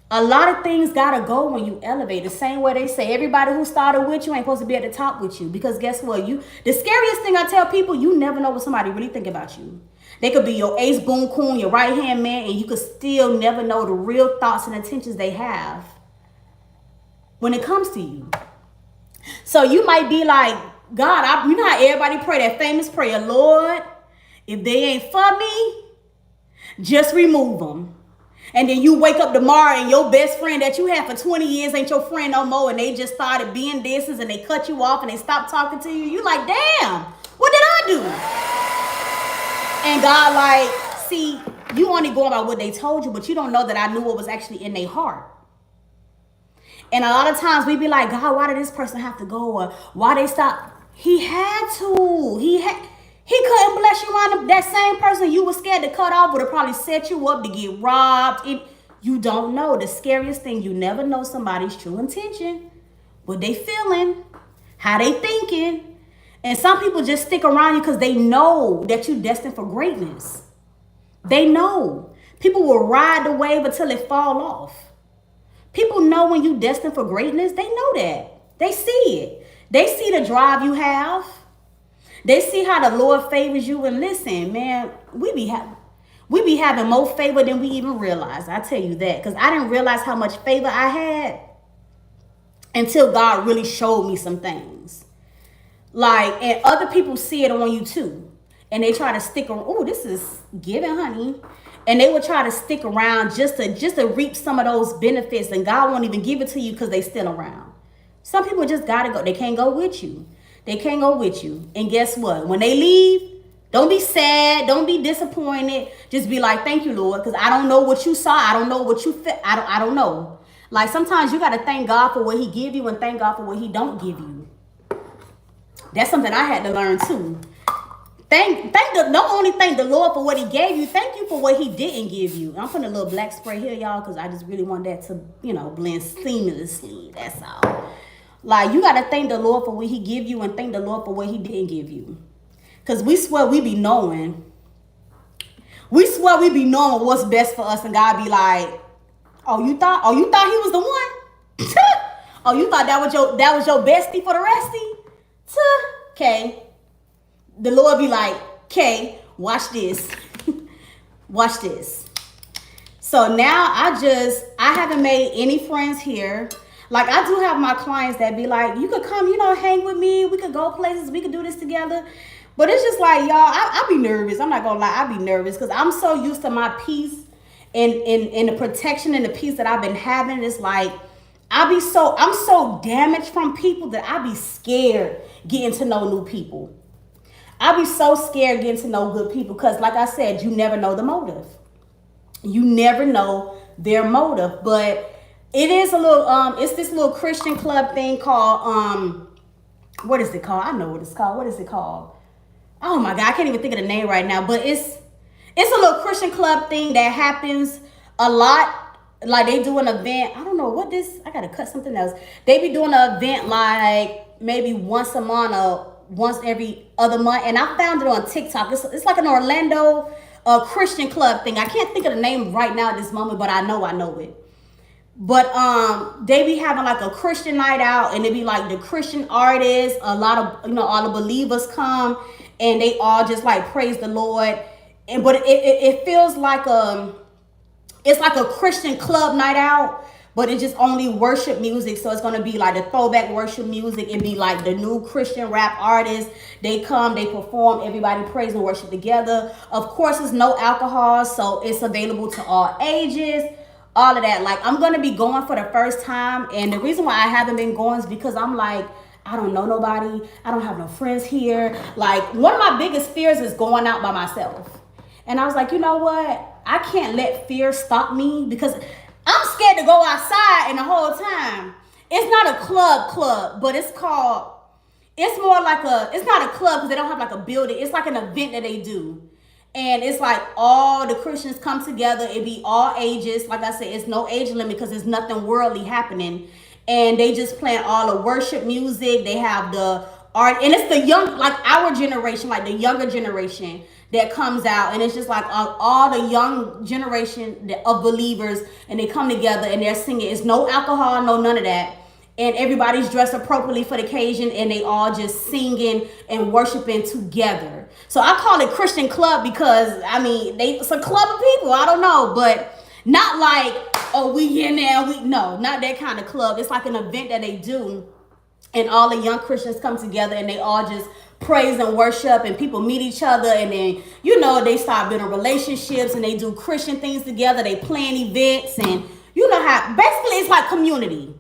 a lot of things gotta go when you elevate. The same way they say everybody who started with you ain't supposed to be at the top with you. Because guess what? The scariest thing I tell people, you never know what somebody really think about you. They could be your ace boon coon, your right hand man, and you could still never know the real thoughts and intentions they have when it comes to you. So you might be like, God, you know how everybody pray that famous prayer, Lord, if they ain't for me, just remove them. And then you wake up tomorrow and your best friend that you had for 20 years ain't your friend no more, and they just started being disses and they cut you off and they stopped talking to you. You like, damn, what did I do? And God like, see, you only go about what they told you, but you don't know that I knew what was actually in their heart. And a lot of times we be like, God, why did this person have to go? Or why they stop? He had to. He couldn't bless you around that same person you were scared to cut off would have probably set you up to get robbed. You don't know. The scariest thing, you never know somebody's true intention, what they feeling, how they thinking. And some people just stick around you because they know that you're destined for greatness. They know. People will ride the wave until it fall off. People know when you destined for greatness. They know that. They see it. They see the drive you have. They see how the Lord favors you. And listen, man, we be having more favor than we even realize. I tell you that, because I didn't realize how much favor I had until God really showed me some things. Like, and other people see it on you too, and they try to stick around. Oh, this is giving, honey. And they would try to stick around just to reap some of those benefits, and God won't even give it to you because they still around. Some people just gotta go. They can't go with you. They can't go with you. And guess what? When they leave, don't be sad. Don't be disappointed. Just be like, thank you, Lord, because I don't know what you saw. I don't know what you fit. I don't know. Like sometimes you gotta thank God for what He give you and thank God for what He don't give you. That's something I had to learn too. Don't only thank the Lord for what He gave you, thank you for what He didn't give you. I'm putting a little black spray here, y'all, because I just really want that to, blend seamlessly. That's all. Like, you got to thank the Lord for what he give you and thank the Lord for what he didn't give you. Because we swear we be knowing. We swear we be knowing what's best for us, and God be like, oh, you thought he was the one? Oh, you thought that was your bestie for the restie? Okay. The Lord be like, okay, watch this. Watch this. So now I haven't made any friends here. Like, I do have my clients that be like, you could come, hang with me. We could go places. We could do this together. But it's just like, y'all, I be nervous. I'm not going to lie. I be nervous because I'm so used to my peace and the protection and the peace that I've been having. It's like, I'm so damaged from people that I be scared getting to know new people. I be so scared getting to know good people because, like I said, you never know the motive. You never know their motive. But it is a little, it's this little Christian club thing called, what is it called? I know what it's called. What is it called? Oh my God, I can't even think of the name right now. But it's a little Christian club thing that happens a lot. Like, they do an event. I don't know what this, I gotta cut something else. They be doing an event like maybe once a month or once every other month. And I found it on TikTok. It's like an Orlando Christian club thing. I can't think of the name right now at this moment, but I know it. But they be having like a Christian night out, and they be like the Christian artists, a lot of all the believers come, and they all just like praise the Lord. And but it feels like it's like a Christian club night out, but it's just only worship music. So it's gonna be like the throwback worship music. It'd be like the new Christian rap artists. They come, they perform, everybody praise and worship together. Of course, there's no alcohol, so it's available to all ages. All of that. Like, I'm gonna be going for the first time, and the reason why I haven't been going is because I'm like, I don't know nobody. I don't have no friends here. Like, one of my biggest fears is going out by myself. And I was like, you know what? I can't let fear stop me because I'm scared to go outside, and the whole time it's not a club, but it's more like it's not a club because they don't have like a building. It's like an event that they do. And it's like all the Christians come together. It be all ages. Like I said, it's no age limit because there's nothing worldly happening. And they just playing all the worship music. They have the art. And it's the young, like our generation, like the younger generation that comes out. And it's just like all the young generation of believers. And they come together and they're singing. It's no alcohol, no none of that. And everybody's dressed appropriately for the occasion, and they all just singing and worshiping together. So I call it Christian club because, I mean, it's a club of people. I don't know, but not like, oh, we in there. No, not that kind of club. It's like an event that they do, and all the young Christians come together, and they all just praise and worship, and people meet each other, and then, they start building relationships, and they do Christian things together. They plan events, and how, basically, it's like community.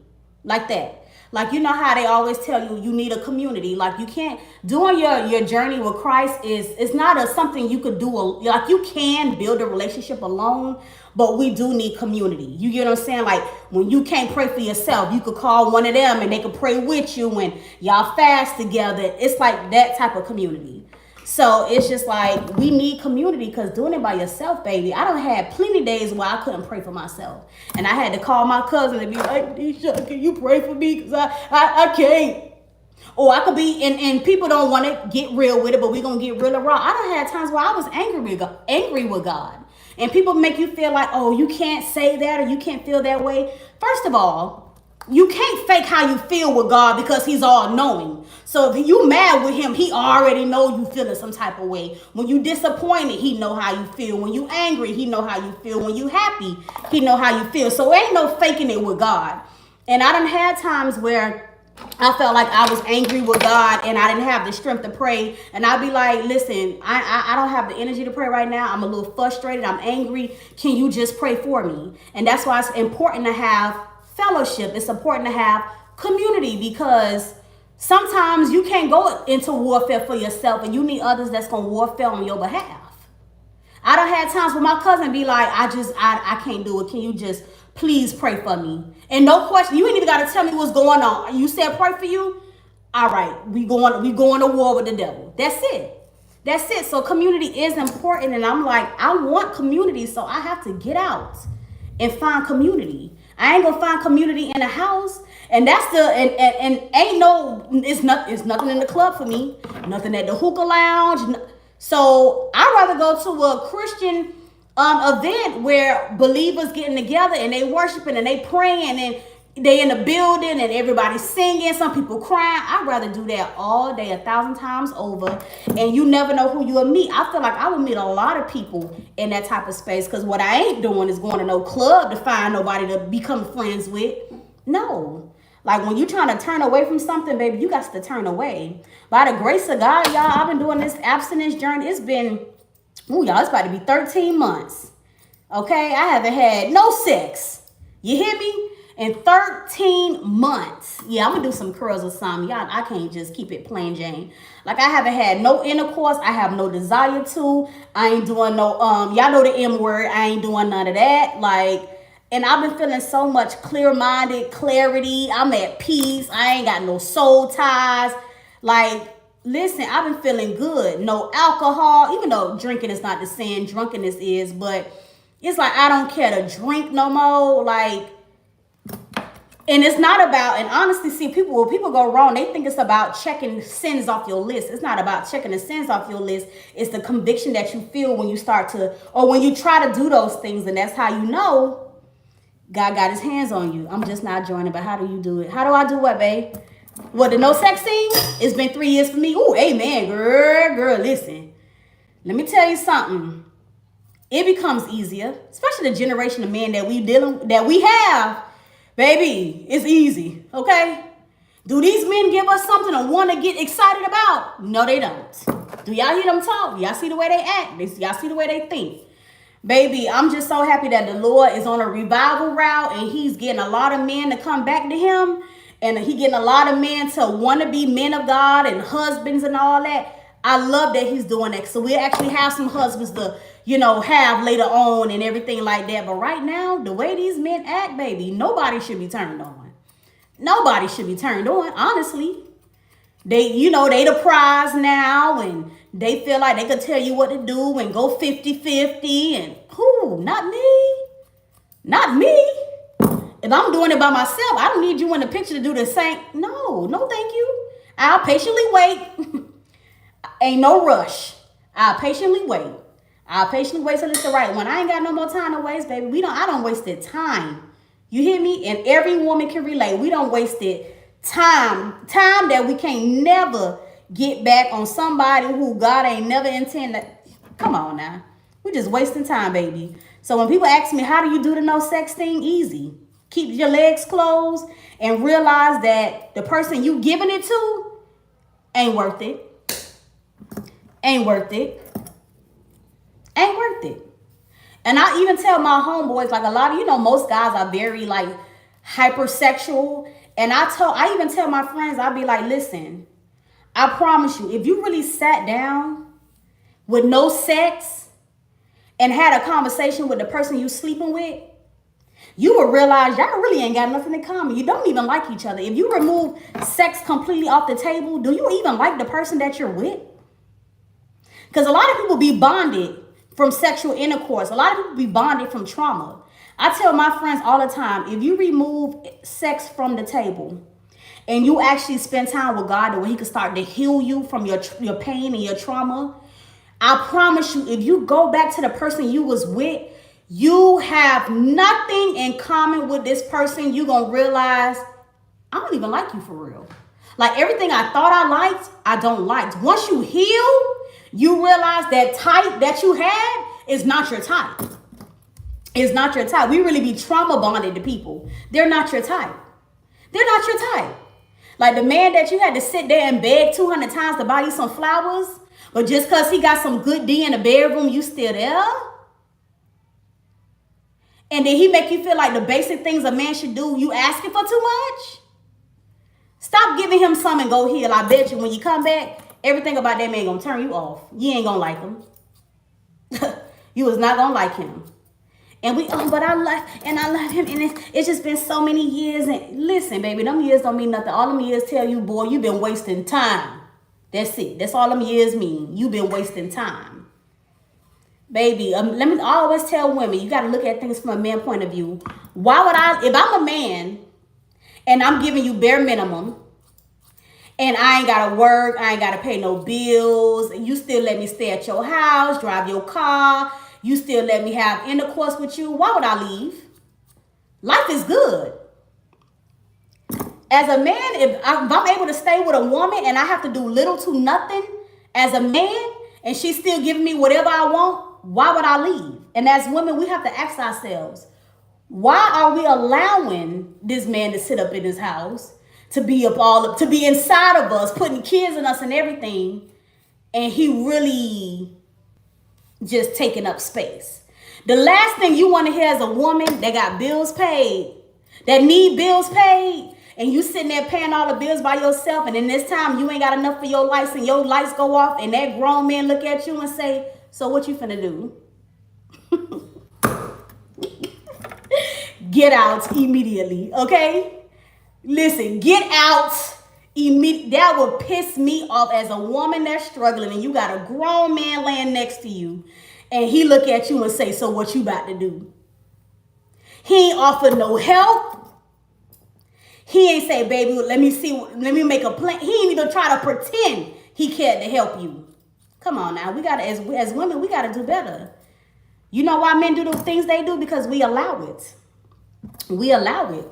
Like that. Like, how they always tell you need a community. Like, you can't, doing your journey with Christ it's not something you could do. Like, you can build a relationship alone, but we do need community. You get what I'm saying? Like, when you can't pray for yourself, you could call one of them and they could pray with you, and y'all fast together. It's like that type of community. So it's just like, we need community, because doing it by yourself, baby, I done had plenty days where I couldn't pray for myself. And I had to call my cousin and be like, Deisha, can you pray for me? Because I can't. Or I could be, and people don't want to get real with it, but we're going to get real and raw. I done had times where I was angry with God. And people make you feel like, oh, you can't say that or you can't feel that way. First of all, you can't fake how you feel with God because he's all knowing. So if you mad with him, he already know you feeling some type of way. When you disappointed, he know how you feel. When you angry, he know how you feel. When you happy, he know how you feel. So ain't no faking it with God. And I done had times where I felt like I was angry with God and I didn't have the strength to pray. And I'd be like, listen, I don't have the energy to pray right now. I'm a little frustrated. I'm angry. Can you just pray for me? And that's why it's important to have fellowship. It's important to have community, because sometimes you can't go into warfare for yourself and you need others that's going to warfare on your behalf. I done had times where my cousin be like, I can't do it. Can you just please pray for me? And no question, you ain't even got to tell me what's going on. You said pray for you? All right, we going to war with the devil. That's it. So community is important. And I'm like, I want community, so I have to get out and find community. I ain't gonna find community in a house. And that's the and ain't no it's nothing in the club for me, nothing at the hookah lounge. So I'd rather go to a Christian event where believers getting together and they worshiping and they praying and they in the building and everybody's singing, some people crying. I'd rather do that all day 1,000 times over. And you never know who you'll meet. I feel like I would meet a lot of people in that type of space, because what I ain't doing is going to no club to find nobody to become friends with. No. Like when you're trying to turn away from something, baby, you got to turn away. By the grace of God, y'all, I've been doing this abstinence journey. It's been, y'all, it's about to be 13 months. Okay? I haven't had no sex. You hear me? In 13 months. Yeah, I'm going to do some curls or something. Y'all, I can't just keep it plain Jane. Like, I haven't had no intercourse. I have no desire to. I ain't doing no, y'all know the M word. I ain't doing none of that. Like, and I've been feeling so much clear-minded, clarity. I'm at peace. I ain't got no soul ties. Like, listen, I've been feeling good. No alcohol, even though drinking is not the same, drunkenness is, but it's like I don't care to drink no more. Like, and it's not about, and honestly, see, people go wrong. They think it's about checking sins off your list. It's not about checking the sins off your list. It's the conviction that you feel when you start to, or when you try to do those things. And that's how you know God got his hands on you. I'm just not joining, but how do you do it? How do I do what, babe? What, the no sex thing? It's been 3 years for me. Ooh, amen, girl, listen. Let me tell you something. It becomes easier, especially the generation of men that we have. Baby, it's easy, okay? Do these men give us something to want to get excited about? No, they don't. Do y'all hear them talk? Y'all see the way they act? Y'all see the way they think? Baby, I'm just so happy that the Lord is on a revival route and he's getting a lot of men to come back to him. And he getting a lot of men to want to be men of God and husbands and all that. I love that he's doing that. So we actually have some husbands to, have later on and everything like that. But right now, the way these men act, baby, nobody should be turned on. Nobody should be turned on, honestly. They the prize now, and they feel like they could tell you what to do and go 50-50. And who? Not me. Not me. If I'm doing it by myself, I don't need you in the picture to do the same. No, thank you. I'll patiently wait. Ain't no rush. I'll patiently wait. Till it's the right one. I ain't got no more time to waste, baby. I don't waste the time. You hear me? And every woman can relate. We don't waste it. Time that we can't never get back on somebody who God ain't never intended. Come on now. We're just wasting time, baby. So when people ask me, how do you do the no sex thing? Easy. Keep your legs closed and realize that the person you giving it to ain't worth it. Ain't worth it. And I even tell my homeboys, like a lot of, most guys are very like hypersexual. And I even tell my friends, I'll be like, listen, I promise you, if you really sat down with no sex and had a conversation with the person you sleeping with, you will realize y'all really ain't got nothing in common. You don't even like each other. If you remove sex completely off the table, do you even like the person that you're with? Because a lot of people be bonded from sexual intercourse. A lot of people be bonded from trauma. I tell my friends all the time, if you remove sex from the table and you actually spend time with God where he can start to heal you from your pain and your trauma, I promise you, if you go back to the person you was with, you have nothing in common with this person. You're going to realize, I don't even like you for real. Like everything I thought I liked, I don't like. Once you heal, you realize that type that you had is not your type. It's not your type. We really be trauma bonded to people. They're not your type. They're not your type. Like the man that you had to sit there and beg 200 times to buy you some flowers, but just because he got some good D in the bedroom, you still there? And then he make you feel like the basic things a man should do, you asking for too much? Stop giving him some and go heal. I bet you when you come back, everything about that man gonna turn you off. You ain't gonna like him. You was not gonna like him. And but I love him. And it's just been so many years. And listen, baby, them years don't mean nothing. All them years tell you, boy, you been wasting time. That's it. That's all them years mean. You been wasting time. Baby, I always tell women, you got to look at things from a man point of view. Why would if I'm a man and I'm giving you bare minimum, and I ain't gotta work, I ain't gotta pay no bills, and you still let me stay at your house, drive your car, you still let me have intercourse with you, why would I leave? Life is good. As a man, if I'm able to stay with a woman and I have to do little to nothing as a man, and she's still giving me whatever I want, why would I leave? And as women, we have to ask ourselves, why are we allowing this man to sit up in his house, to be to be inside of us, putting kids in us and everything, and he really just taking up space? The last thing you want to hear as a woman that got bills paid, that need bills paid, and you sitting there paying all the bills by yourself, and in this time you ain't got enough for your lights, and your lights go off, and that grown man look at you and say, so what you finna do? Get out immediately, okay? Listen, get out immediately. That would piss me off as a woman that's struggling, and you got a grown man laying next to you, and he look at you and say, so what you about to do? He ain't offer no help. He ain't say, baby, let me make a plan. He ain't even try to pretend he cared to help you. Come on now, we gotta, as women, we gotta do better. You know why men do the things they do? Because we allow it. We allow it.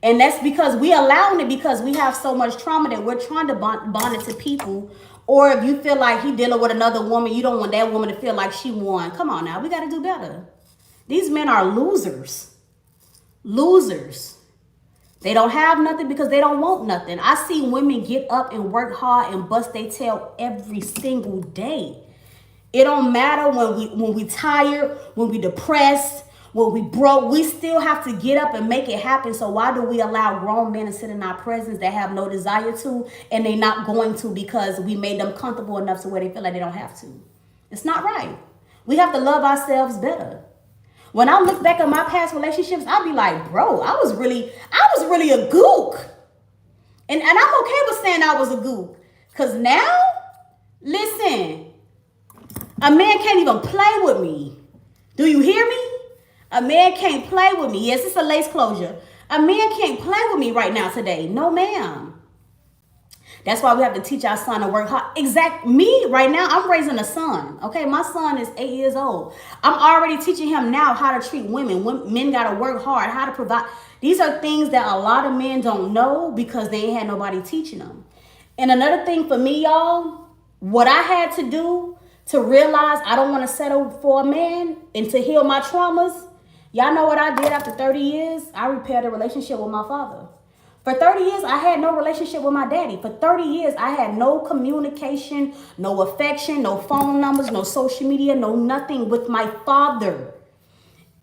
And that's because we allowing it because we have so much trauma that we're trying to bond it to people. Or if you feel like he dealing with another woman, you don't want that woman to feel like she won. Come on now, we got to do better. These men are losers. Losers. They don't have nothing because they don't want nothing. I see women get up and work hard and bust their tail every single day. It don't matter when we tired, when we depressed, when we broke, we still have to get up and make it happen. So why do we allow grown men to sit in our presence that have no desire to, and they not going to because we made them comfortable enough to where they feel like they don't have to? It's not right. We have to love ourselves better. When I look back at my past relationships, I'll be like, bro, I was really a gook. And I'm okay with saying I was a gook. Because now, listen, a man can't even play with me. Do you hear me? A man can't play with me. Yes, it's a lace closure. A man can't play with me right now today. No, ma'am. That's why we have to teach our son to work hard. Me, right now, I'm raising a son. Okay, my son is 8 years old. I'm already teaching him now how to treat women. Men got to work hard, how to provide. These are things that a lot of men don't know because they ain't had nobody teaching them. And another thing for me, y'all, what I had to do to realize I don't want to settle for a man and to heal my traumas, y'all know what I did after 30 years? I repaired a relationship with my father. For 30 years, I had no relationship with my daddy. For 30 years, I had no communication, no affection, no phone numbers, no social media, no nothing with my father.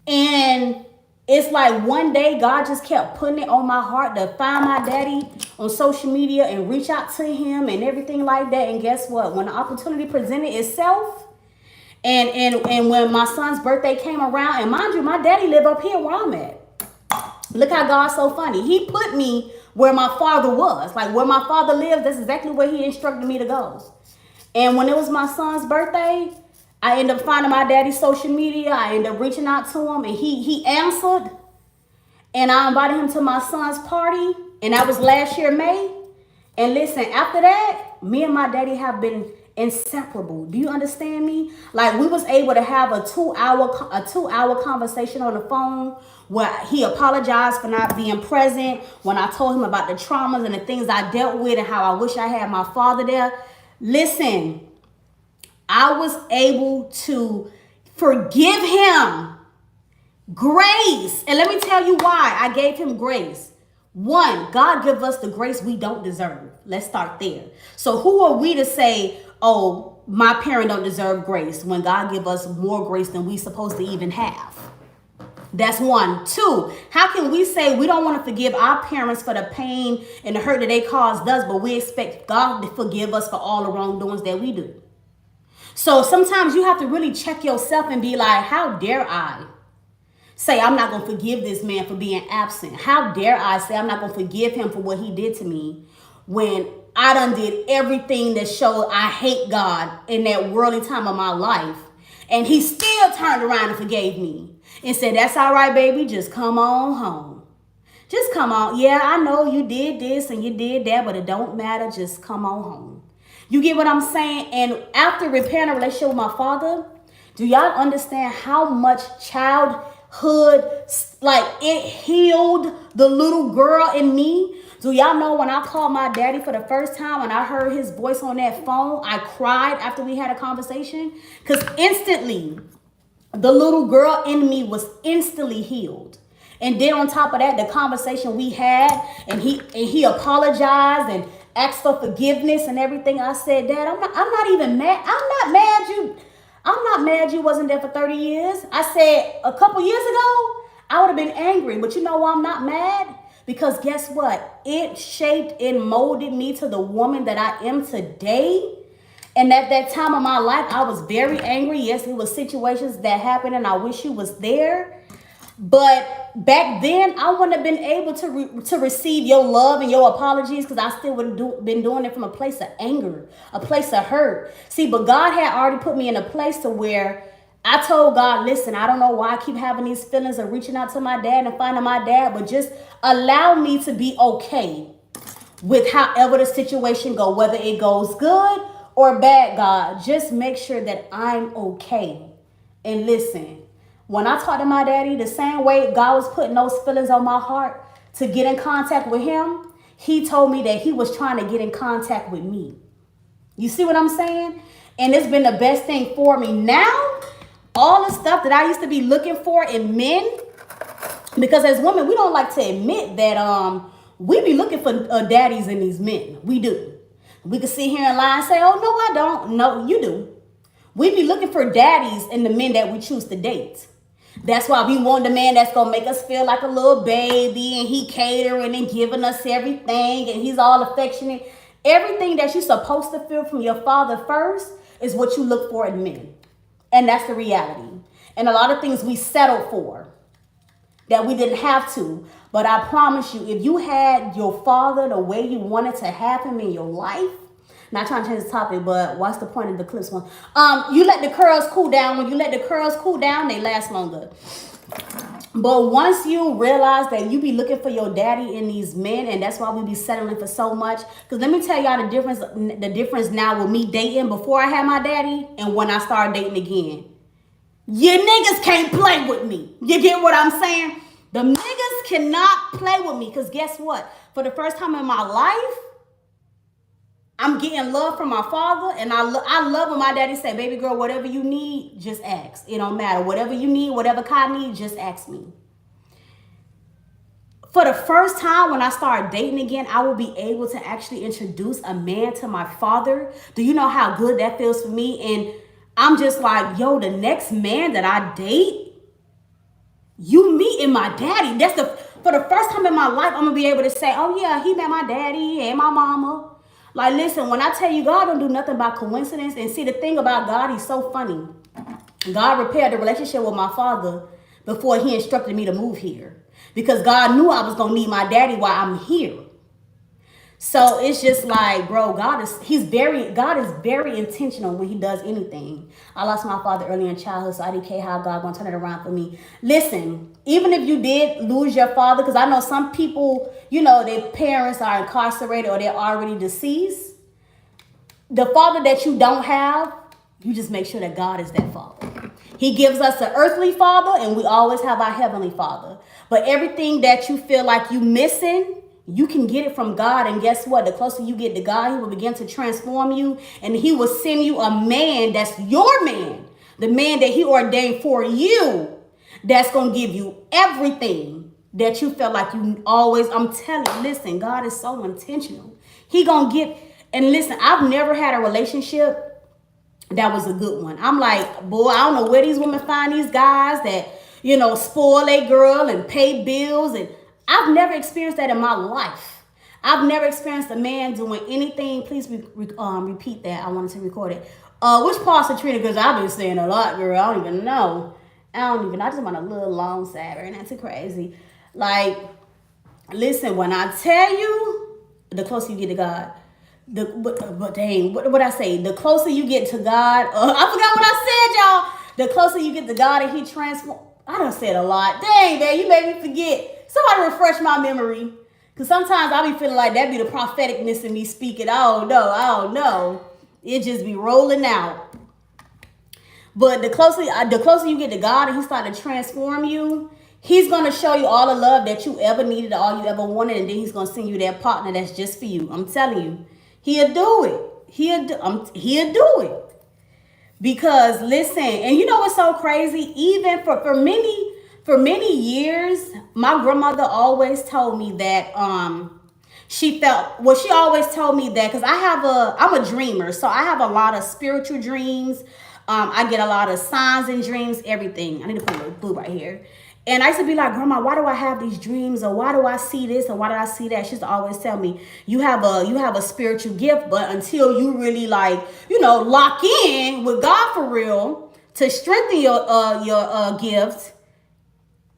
And it's like one day, God just kept putting it on my heart to find my daddy on social media and reach out to him and everything like that. And guess what? When the opportunity presented itself, and when my son's birthday came around, and mind you, my daddy live up here where I'm at. Look how God's so funny. He put me where my father was. Like where my father lives, that's exactly where he instructed me to go. And when it was my son's birthday, I ended up finding my daddy's social media. I ended up reaching out to him, and he answered. And I invited him to my son's party. And that was last year, May. And listen, after that, me and my daddy have been inseparable. Do you understand me? Like we was able to have a two hour conversation on the phone where he apologized for not being present when I told him about the traumas and the things I dealt with and how I wish I had my father there. Listen, I was able to forgive him. Grace. And let me tell you why I gave him grace. One, God give us the grace we don't deserve. Let's start there. So who are we to say, oh, my parent don't deserve grace when God give us more grace than we supposed to even have? That's one. Two, how can we say we don't want to forgive our parents for the pain and the hurt that they caused us, but we expect God to forgive us for all the wrongdoings that we do? So sometimes you have to really check yourself and be like, how dare I say I'm not going to forgive this man for being absent? How dare I say I'm not going to forgive him for what he did to me when I done did everything that showed I hate God in that worldly time of my life, and he still turned around and forgave me and said, that's all right, baby, just come on home. Just come on. Yeah, I know you did this and you did that, but it don't matter. Just come on home. You get what I'm saying? And after repairing a relationship with my father, do y'all understand how much childhood, like it healed the little girl in me? Do y'all know when I called my daddy for the first time and I heard his voice on that phone, I cried after we had a conversation? Because instantly, the little girl in me was instantly healed. And then on top of that, the conversation we had, and he apologized and asked for forgiveness and everything. I said, Dad, I'm not even mad. I'm not mad you wasn't there for 30 years. I said a couple years ago, I would have been angry. But you know why I'm not mad? Because guess what? It shaped and molded me to the woman that I am today. And at that time of my life, I was very angry. Yes, it was situations that happened and I wish you was there. But back then, I wouldn't have been able to receive your love and your apologies because I still would have been doing it from a place of anger, a place of hurt. See, but God had already put me in a place to where I told God, listen, I don't know why I keep having these feelings of reaching out to my dad and finding my dad, but just allow me to be okay with however the situation go, whether it goes good or bad, God. Just make sure that I'm okay. And listen, when I talked to my daddy, the same way God was putting those feelings on my heart to get in contact with him, he told me that he was trying to get in contact with me. You see what I'm saying? And it's been the best thing for me. Now, all the stuff that I used to be looking for in men, because as women, we don't like to admit that we be looking for daddies in these men. We do. We can sit here and lie and say, oh, no, I don't. No, you do. We be looking for daddies in the men that we choose to date. That's why we want the man that's going to make us feel like a little baby and he catering and giving us everything and he's all affectionate. Everything that you're supposed to feel from your father first is what you look for in men. And that's the reality. And a lot of things we settled for that we didn't have to. But I promise you, if you had your father the way you wanted to have him in your life, not trying to change the topic, but what's the point of the clips one? You let the curls cool down. When you let the curls cool down, they last longer. But once you realize that you be looking for your daddy in these men, and that's why we be settling for so much. Because let me tell y'all the difference now with me dating before I had my daddy and when I started dating again. You niggas can't play with me. You get what I'm saying? The niggas cannot play with me because guess what? For the first time in my life, I'm getting love from my father, and I love when my daddy say, baby girl, whatever you need, just ask. It don't matter. Whatever you need, whatever Kai needs, just ask me. For the first time when I started dating again, I will be able to actually introduce a man to my father. Do you know how good that feels for me? And I'm just like, yo, the next man that I date, you meeting my daddy. For the first time in my life, I'm going to be able to say, oh yeah, he met my daddy and my mama. Like, listen, when I tell you God don't do nothing by coincidence, and see, the thing about God, he's so funny. God repaired the relationship with my father before he instructed me to move here. Because God knew I was going to need my daddy while I'm here. So it's just like, bro, God is very intentional when he does anything. I lost my father early in childhood, so I didn't care how God going to turn it around for me. Listen, even if you did lose your father, because I know some people, you know, their parents are incarcerated or they're already deceased. The father that you don't have, you just make sure that God is that father. He gives us an earthly father, and we always have our heavenly father. But everything that you feel like you missing, you can get it from God. And guess what? The closer you get to God, he will begin to transform you. And he will send you a man that's your man. The man that he ordained for you. That's going to give you everything that you felt like you always. I'm telling you, listen, God is so intentional. He going to give. And listen, I've never had a relationship that was a good one. I'm like, boy, I don't know where these women find these guys that, you know, spoil a girl and pay bills. And I've never experienced that in my life. I've never experienced a man doing anything. Please repeat that. I wanted to record it. Which parts of Trina? Because I've been saying a lot, girl. I don't even know. I just want a little long side. Ain't that too crazy? Like, listen, when I tell you, the closer you get to God, what I say? The closer you get to God, I forgot what I said, y'all. The closer you get to God and he transforms. I done said a lot. Dang, man, you made me forget. Somebody refresh my memory. Because sometimes I be feeling like that be the propheticness in me speaking. I don't know. It just be rolling out. But the closer you get to God and he start to transform you, he's going to show you all the love that you ever needed, all you ever wanted, and then he's going to send you that partner that's just for you. I'm telling you, he'll do it. He'll do it. Because listen, and you know what's so crazy? Even for many years, my grandmother always told me that she always told me that, because I'm a dreamer, so I have a lot of spiritual dreams. I get a lot of signs and dreams, everything. I need to put a little blue right here. And I used to be like, Grandma, why do I have these dreams? Or why do I see this? Or why do I see that? She used to always tell me, you have a spiritual gift, but until you really lock in with God for real to strengthen your gifts,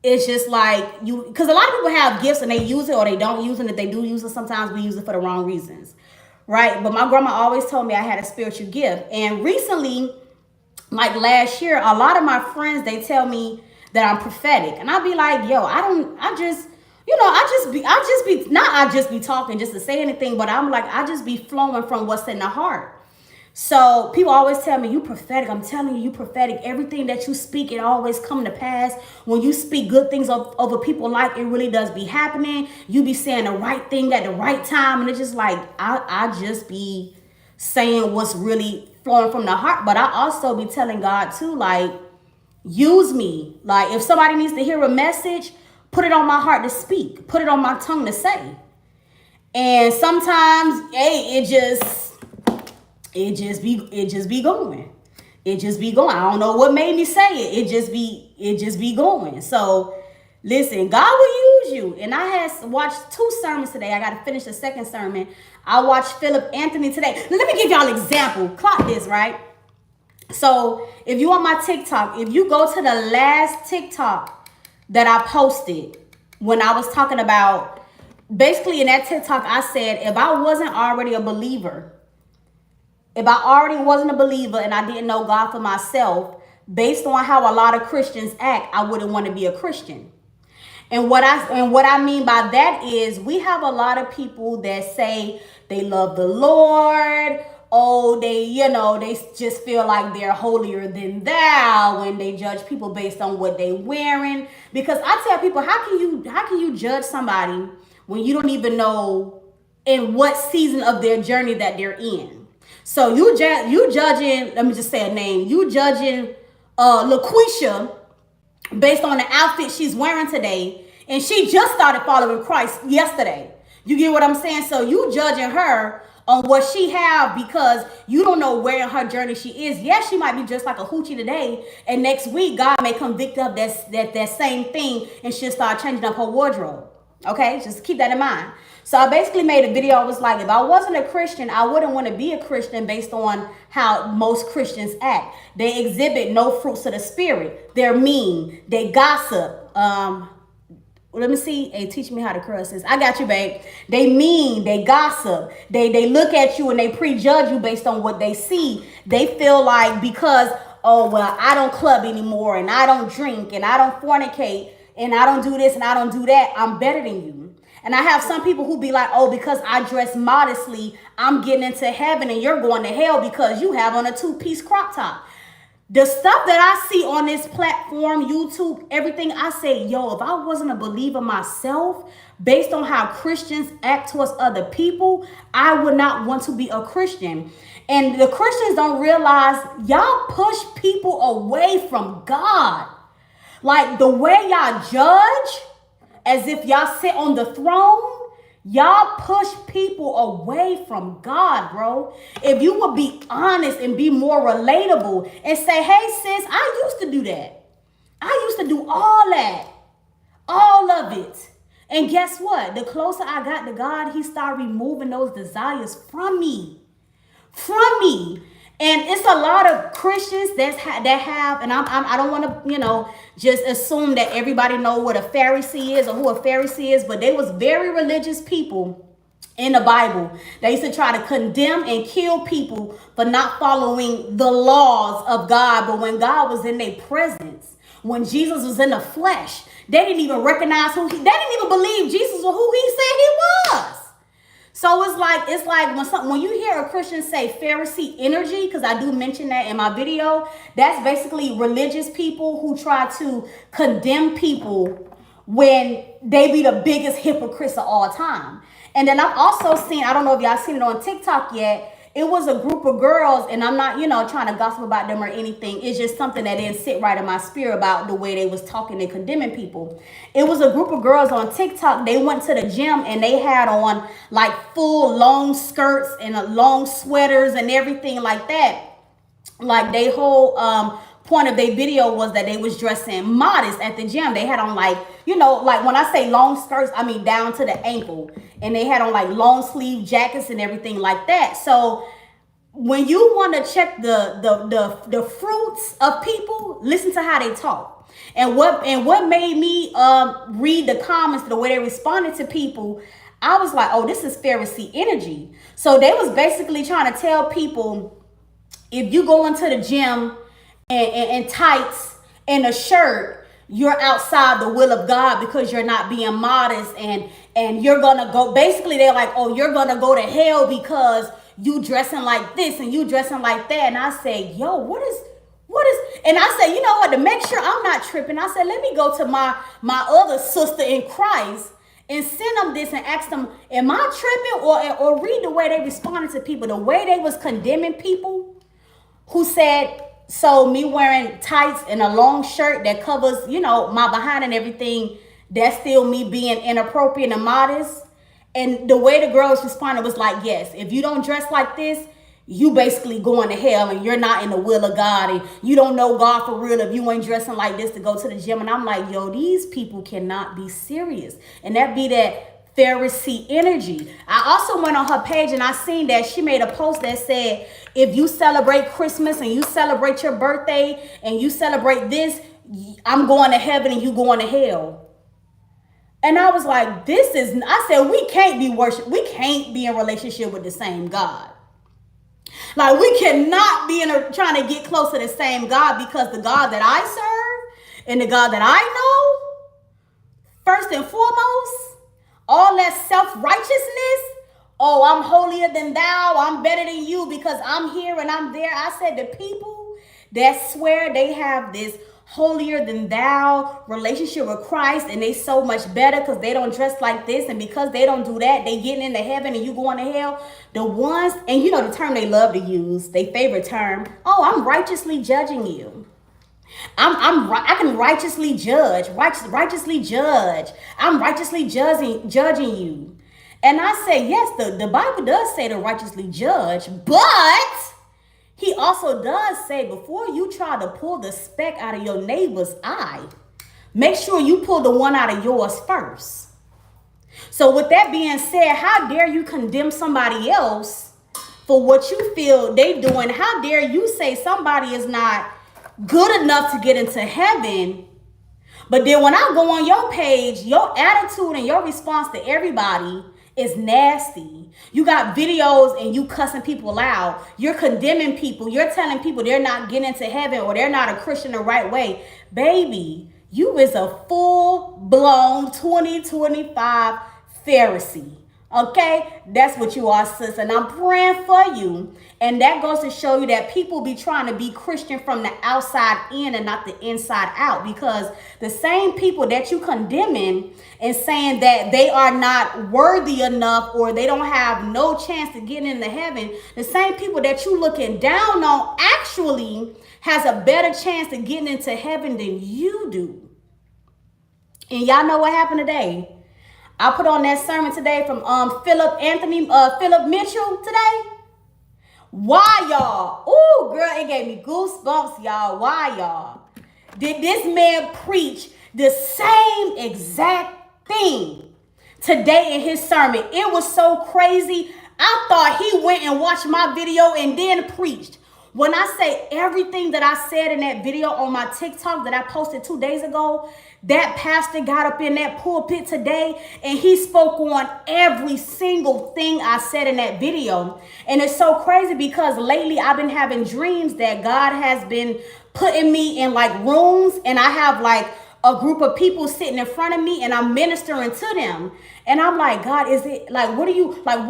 it's just like because a lot of people have gifts and they use it or they don't use it. And if they do use it, sometimes we use it for the wrong reasons, right? But my grandma always told me I had a spiritual gift. And recently, like last year, a lot of my friends, they tell me that I'm prophetic. And I'll be like, yo, I just be talking just to say anything, but I'm like, I just be flowing from what's in the heart. So people always tell me, you prophetic. I'm telling you prophetic. Everything that you speak, it always come to pass. When you speak good things over people, like it really does be happening. You be saying the right thing at the right time. And it's just like, I just be saying what's really flowing from the heart. But I also be telling God too, like, use me. Like if somebody needs to hear a message, put it on my heart to speak. Put it on my tongue to say. And sometimes, hey, it just be going. It just be going. I don't know what made me say it. It just be going. So listen, God will use you. And I had watched 2 sermons today. I got to finish the second sermon. I watched Philip Anthony today. Let me give y'all an example. Clock this, right? So if you on my TikTok, if you go to the last TikTok that I posted when I was talking about, basically in that TikTok, I said, if I wasn't already a believer, if I already wasn't a believer and I didn't know God for myself, based on how a lot of Christians act, I wouldn't want to be a Christian. And what I mean by that is we have a lot of people that say they love the Lord. Oh, they just feel like they're holier than thou when they judge people based on what they wearing. Because I tell people, how can you judge somebody when you don't even know in what season of their journey that they're in? So you judging, let me just say a name, you judging LaQuisha based on the outfit she's wearing today, and she just started following Christ yesterday. You get what I'm saying? So you judging her on what she have because you don't know where in her journey she is. Yes, she might be just like a hoochie today, and next week God may convict her of that same thing, and she'll start changing up her wardrobe. Okay, just keep that in mind. So I basically made a video. I was like, if I wasn't a Christian, I wouldn't want to be a Christian based on how most Christians act. They exhibit no fruits of the spirit. They're mean. They gossip. Let me see. Hey, teach me how to curse this. I got you, babe. They mean. They gossip. They look at you and they prejudge you based on what they see. They feel like because, oh, well, I don't club anymore and I don't drink and I don't fornicate and I don't do this and I don't do that, I'm better than you. And I have some people who be like, oh, because I dress modestly, I'm getting into heaven and you're going to hell because you have on a 2-piece crop top. The stuff that I see on this platform, YouTube, everything, I say, yo, if I wasn't a believer myself, based on how Christians act towards other people, I would not want to be a Christian. And the Christians don't realize y'all push people away from God. Like the way y'all judge, as if y'all sit on the throne, y'all push people away from God, bro. If you would be honest and be more relatable and say, hey, sis, I used to do that. I used to do all that. All of it. And guess what? The closer I got to God, he started removing those desires from me. From me. And it's a lot of Christians that have, and I don't want to, just assume that everybody know what a Pharisee is or who a Pharisee is, but they was very religious people in the Bible. They used to try to condemn and kill people for not following the laws of God. But when God was in their presence, when Jesus was in the flesh. They didn't even recognize they didn't even believe Jesus was who he said he was. So it's like when you hear a Christian say Pharisee energy, because I do mention that in my video, that's basically religious people who try to condemn people when they be the biggest hypocrites of all time. And then I've also seen, I don't know if y'all seen it on TikTok yet, it was a group of girls, and I'm not, trying to gossip about them or anything. It's just something that didn't sit right in my spirit about the way they was talking and condemning people. It was a group of girls on TikTok. They went to the gym and they had on like full long skirts and long sweaters and everything like that. Like they whole point of their video was that they was dressing modest at the gym. They had on like when I say long skirts, I mean down to the ankle, and they had on like long sleeve jackets and everything like that. So when you want to check the fruits of people, listen to how they talk. And what made me read the comments, the way they responded to people, I was like, oh, this is Pharisee energy. So they was basically trying to tell people, if you go into the gym and tights and a shirt, you're outside the will of God because you're not being modest, and you're gonna go, basically they're like, oh, you're gonna go to hell because you dressing like this and you dressing like that. And I say, yo, what is, and I say, you know what, to make sure I'm not tripping, I said, let me go to my other sister in Christ and send them this and ask them, am I tripping? Or read the way they responded to people, the way they was condemning people who said, so me wearing tights and a long shirt that covers, my behind and everything, that's still me being inappropriate and modest. And the way the girls responded was like, yes, if you don't dress like this, you basically going to hell and you're not in the will of God and you don't know God for real if you ain't dressing like this to go to the gym. And I'm like, yo, these people cannot be serious. And that be that Pharisee energy. I also went on her page and I seen that she made a post that said, if you celebrate Christmas and you celebrate your birthday and you celebrate this, I'm going to heaven and you going to hell. And I was like, I said, we can't be in relationship with the same God. Like, we cannot be trying to get close to the same God, because the God that I serve and the God that I know, first and foremost, all that self-righteousness, oh, I'm holier than thou, I'm better than you because I'm here and I'm there. I said, the people that swear they have this holier than thou relationship with Christ and they so much better because they don't dress like this, and because they don't do that, they getting into heaven and you going to hell. The ones, and the term they love to use, their favorite term, oh, I'm righteously judging you. I can righteously judge, righteously judge. I'm righteously judging you. And I say, yes, the Bible does say to righteously judge, but he also does say, before you try to pull the speck out of your neighbor's eye, make sure you pull the one out of yours first. So with that being said, how dare you condemn somebody else for what you feel they doing? How dare you say somebody is not good enough to get into heaven? But then when I go on your page, your attitude and your response to everybody is nasty. You got videos and you cussing people out. You're condemning people. You're telling people they're not getting into heaven or they're not a Christian the right way. Baby, you is a full-blown 2025 Pharisee. Okay? That's what you are, sis. And I'm praying for you. And that goes to show you that people be trying to be Christian from the outside in and not the inside out. Because the same people that you condemning and saying that they are not worthy enough or they don't have no chance to get into heaven, the same people that you looking down on actually has a better chance of getting into heaven than you do. And y'all know what happened today? I put on that sermon today from Philip Mitchell today. Why, y'all? Oh, girl, it gave me goosebumps, y'all. Why, y'all? Did this man preach the same exact thing today in his sermon? It was so crazy. I thought he went and watched my video and then preached. When I say everything that I said in that video on my TikTok that I posted 2 days ago, that pastor got up in that pulpit today and he spoke on every single thing I said in that video. And it's so crazy because lately I've been having dreams that God has been putting me in like rooms, and I have like a group of people sitting in front of me and I'm ministering to them. And I'm like, God, is it like, what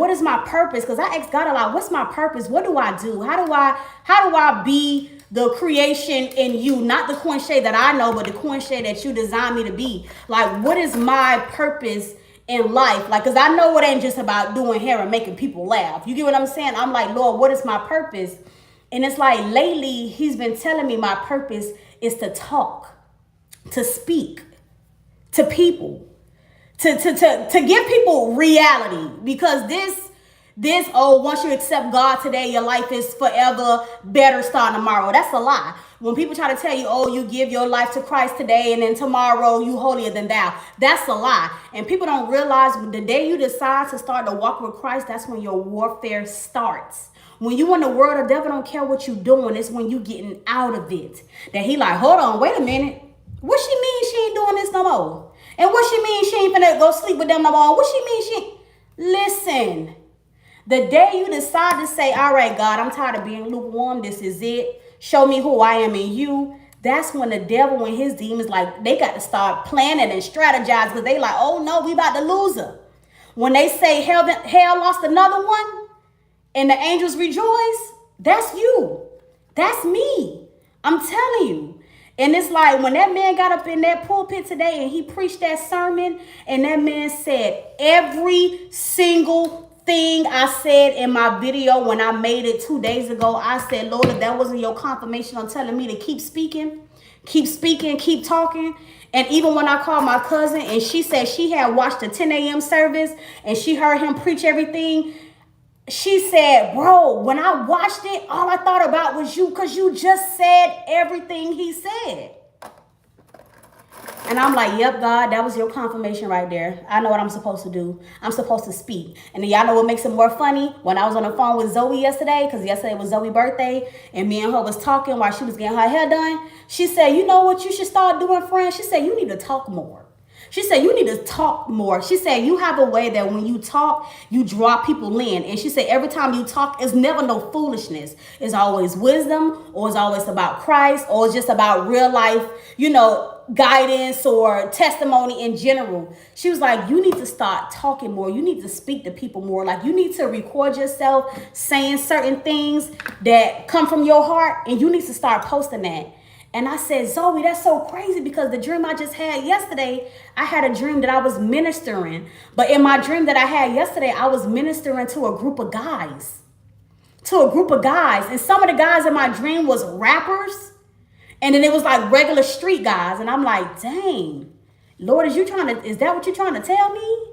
is my purpose? Because I asked God a lot, what's my purpose? What do I do? How do I be the creation in you? Not the Queen Shay that I know, but the Queen Shay that you designed me to be. Like, what is my purpose in life? Like, because I know it ain't just about doing hair and making people laugh. You get what I'm saying? I'm like, Lord, what is my purpose? And it's like lately he's been telling me my purpose is to talk, to speak to people, to give people reality. Because this once you accept God today, your life is forever better starting tomorrow. That's a lie. When people try to tell you, oh, you give your life to Christ today and then tomorrow you holier than thou, that's a lie. And people don't realize the day you decide to start to walk with Christ, that's when your warfare starts. When you in the world, the devil don't care what you doing. It's when you getting out of it that he like, hold on, wait a minute. What she mean she ain't doing this no more? And what she mean she ain't finna go sleep with them no more? What she mean she... Listen, the day you decide to say, all right, God, I'm tired of being lukewarm. This is it. Show me who I am in you. That's when the devil and his demons, like, they got to start planning and strategize, because they like, oh no, we about to lose her. When they say hell lost another one and the angels rejoice, that's you. That's me. I'm telling you. And it's like when that man got up in that pulpit today and he preached that sermon, and that man said every single thing I said in my video when I made it 2 days ago. I said, Lord, if that wasn't your confirmation on telling me to keep speaking, keep talking. And even when I called my cousin and she said she had watched the 10 a.m. service and she heard him preach everything, she said, bro, when I watched it, all I thought about was you, because you just said everything he said. And I'm like, yep, God, that was your confirmation right there. I know what I'm supposed to do. I'm supposed to speak. And then y'all know what makes it more funny? When I was on the phone with Zoe yesterday, because yesterday was Zoe's birthday, and me and her was talking while she was getting her hair done. She said, you know what you should start doing, friend? She said, you need to talk more. She said, you need to talk more. She said, you have a way that when you talk, you draw people in. And she said, every time you talk, it's never no foolishness. It's always wisdom, or it's always about Christ, or it's just about real life, guidance or testimony in general. She was like, you need to start talking more. You need to speak to people more. Like, you need to record yourself saying certain things that come from your heart, and you need to start posting that. And I said, Zoe, that's so crazy, because the dream I just had yesterday, I had a dream that I was ministering. But in my dream that I had yesterday, I was ministering to a group of guys. And some of the guys in my dream was rappers. And then it was like regular street guys. And I'm like, dang, Lord, is that what you're trying to tell me?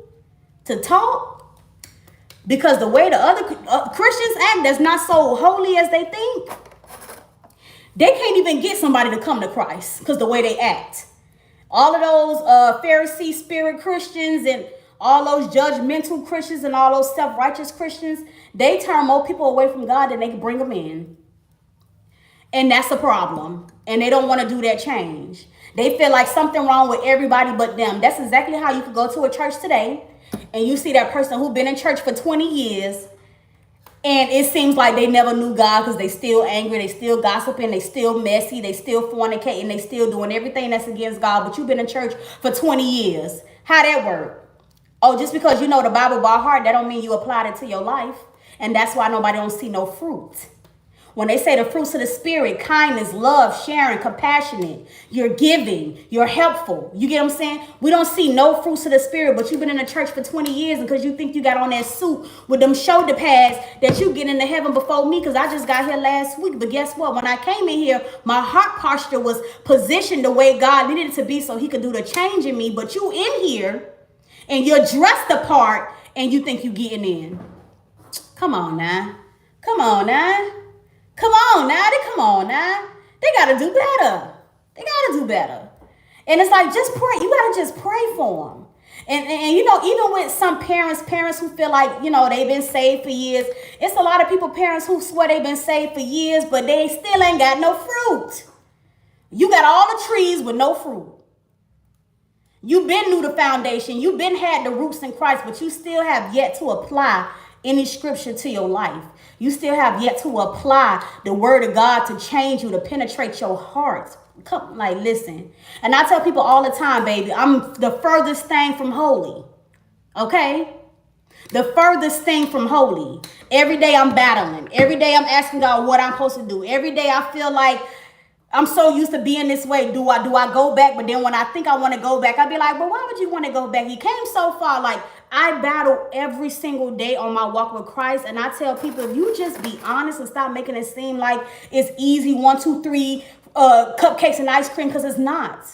To talk? Because the way the other Christians act, that's not so holy as they think. They can't even get somebody to come to Christ because the way they act. All of those Pharisee spirit Christians and all those judgmental Christians and all those self-righteous Christians, they turn more people away from God than they can bring them in. And that's a problem. And they don't want to do that change. They feel like something wrong with everybody but them. That's exactly how you could go to a church today and you see that person who's been in church for 20 years, and it seems like they never knew God because they still angry, they still gossiping, they still messy, they still fornicating, they still doing everything that's against God, but you've been in church for 20 years. How that work? Oh, just because you know the Bible by heart, that don't mean you applied it to your life. And that's why nobody don't see no fruit. When they say the fruits of the spirit, kindness, love, sharing, compassionate, you're giving, you're helpful. You get what I'm saying? We don't see no fruits of the spirit, but you've been in the church for 20 years, and because you think you got on that suit with them shoulder pads that you get into heaven before me, because I just got here last week. But guess what? When I came in here, my heart posture was positioned the way God needed it to be so he could do the change in me. But you in here and you're dressed apart and you think you getting in. Come on now. Come on now. Come on now. They got to do better. And it's like, just pray. You got to just pray for them. And you know, even with some parents who feel like, you know, they've been saved for years, it's a lot of people, parents who swear they've been saved for years, but they still ain't got no fruit. You got all the trees with no fruit. You've been knew the foundation. You've been had the roots in Christ, but you still have yet to apply any scripture to your life. You still have yet to apply the word of God to change you, to penetrate your heart. Come, like, listen. And I tell people all the time, baby, I'm the furthest thing from holy. Okay? The furthest thing from holy. Every day I'm battling. Every day I'm asking God what I'm supposed to do. Every day I feel like I'm so used to being this way. Do I go back? But then when I think I want to go back, I'd be like, well, why would you want to go back? You came so far. Like, I battle every single day on my walk with Christ. And I tell people, if you just be honest and stop making it seem like it's easy, 1, 2, 3, cupcakes and ice cream, because it's not.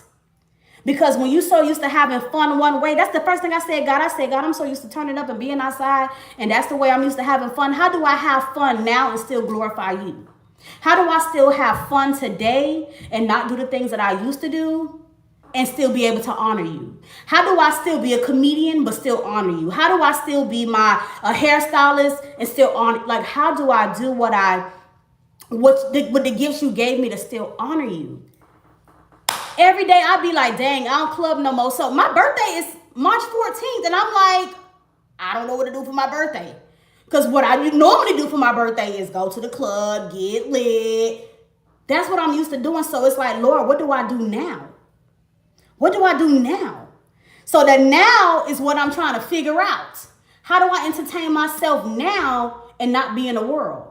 Because when you're so used to having fun one way, that's the first thing I said, God. I said, God, I'm so used to turning up and being outside, and that's the way I'm used to having fun. How do I have fun now and still glorify you? How do I still have fun today and not do the things that I used to do and still be able to honor you? How do I still be a comedian but still honor you? How do I still be a hairstylist and still honor? Like, how do I do what the gifts you gave me to still honor you? Every day I be like, dang, I don't club no more. So my birthday is March 14th, and I'm like, I don't know what to do for my birthday. Because what I normally do for my birthday is go to the club, get lit. That's what I'm used to doing. So it's like, Lord, what do I do now? What do I do now? So that now is what I'm trying to figure out. How do I entertain myself now and not be in the world?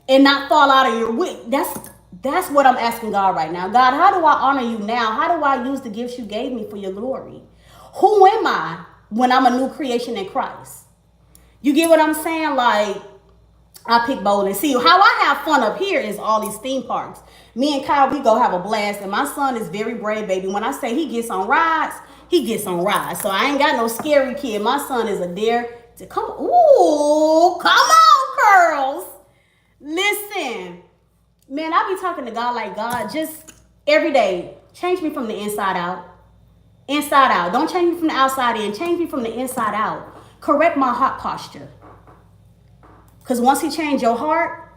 And not fall out of your way? That's what I'm asking God right now. God, how do I honor you now? How do I use the gifts you gave me for your glory? Who am I when I'm a new creation in Christ? You get what I'm saying? Like, I pick bowling. See, how I have fun up here is all these theme parks. Me and Kyle, we go have a blast. And my son is very brave, baby. When I say he gets on rides, he gets on rides. So I ain't got no scary kid. My son is a dare to come. Ooh, come on, girls. Listen. Man, I be talking to God like, God, just every day, change me from the inside out. Inside out. Don't change me from the outside in. Change me from the inside out. Correct my heart posture. Because once he changes your heart,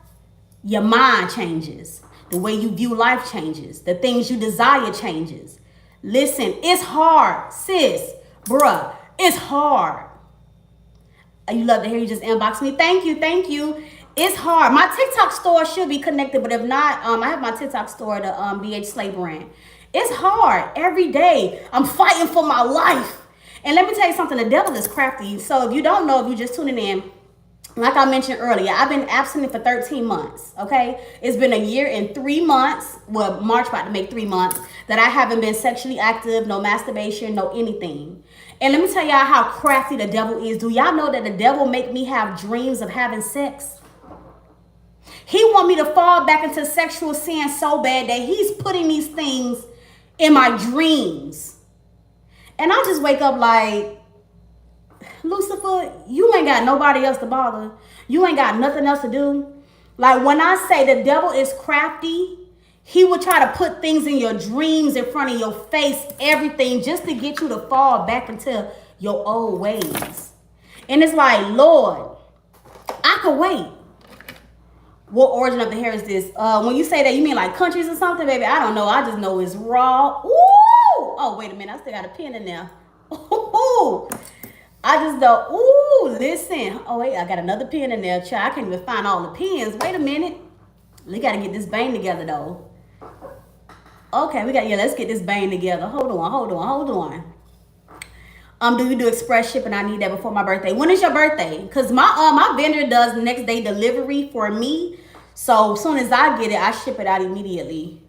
your mind changes. The way you view life changes. The things you desire changes. Listen, it's hard, sis, bruh. It's hard. You love to hear you just inbox me. Thank you. It's hard. My TikTok store should be connected, but if not, I have my TikTok store, the BH Slay brand. It's hard every day. I'm fighting for my life. And let me tell you something, the devil is crafty. So if you don't know, if you're just tuning in, like I mentioned earlier, I've been abstinent for 13 months, okay? It's been a year and 3 months, well, March about to make 3 months, that I haven't been sexually active, no masturbation, no anything. And let me tell y'all how crafty the devil is. Do y'all know that the devil make me have dreams of having sex? He want me to fall back into sexual sin so bad that he's putting these things in my dreams. And I just wake up like, Lucifer, you ain't got nobody else to bother. You ain't got nothing else to do. Like, when I say the devil is crafty, he will try to put things in your dreams, in front of your face, everything, just to get you to fall back into your old ways. And it's like, Lord, I could wait. What origin of the hair is this? When you say that, you mean like countries or something, baby? I don't know. I just know it's raw. Ooh! Oh, wait a minute. I still got a pin in there. Ooh! I just know. Ooh, listen. Oh, wait. I got another pin in there, child. I can't even find all the pins. Wait a minute. We got to get this bang together, though. Okay, let's get this bang together. Hold on. Do you do express shipping? I need that before my birthday. When is your birthday? Because my vendor does next day delivery for me. So as soon as I get it, I ship it out immediately.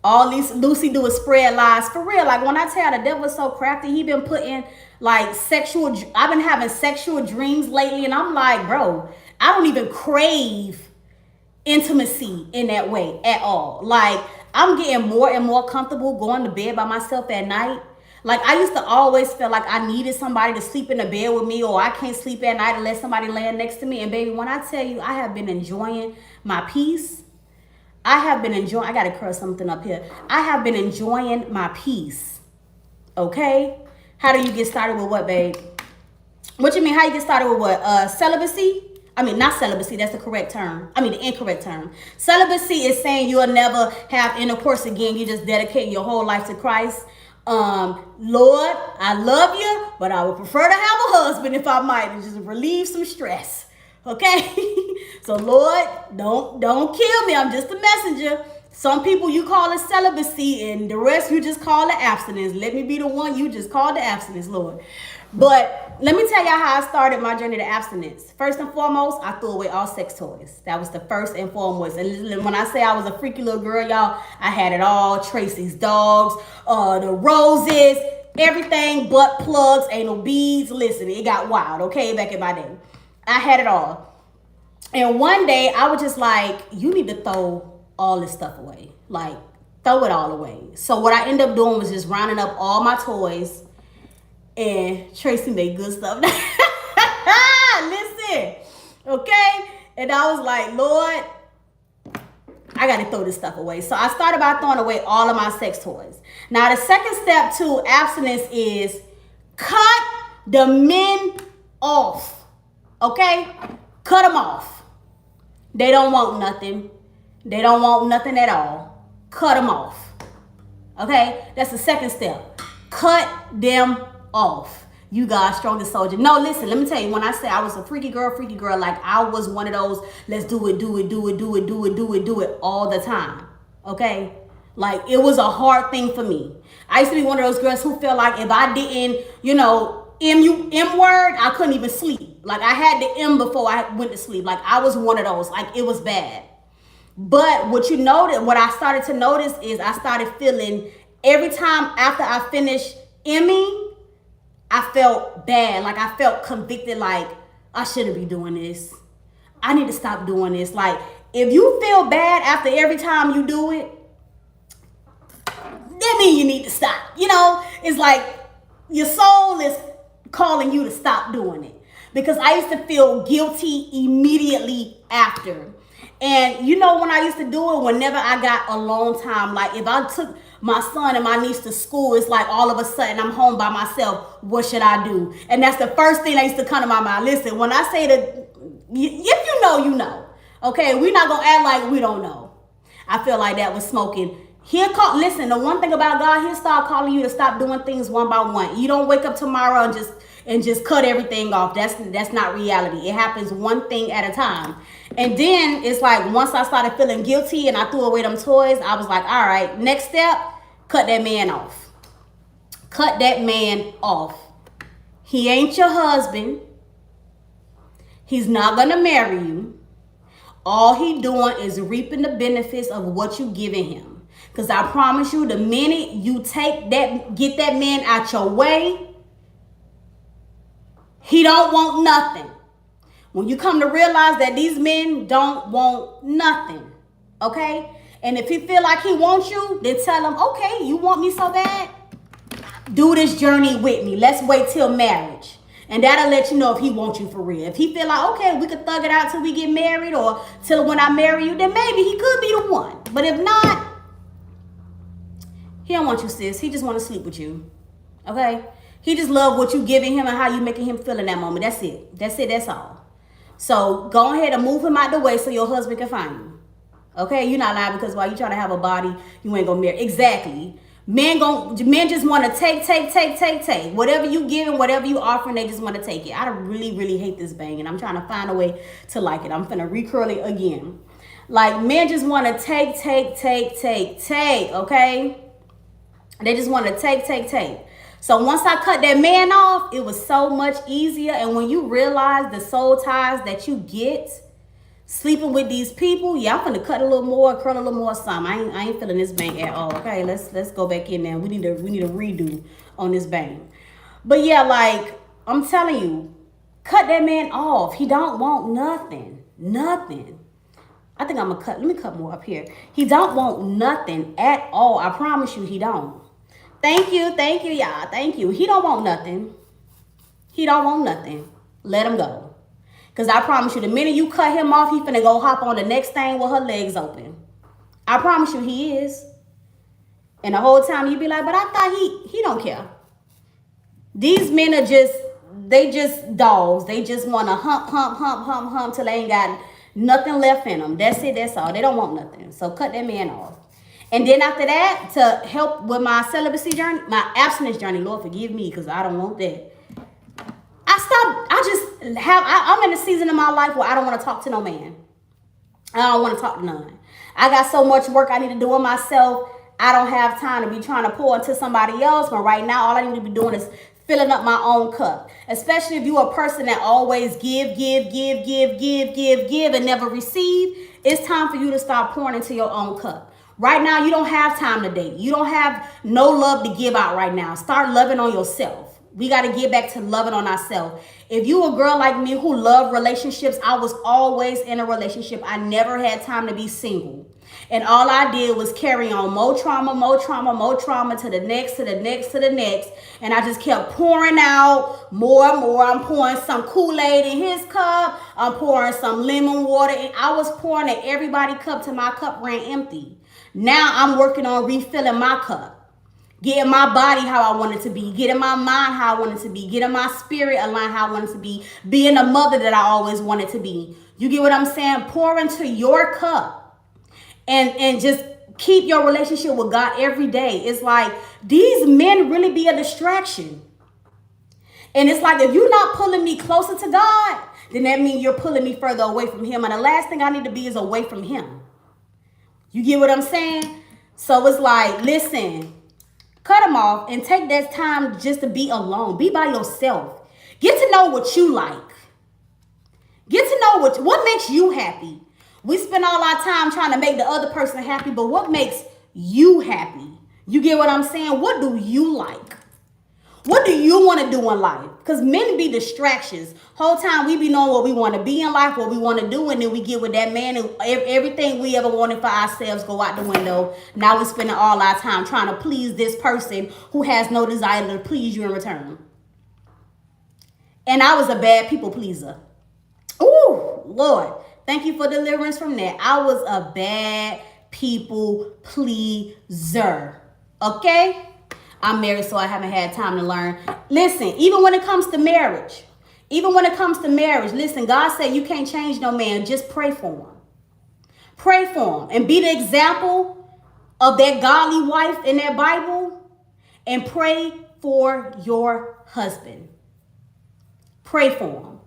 All these Lucy do is spread lies. For real, like when I tell you the devil is so crafty, he been putting like I've been having sexual dreams lately, and I'm like, bro, I don't even crave intimacy in that way at all. Like, I'm getting more and more comfortable going to bed by myself at night. Like, I used to always feel like I needed somebody to sleep in the bed with me, or I can't sleep at night unless somebody laying next to me. And baby, when I tell you, I have been enjoying my peace. I gotta curl something up here. I have been enjoying my peace. Okay? How do you get started with what, babe? What you mean? How you get started with what? Celibacy? I mean, not celibacy. That's the correct term. I mean, the incorrect term. Celibacy is saying you'll never have intercourse again. You just dedicate your whole life to Christ. Lord, I love you, but I would prefer to have a husband if I might, and just relieve some stress. Okay? So Lord, don't kill me. I'm just a messenger. Some people you call it celibacy, and the rest you just call it abstinence. Let me be the one you just call the abstinence, Lord. But let me tell y'all how I started my journey to abstinence. First and foremost, I threw away all sex toys. That was the first and foremost. And when I say I was a freaky little girl, y'all, I had it all. Tracy's dogs, the roses, everything but plugs, anal beads. Listen, it got wild, okay, back in my day. I had it all. And one day, I was just like, you need to throw all this stuff away. Like, throw it all away. So what I ended up doing was just rounding up all my toys. And Tracy made good stuff. Listen, okay? And I was like, Lord, I got to throw this stuff away. So I started by throwing away all of my sex toys. Now, the second step to abstinence is cut the men off, okay? Cut them off. They don't want nothing. They don't want nothing at all. Cut them off, okay? That's the second step. Cut them off. You God's strongest soldier. No, listen, let me tell you, when I say I was a freaky girl, like I was one of those, let's do it all the time. Okay? Like it was a hard thing for me. I used to be one of those girls who felt like if I didn't, M word, I couldn't even sleep. Like I had the M before I went to sleep. Like I was one of those. Like it was bad. But what I started to notice is I started feeling every time after I finished Emmy, I felt bad. Like I felt convicted, like I shouldn't be doing this. I need to stop doing this. Like if you feel bad after every time you do it, that means you need to stop. It's like your soul is calling you to stop doing it. Because I used to feel guilty immediately after. And when I used to do it, whenever I got alone time, like if I took my son and my niece to school, it's like all of a sudden I'm home by myself. What should I do? And that's the first thing that used to come to my mind. Listen, when I say that, if you know, you know. Okay, we're not going to act like we don't know. I feel like that was smoking. Listen, the one thing about God, he'll start calling you to stop doing things one by one. You don't wake up tomorrow and just cut everything off. That's not reality. It happens one thing at a time. And then it's like once I started feeling guilty and I threw away them toys, I was like, all right, next step, cut that man off. Cut that man off. He ain't your husband. He's not going to marry you. All he doing is reaping the benefits of what you giving him. Because I promise you, the minute you get that man out your way, he don't want nothing. When you come to realize that these men don't want nothing, okay? And if he feel like he wants you, then tell him, okay, you want me so bad? Do this journey with me. Let's wait till marriage. And that'll let you know if he wants you for real. If he feel like, okay, we could thug it out till we get married or till when I marry you, then maybe he could be the one. But if not, he don't want you, sis. He just want to sleep with you, okay? He just love what you giving him and how you making him feel in that moment. That's it. That's all. So go ahead and move him out the way so your husband can find you. Okay? You're not lying because while you trying to have a body, you ain't gonna marry. Exactly. Men just want to take. Whatever you giving, whatever you offering, they just want to take it. I really, really hate this bang, and I'm trying to find a way to like it. I'm finna recurl it again. Like men just want to take, okay? They just want to take. So once I cut that man off, it was so much easier. And when you realize the soul ties that you get sleeping with these people, yeah, I'm gonna cut a little more, curl a little more some. I ain't feeling this bang at all. Okay, let's go back in there. We need a redo on this bang. But yeah, like I'm telling you, cut that man off. He don't want nothing. I think let me cut more up here. He don't want nothing at all. I promise you he don't. Thank you, y'all. Thank you. He don't want nothing. Let him go. Because I promise you, the minute you cut him off, he finna go hop on the next thing with her legs open. I promise you he is. And the whole time you be like, but I thought he don't care. These men are they just dogs. They just want to hump till they ain't got nothing left in them. That's it, that's all. They don't want nothing. So cut that man off. And then after that, to help with my celibacy journey, my abstinence journey, Lord forgive me because I don't want that. I'm in a season of my life where I don't want to talk to no man. I don't want to talk to none. I got so much work I need to do with myself. I don't have time to be trying to pour into somebody else. But right now, all I need to be doing is filling up my own cup. Especially if you're a person that always give, and never receive. It's time for you to start pouring into your own cup. Right now, you don't have time to date. You don't have no love to give out right now. Start loving on yourself. We got to get back to loving on ourselves. If you a girl like me who love relationships, I was always in a relationship. I never had time to be single. And all I did was carry on more trauma to the next. And I just kept pouring out more and more. I'm pouring some Kool-Aid in his cup. I'm pouring some lemon water. And I was pouring at everybody's cup till my cup ran empty. Now I'm working on refilling my cup. Getting my body how I want it to be. Getting my mind how I want it to be. Getting my spirit aligned how I want it to be. Being the mother that I always wanted to be. You get what I'm saying? Pour into your cup. And just keep your relationship with God every day. It's like these men really be a distraction. And it's like if you're not pulling me closer to God, then that means you're pulling me further away from him. And the last thing I need to be is away from him. You get what I'm saying? So it's like, listen, cut them off and take that time just to be alone. Be by yourself. Get to know what you like. Get to know what makes you happy. We spend all our time trying to make the other person happy, but what makes you happy? You get what I'm saying? What do you like? What do you want to do in life? Because men be distractions. Whole time we be knowing what we want to be in life, what we want to do, and then we get with that man and everything we ever wanted for ourselves go out the window. Now we're spending all our time trying to please this person who has no desire to please you in return. And I was a bad people pleaser. Ooh, Lord. Thank you for deliverance from that. I was a bad people pleaser. Okay? I'm married, so I haven't had time to learn. Listen, even when it comes to marriage, listen, God said you can't change no man. Just pray for him. Pray for him. And be the example of that godly wife in that Bible. And pray for your husband. Pray for him.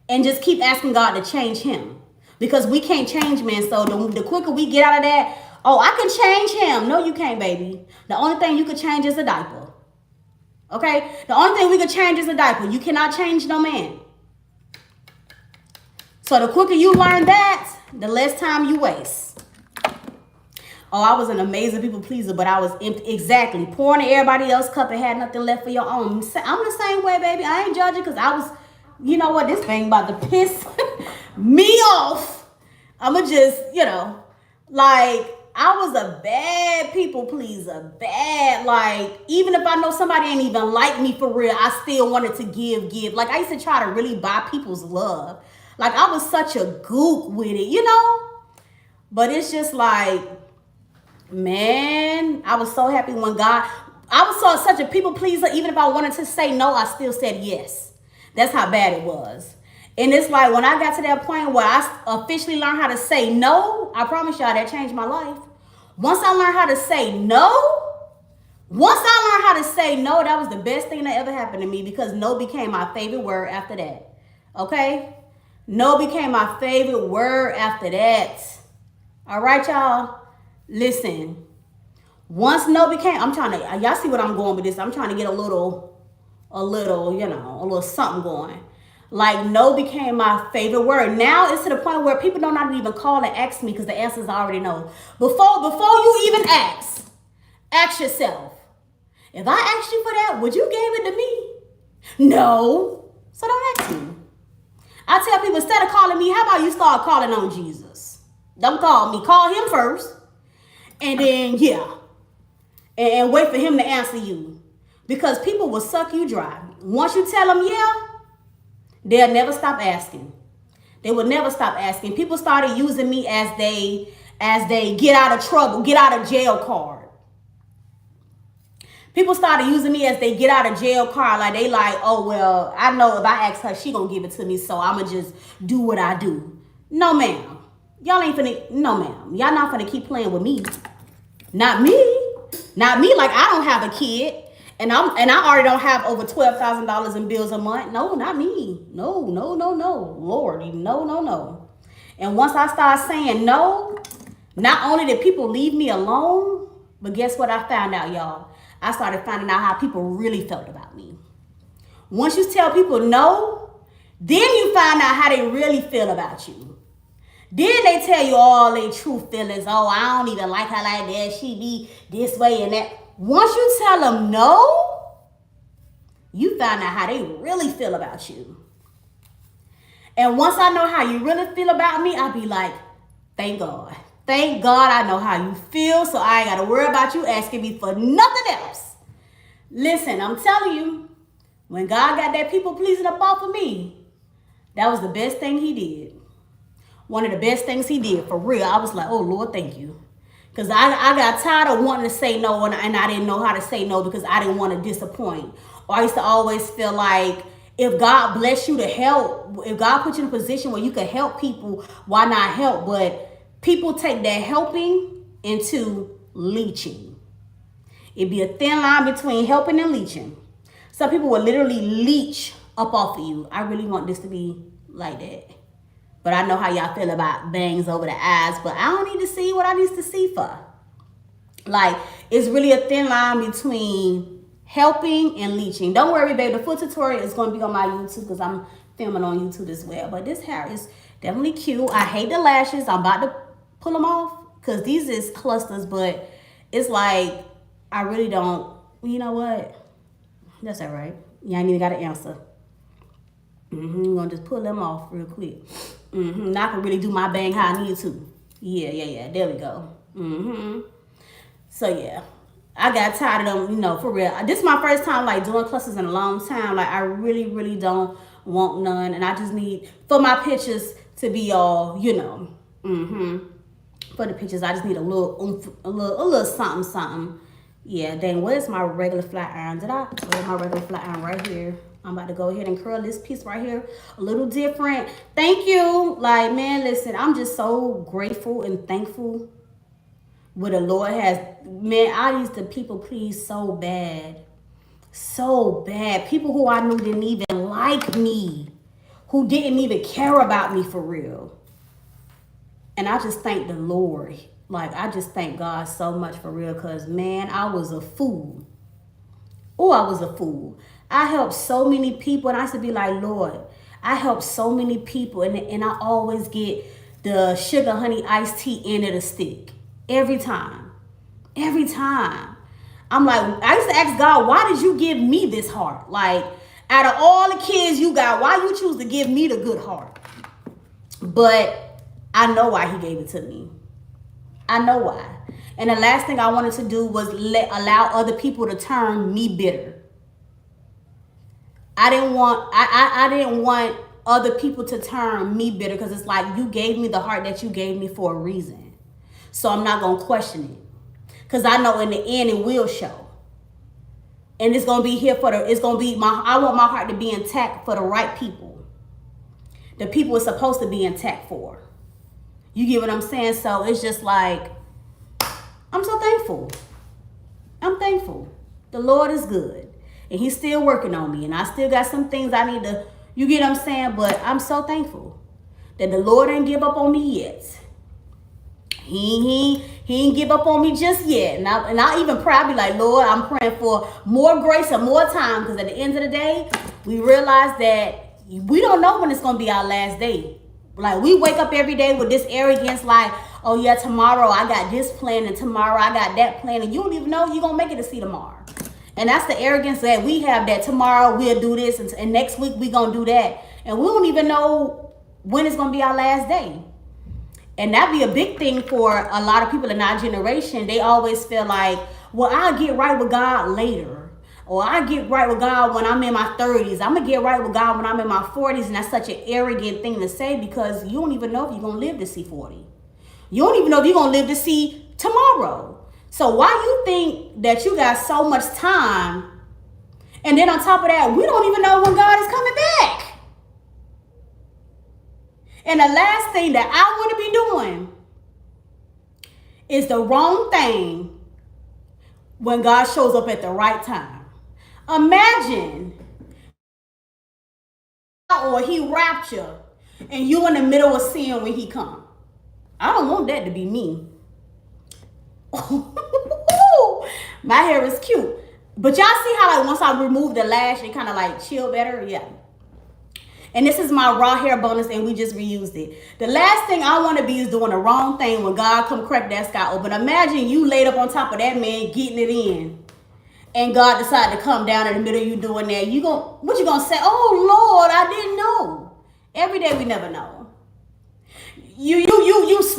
And just keep asking God to change him. Because we can't change men. So the quicker we get out of that, oh, I can change him. No, you can't, baby. The only thing you can change is a diaper. Okay? The only thing we can change is a diaper. You cannot change no man. So the quicker you learn that, the less time you waste. Oh, I was an amazing people pleaser, but I was empty. Exactly. Pouring in everybody else's cup and had nothing left for your own. I'm the same way, baby. I ain't judging because I was, you know what, this thing about to piss me off. I'ma just, like, I was a bad people pleaser. Bad, like, even if I know somebody ain't even like me for real, I still wanted to give. Like, I used to try to really buy people's love. Like, I was such a gook with it, But it's just like, man, I was so happy when I was such a people pleaser. Even if I wanted to say no, I still said yes. That's how bad it was. And it's like when I got to that point where I officially learned how to say no, I promise y'all that changed my life. Once I learned how to say no, that was the best thing that ever happened to me because no became my favorite word after that. Okay? No became my favorite word after that. All right, y'all? Listen. Once no became, y'all see what I'm going with this. I'm trying to get a little something going. Like, no became my favorite word. Now it's to the point where people don't not even call and ask me because the answers I already know. Before you even ask yourself, if I asked you for that, would you give it to me? No. So don't ask me. I tell people, instead of calling me, how about you start calling on Jesus? Don't call me. Call him first. And then, and wait for him to answer you. Because people will suck you dry. Once you tell them, they'll never stop asking. They will never stop asking. People started using me as they get out of trouble, get out of jail card. People started using me as they get out of jail card. Like, they like, oh, well, I know if I ask her, she gonna give it to me, so I'ma just do what I do. No, ma'am. Y'all ain't finna, no, ma'am. Y'all not finna keep playing with me. Not me. Not me. Like, I don't have a kid. And I already don't have over $12,000 in bills a month. No, not me. No, no, no, no. Lord, no, no, no. And once I start saying no, not only did people leave me alone, but guess what I found out, y'all? I started finding out how people really felt about me. Once you tell people no, then you find out how they really feel about you. Then they tell you all their true feelings. Oh, I don't even like her like that. She be this way and that. Once you tell them no, you find out how they really feel about you. And once I know how you really feel about me, I'll be like, thank God. Thank God I know how you feel, so I ain't got to worry about you asking me for nothing else. Listen, I'm telling you, when God got that people pleasing up off of me, that was the best thing he did. One of the best things he did, for real. I was like, oh, Lord, thank you. Because I got tired of wanting to say no, and I didn't know how to say no because I didn't want to disappoint. Or I used to always feel like, if God bless you to help, if God put you in a position where you can help people, why not help? But people take that helping into leeching. It'd be a thin line between helping and leeching. Some people will literally leech up off of you. I really want this to be like that. But I know how y'all feel about bangs over the eyes, but I don't need to see what I need to see for. Like, it's really a thin line between helping and leeching. Don't worry, baby. The full tutorial is going to be on my YouTube because I'm filming on YouTube as well. But this hair is definitely cute. I hate the lashes. I'm about to pull them off because these is clusters, but it's like, I really don't, you know what? That's all right. Y'all ain't even got an answer. I'm going to just pull them off real quick. Now I can really do my bang how I need to. Yeah. There we go. So, yeah. I got tired of them, you know, for real. This is my first time, like, doing clusters in a long time. Like, I really, really don't want none. And I just need, for my pictures to be all, you know. For the pictures, I just need a little something. Yeah, then where's my regular flat iron? Where's my regular flat iron? Right here. I'm about to go ahead and curl this piece right here a little different. Thank you. Like, man, listen, I'm just so grateful and thankful what the Lord has. Man, I used to people please so bad. So bad. People who I knew didn't even like me. Who didn't even care about me for real. And I just thank the Lord. Like, I just thank God so much for real. Because, man, I was a fool. Oh, I was a fool. I helped so many people. And I used to be like, Lord, I helped so many people. And I always get the sugar honey iced tea end of the stick. Every time. Every time. I'm like, I used to ask God, why did you give me this heart? Like, out of all the kids you got, why you choose to give me the good heart? But I know why he gave it to me. I know why. And the last thing I wanted to do was allow other people to turn me bitter. I didn't want other people to turn me bitter because it's like, you gave me the heart that you gave me for a reason. So I'm not going to question it. Because I know in the end it will show. And it's going to be here I want my heart to be intact for the right people. The people it's supposed to be intact for. You get what I'm saying? So it's just like, I'm so thankful. I'm thankful. The Lord is good. And he's still working on me. And I still got some things I need to, you get what I'm saying? But I'm so thankful that the Lord ain't give up on me yet. He ain't give up on me just yet. And I even pray, I be like, Lord, I'm praying for more grace and more time. Because at the end of the day, we realize that we don't know when it's going to be our last day. Like, we wake up every day with this arrogance like, oh yeah, tomorrow I got this plan and tomorrow I got that plan. And you don't even know you're going to make it to see tomorrow. And that's the arrogance that we have, that tomorrow we'll do this and next week we going to do that. And we don't even know when it's going to be our last day. And that'd be a big thing for a lot of people in our generation. They always feel like, well, I'll get right with God later. Or I get right with God when I'm in my 30s. I'm going to get right with God when I'm in my 40s. And that's such an arrogant thing to say because you don't even know if you're going to live to see 40. You don't even know if you're going to live to see tomorrow. So why you think that you got so much time, and then on top of that, we don't even know when God is coming back? And the last thing that I want to be doing is the wrong thing when God shows up at the right time. Imagine, or he rapture, and you in the middle of sin when he come. I don't want that to be me. My hair is cute. But y'all see how like once I remove the lash, it kind of like chill better? Yeah. And this is my raw hair bonus, and we just reused it. The last thing I want to be is doing the wrong thing when God come crack that sky open. Imagine you laid up on top of that man getting it in, and God decided to come down in the middle of you doing that. What you gonna say? Oh Lord, I didn't know. Every day we never know. You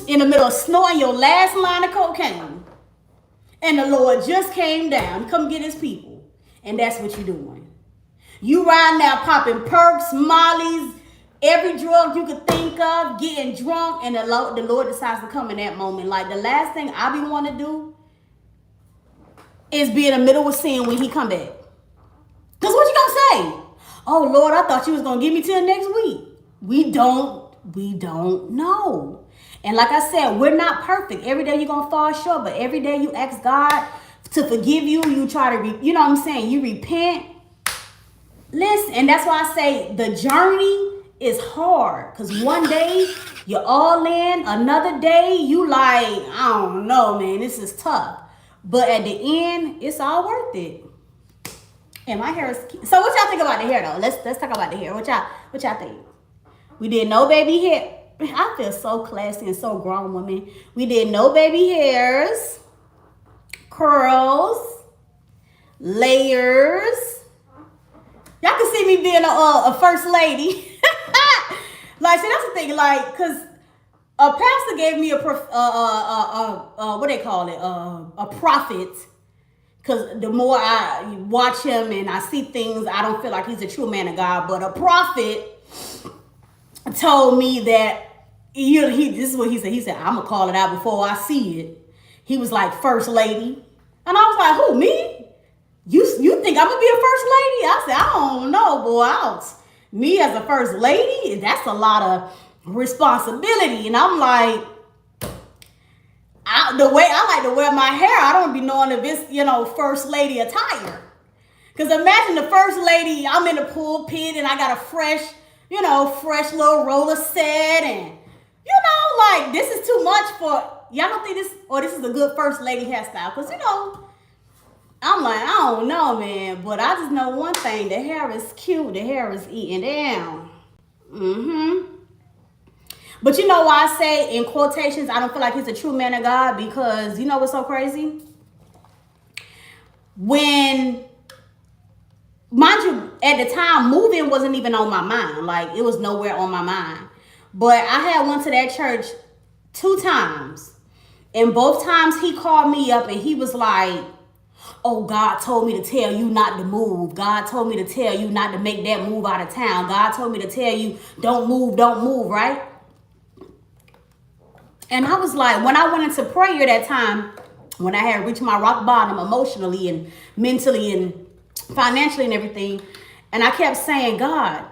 in the middle of snorting your last line of cocaine, and the Lord just came down, come get his people, and that's what you're doing. You riding now popping perks, mollies, every drug you could think of, getting drunk, and the Lord decides to come in that moment. Like the last thing I be want to do is be in the middle of sin when he come back. Because what you gonna say? Oh Lord, I thought you was gonna give me till next week. We don't know. And like I said, we're not perfect. Every day you're gonna fall short, but every day you ask God to forgive you. You try to, you know what I'm saying? You repent. Listen, and that's why I say the journey is hard. Because one day you're all in, another day you like, I don't know, man, this is tough. But at the end, it's all worth it. And my hair is cute. So what y'all think about the hair though? Let's talk about the hair. What y'all think? We did no baby hair. I feel so classy and so grown, woman. We did no baby hairs, curls, layers. Y'all can see me being a first lady. Like, see, that's the thing. Like, cause a pastor gave me what they call it, a prophet. Cause the more I watch him and I see things, I don't feel like he's a true man of God. But a prophet told me that this is what he said. He said, I'm gonna call it out before I see it. He was like, first lady. And I was like, who, me? You think I'm gonna be a first lady? I said, I don't know, boy. Me as a first lady, that's a lot of responsibility. And I'm like, the way I like to wear my hair, I don't be knowing if it's, first lady attire. Because imagine the first lady, I'm in the pulpit and I got a fresh little roller set, and like this is too much for y'all. Don't think this is a good first lady hairstyle? Because I'm like, I don't know, man, but I just know one thing: the hair is cute, the hair is eating down. But you know why I say in quotations I don't feel like he's a true man of God? Because you know what's so crazy? When, mind you, at the time, moving wasn't even on my mind. Like, it was nowhere on my mind. But I had went to that church 2 times. And both times he called me up and he was like, oh, God told me to tell you not to move. God told me to tell you not to make that move out of town. God told me to tell you don't move, right? And I was like, when I went into prayer that time, when I had reached my rock bottom emotionally and mentally and financially and everything, and I kept saying, God,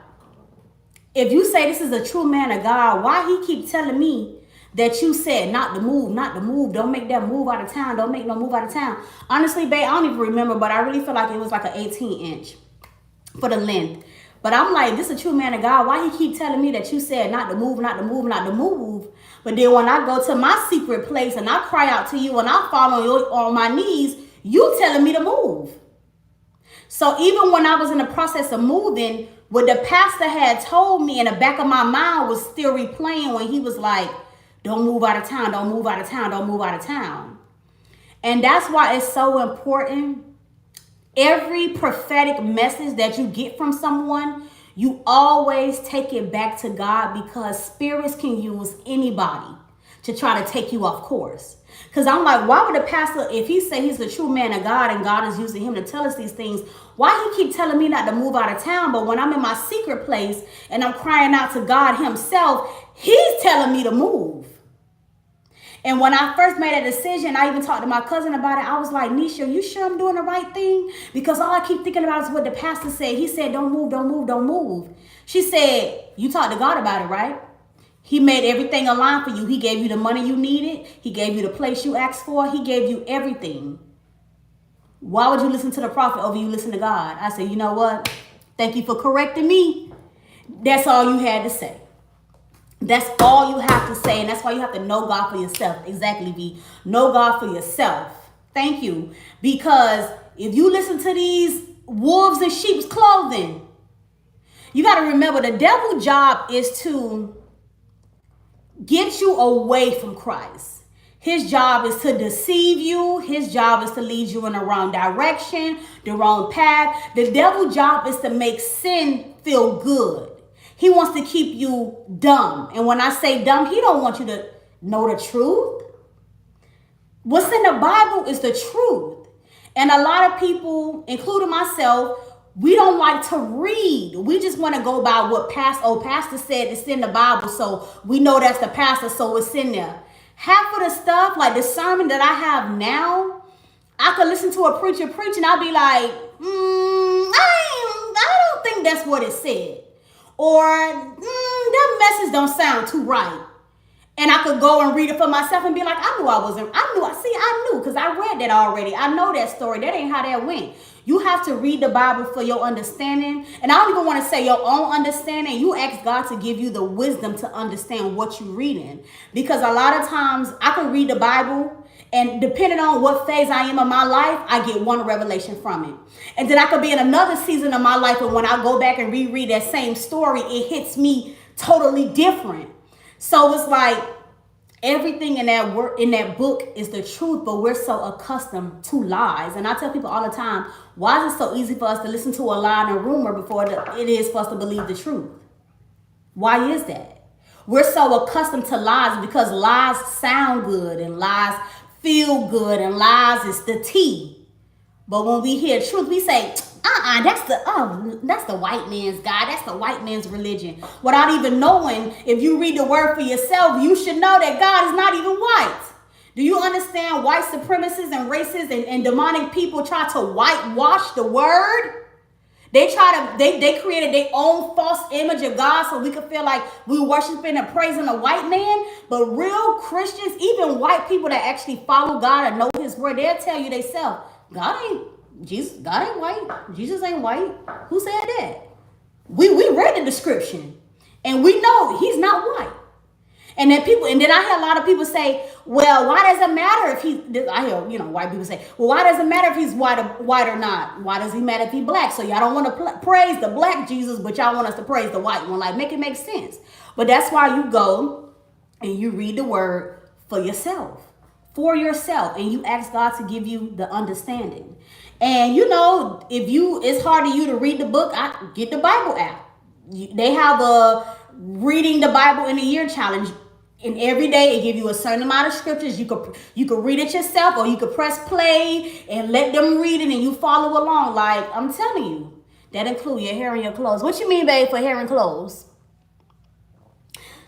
if you say this is a true man of God, why he keep telling me that you said not to move, don't make that move out of town, don't make no move out of town? Honestly, babe, I don't even remember, but I really feel like it was like an 18-inch for the length. But I'm like, this is a true man of God. Why he keep telling me that you said not to move? But then when I go to my secret place and I cry out to you and I fall on my knees, you telling me to move. So even when I was in the process of moving, what the pastor had told me in the back of my mind was still replaying when he was like, don't move out of town, don't move out of town, don't move out of town. And that's why it's so important. Every prophetic message that you get from someone, you always take it back to God, because spirits can use anybody to try to take you off course. Because I'm like, why would the pastor, if he say he's the true man of God and God is using him to tell us these things, why he keep telling me not to move out of town? But when I'm in my secret place and I'm crying out to God himself, he's telling me to move. And when I first made that decision, I even talked to my cousin about it. I was like, Nisha, you sure I'm doing the right thing? Because all I keep thinking about is what the pastor said. He said, don't move, don't move, don't move. She said, you talked to God about it, right? He made everything align for you. He gave you the money you needed. He gave you the place you asked for. He gave you everything. Why would you listen to the prophet over you listen to God? I said, you know what? Thank you for correcting me. That's all you had to say. That's all you have to say. And that's why you have to know God for yourself. Exactly, B. Know God for yourself. Thank you. Because if you listen to these wolves in sheep's clothing, you got to remember the devil's job is to get you away from Christ. His job is to deceive you. His job is to lead you in the wrong direction, the wrong path. The devil's job is to make sin feel good. He wants to keep you dumb. And when I say dumb, he don't want you to know the truth. What's in the Bible is the truth. And a lot of people, including myself, we don't like to read. We just want to go by what pastor said it's in the Bible. So we know that's the pastor, so it's in there. Half of the stuff, like the sermon that I have now, I could listen to a preacher preach and I'll be like, I don't think that's what it said. Or that message don't sound too right. And I could go and read it for myself and be like, I knew because I read that already. I know that story. That ain't how that went. You have to read the Bible for your understanding. And I don't even want to say your own understanding. You ask God to give you the wisdom to understand what you're reading. Because a lot of times I can read the Bible and depending on what phase I am in my life, I get one revelation from it. And then I could be in another season of my life, and when I go back and reread that same story, it hits me totally different. So it's like everything in that book is the truth, but we're so accustomed to lies. And I tell people all the time, why is it so easy for us to listen to a lie and a rumor before it is for us to believe the truth? Why is that? We're so accustomed to lies because lies sound good and lies feel good and lies is the tea. But when we hear truth, we say, that's the white man's God. That's the white man's religion. Without even knowing, if you read the word for yourself, you should know that God is not even white. Do you understand white supremacists and racists and demonic people try to whitewash the word? They created their own false image of God so we could feel like we worshiping and praising a white man. But real Christians, even white people that actually follow God and know his word, they'll tell you themselves, God ain't white. Jesus ain't white. Who said that? We read the description and we know he's not white. And then I hear a lot of people say, well, why does it matter if I hear, white people say, well, why does it matter if he's white or not? Why does he matter if he's black? So y'all don't want to praise the black Jesus, but y'all want us to praise the white one. Like, make it make sense. But that's why you go and you read the word for yourself, and you ask God to give you the understanding. And if it's hard for you to read the book, get the Bible app. They have a reading the Bible in a year challenge. And every day it gives you a certain amount of scriptures. You could read it yourself, or you could press play and let them read it and you follow along. Like, I'm telling you, that includes your hair and your clothes. What you mean, babe, for hair and clothes?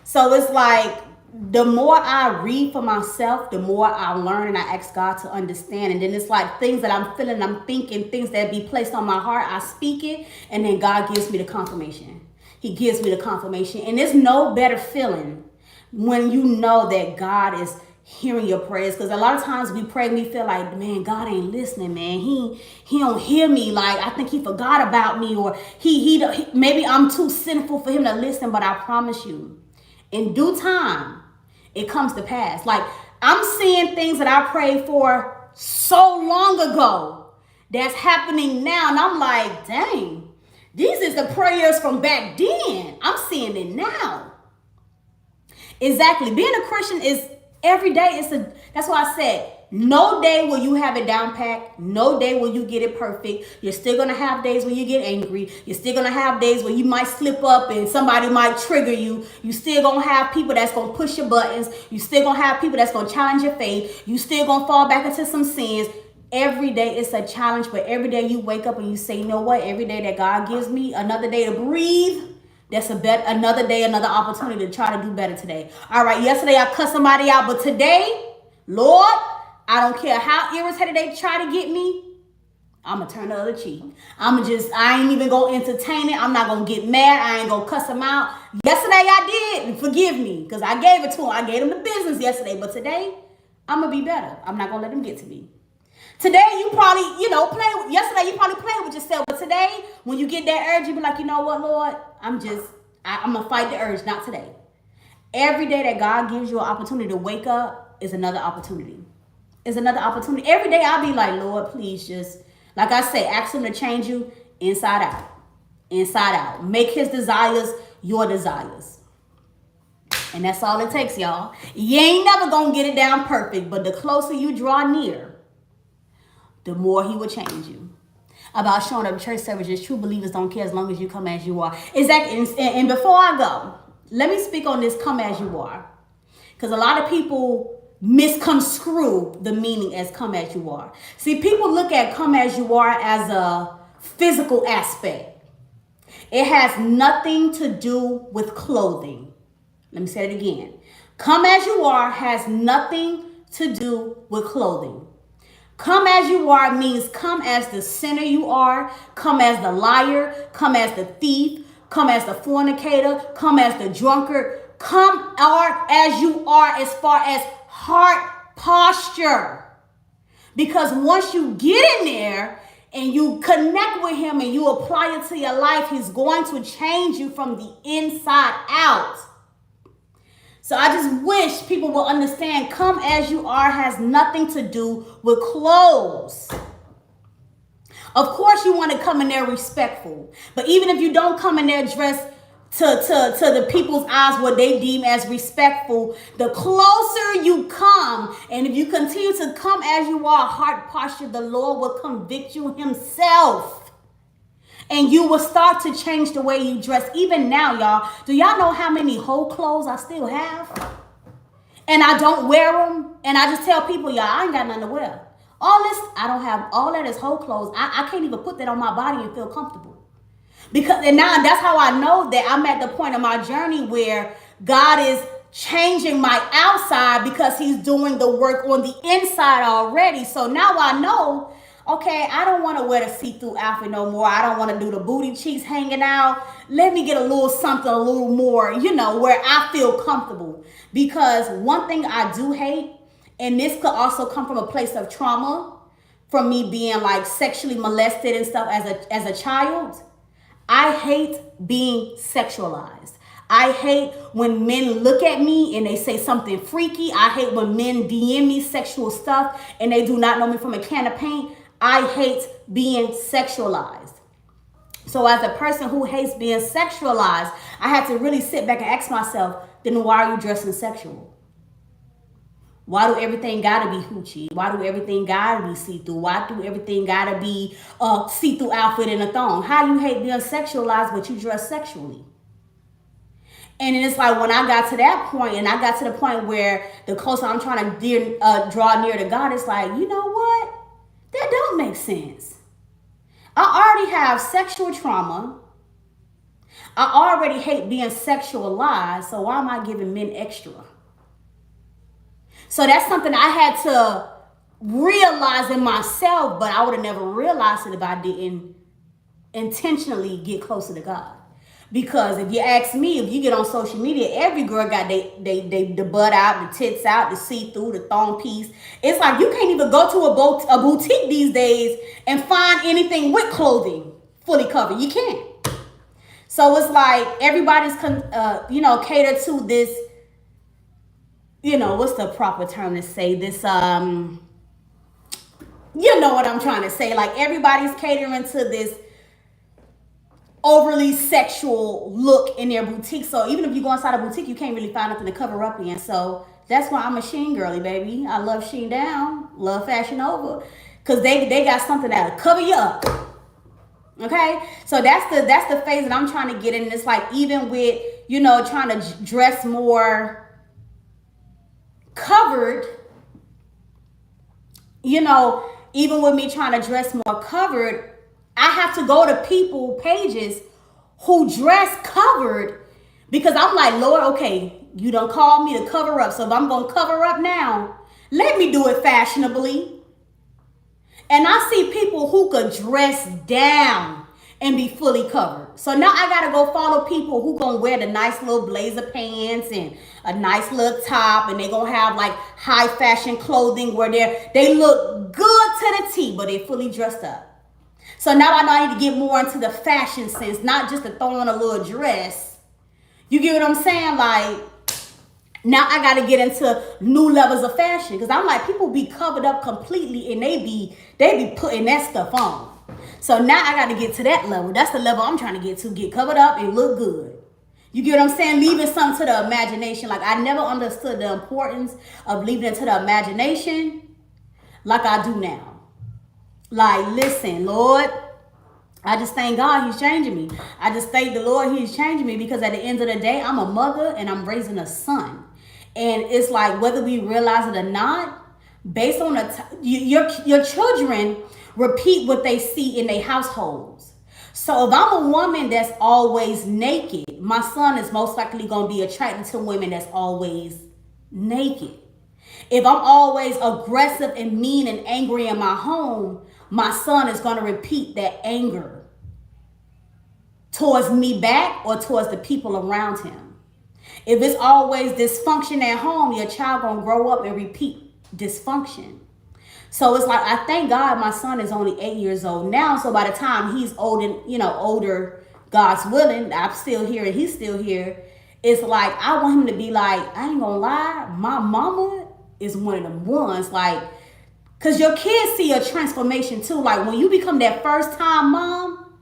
So it's like, the more I read for myself, the more I learn and I ask God to understand. And then it's like things that I'm feeling, I'm thinking, things that be placed on my heart, I speak it, and then God gives me the confirmation. He gives me the confirmation. And there's no better feeling when you know that God is hearing your prayers. Because a lot of times we pray and we feel like, man, God ain't listening, man. He don't hear me. Like, I think he forgot about me, or he maybe I'm too sinful for him to listen. But I promise you, in due time, it comes to pass. Like, I'm seeing things that I prayed for so long ago that's happening now. And I'm like, dang, these is the prayers from back then. I'm seeing it now. Exactly. Being a Christian is every day. That's why I said, no day will you have it down packed. No day will you get it perfect. You're still going to have days when you get angry. You're still going to have days where you might slip up and somebody might trigger you. You still going to have people that's going to push your buttons. You still going to have people that's going to challenge your faith. You still going to fall back into some sins. Every day it's a challenge, but every day you wake up and you say, you know what? Every day that God gives me another day to breathe, That's another day, another opportunity to try to do better today. All right, yesterday I cussed somebody out, but today, Lord, I don't care how irritated they try to get me. I'm going to turn the other cheek. I ain't even going to entertain it. I'm not going to get mad. I ain't going to cuss them out. Yesterday I did, and forgive me, because I gave it to them. I gave them the business yesterday. But today, I'm going to be better. I'm not going to let them get to me. Today, you probably, yesterday you probably played with yourself. But today, when you get that urge, you be like, you know what, Lord? I'm going to fight the urge, not today. Every day that God gives you an opportunity to wake up is another opportunity. Is another opportunity. Every day I'll be like, Lord, please just, like I say, ask him to change you inside out. Inside out. Make his desires your desires. And that's all it takes, y'all. You ain't never gonna get it down perfect, but the closer you draw near, the more he will change you. About showing up at church services, true believers don't care as long as you come as you are. Exactly. And before I go, let me speak on this come as you are. Because a lot of people misconstrue the meaning as come as you are. See, people look at come as you are as a physical aspect. It has nothing to do with clothing. Let me say it again. Come as you are has nothing to do with clothing. Come as you are means come as the sinner you are, come as the liar, come as the thief, come as the fornicator, come as the drunkard, come as you are as far as heart posture. Because once you get in there and you connect with him and you apply it to your life, he's going to change you from the inside out. So I just wish people will understand come as you are has nothing to do with clothes. Of course you want to come in there respectful. But even if you don't come in there dressed to the people's eyes what they deem as respectful, the closer you come, and if you continue to come as you are, heart posture, the Lord will convict you himself. And you will start to change the way you dress. Even now, y'all, do y'all know how many whole clothes I still have? And I don't wear them. And I just tell people, y'all, I ain't got nothing to wear. All this, I don't have, all that is whole clothes. I can't even put that on my body and feel comfortable. And now that's how I know that I'm at the point of my journey where God is changing my outside because he's doing the work on the inside already. So now I know, okay, I don't want to wear the see-through outfit no more. I don't want to do the booty cheeks hanging out. Let me get a little something a little more, where I feel comfortable. Because one thing I do hate, and this could also come from a place of trauma, from me being like sexually molested and stuff as a child. I hate being sexualized. I hate when men look at me and they say something freaky. I hate when men DM me sexual stuff and they do not know me from a can of paint. I hate being sexualized. So as a person who hates being sexualized, I had to really sit back and ask myself, then why are you dressing sexual? Why do everything gotta be hoochie? Why do everything gotta be see-through? Why do everything gotta be a see-through outfit and a thong? How you hate being sexualized, but you dress sexually? And it's like when I got to that point, and I got to the point where the closer I'm trying to draw near to God, it's like, you know what? That don't make sense. I already have sexual trauma. I already hate being sexualized, so why am I giving men extra? So that's something I had to realize in myself, but I would have never realized it if I didn't intentionally get closer to God. Because if you ask me, if you get on social media, every girl got the butt out, the tits out, the see-through, the thong piece. It's like you can't even go to a boutique these days and find anything with clothing fully covered. You can't. So it's like everybody's catered to this. What's the proper term to say this? You know what I'm trying to say. Like everybody's catering to this overly sexual look in their boutique. So even if you go inside a boutique, you can't really find nothing to cover up in. So that's why I'm a Shein girly, baby. I love Shein down, love Fashion Nova, because they got something that'll cover you up. Okay, so that's the phase that I'm trying to get in. It's like even with trying to dress more covered, even with me trying to dress more covered, I have to go to people pages who dress covered, because I'm like, Lord, okay, you done called me to cover up. So if I'm going to cover up now, let me do it fashionably. And I see people who could dress down and be fully covered. So now I got to go follow people who going to wear the nice little blazer pants and a nice little top. And they going to have like high fashion clothing where they look good to the T, but they fully dressed up. So now I know I need to get more into the fashion sense, not just to throw on a little dress. You get what I'm saying? Like, now I got to get into new levels of fashion, because I'm like, people be covered up completely and they be putting that stuff on. So now I got to get to that level. That's the level I'm trying to get covered up and look good. You get what I'm saying? Leaving something to the imagination. Like, I never understood the importance of leaving it to the imagination like I do now. Like, listen, Lord, I just thank God he's changing me. I just thank the Lord he's changing me, because at the end of the day, I'm a mother and I'm raising a son. And it's like, whether we realize it or not, based on your children repeat what they see in their households. So if I'm a woman that's always naked, my son is most likely going to be attracted to women that's always naked. If I'm always aggressive and mean and angry in my home, my son is going to repeat that anger towards me back or towards the people around him. If it's always dysfunction at home, your child going to grow up and repeat dysfunction. So it's like, I thank God my son is only 8 years old now. So by the time he's old and, older, God's willing, I'm still here and he's still here. It's like, I want him to be like, I ain't gonna lie, my mama is one of them ones. Like, because your kids see a transformation too. Like, when you become that first time mom,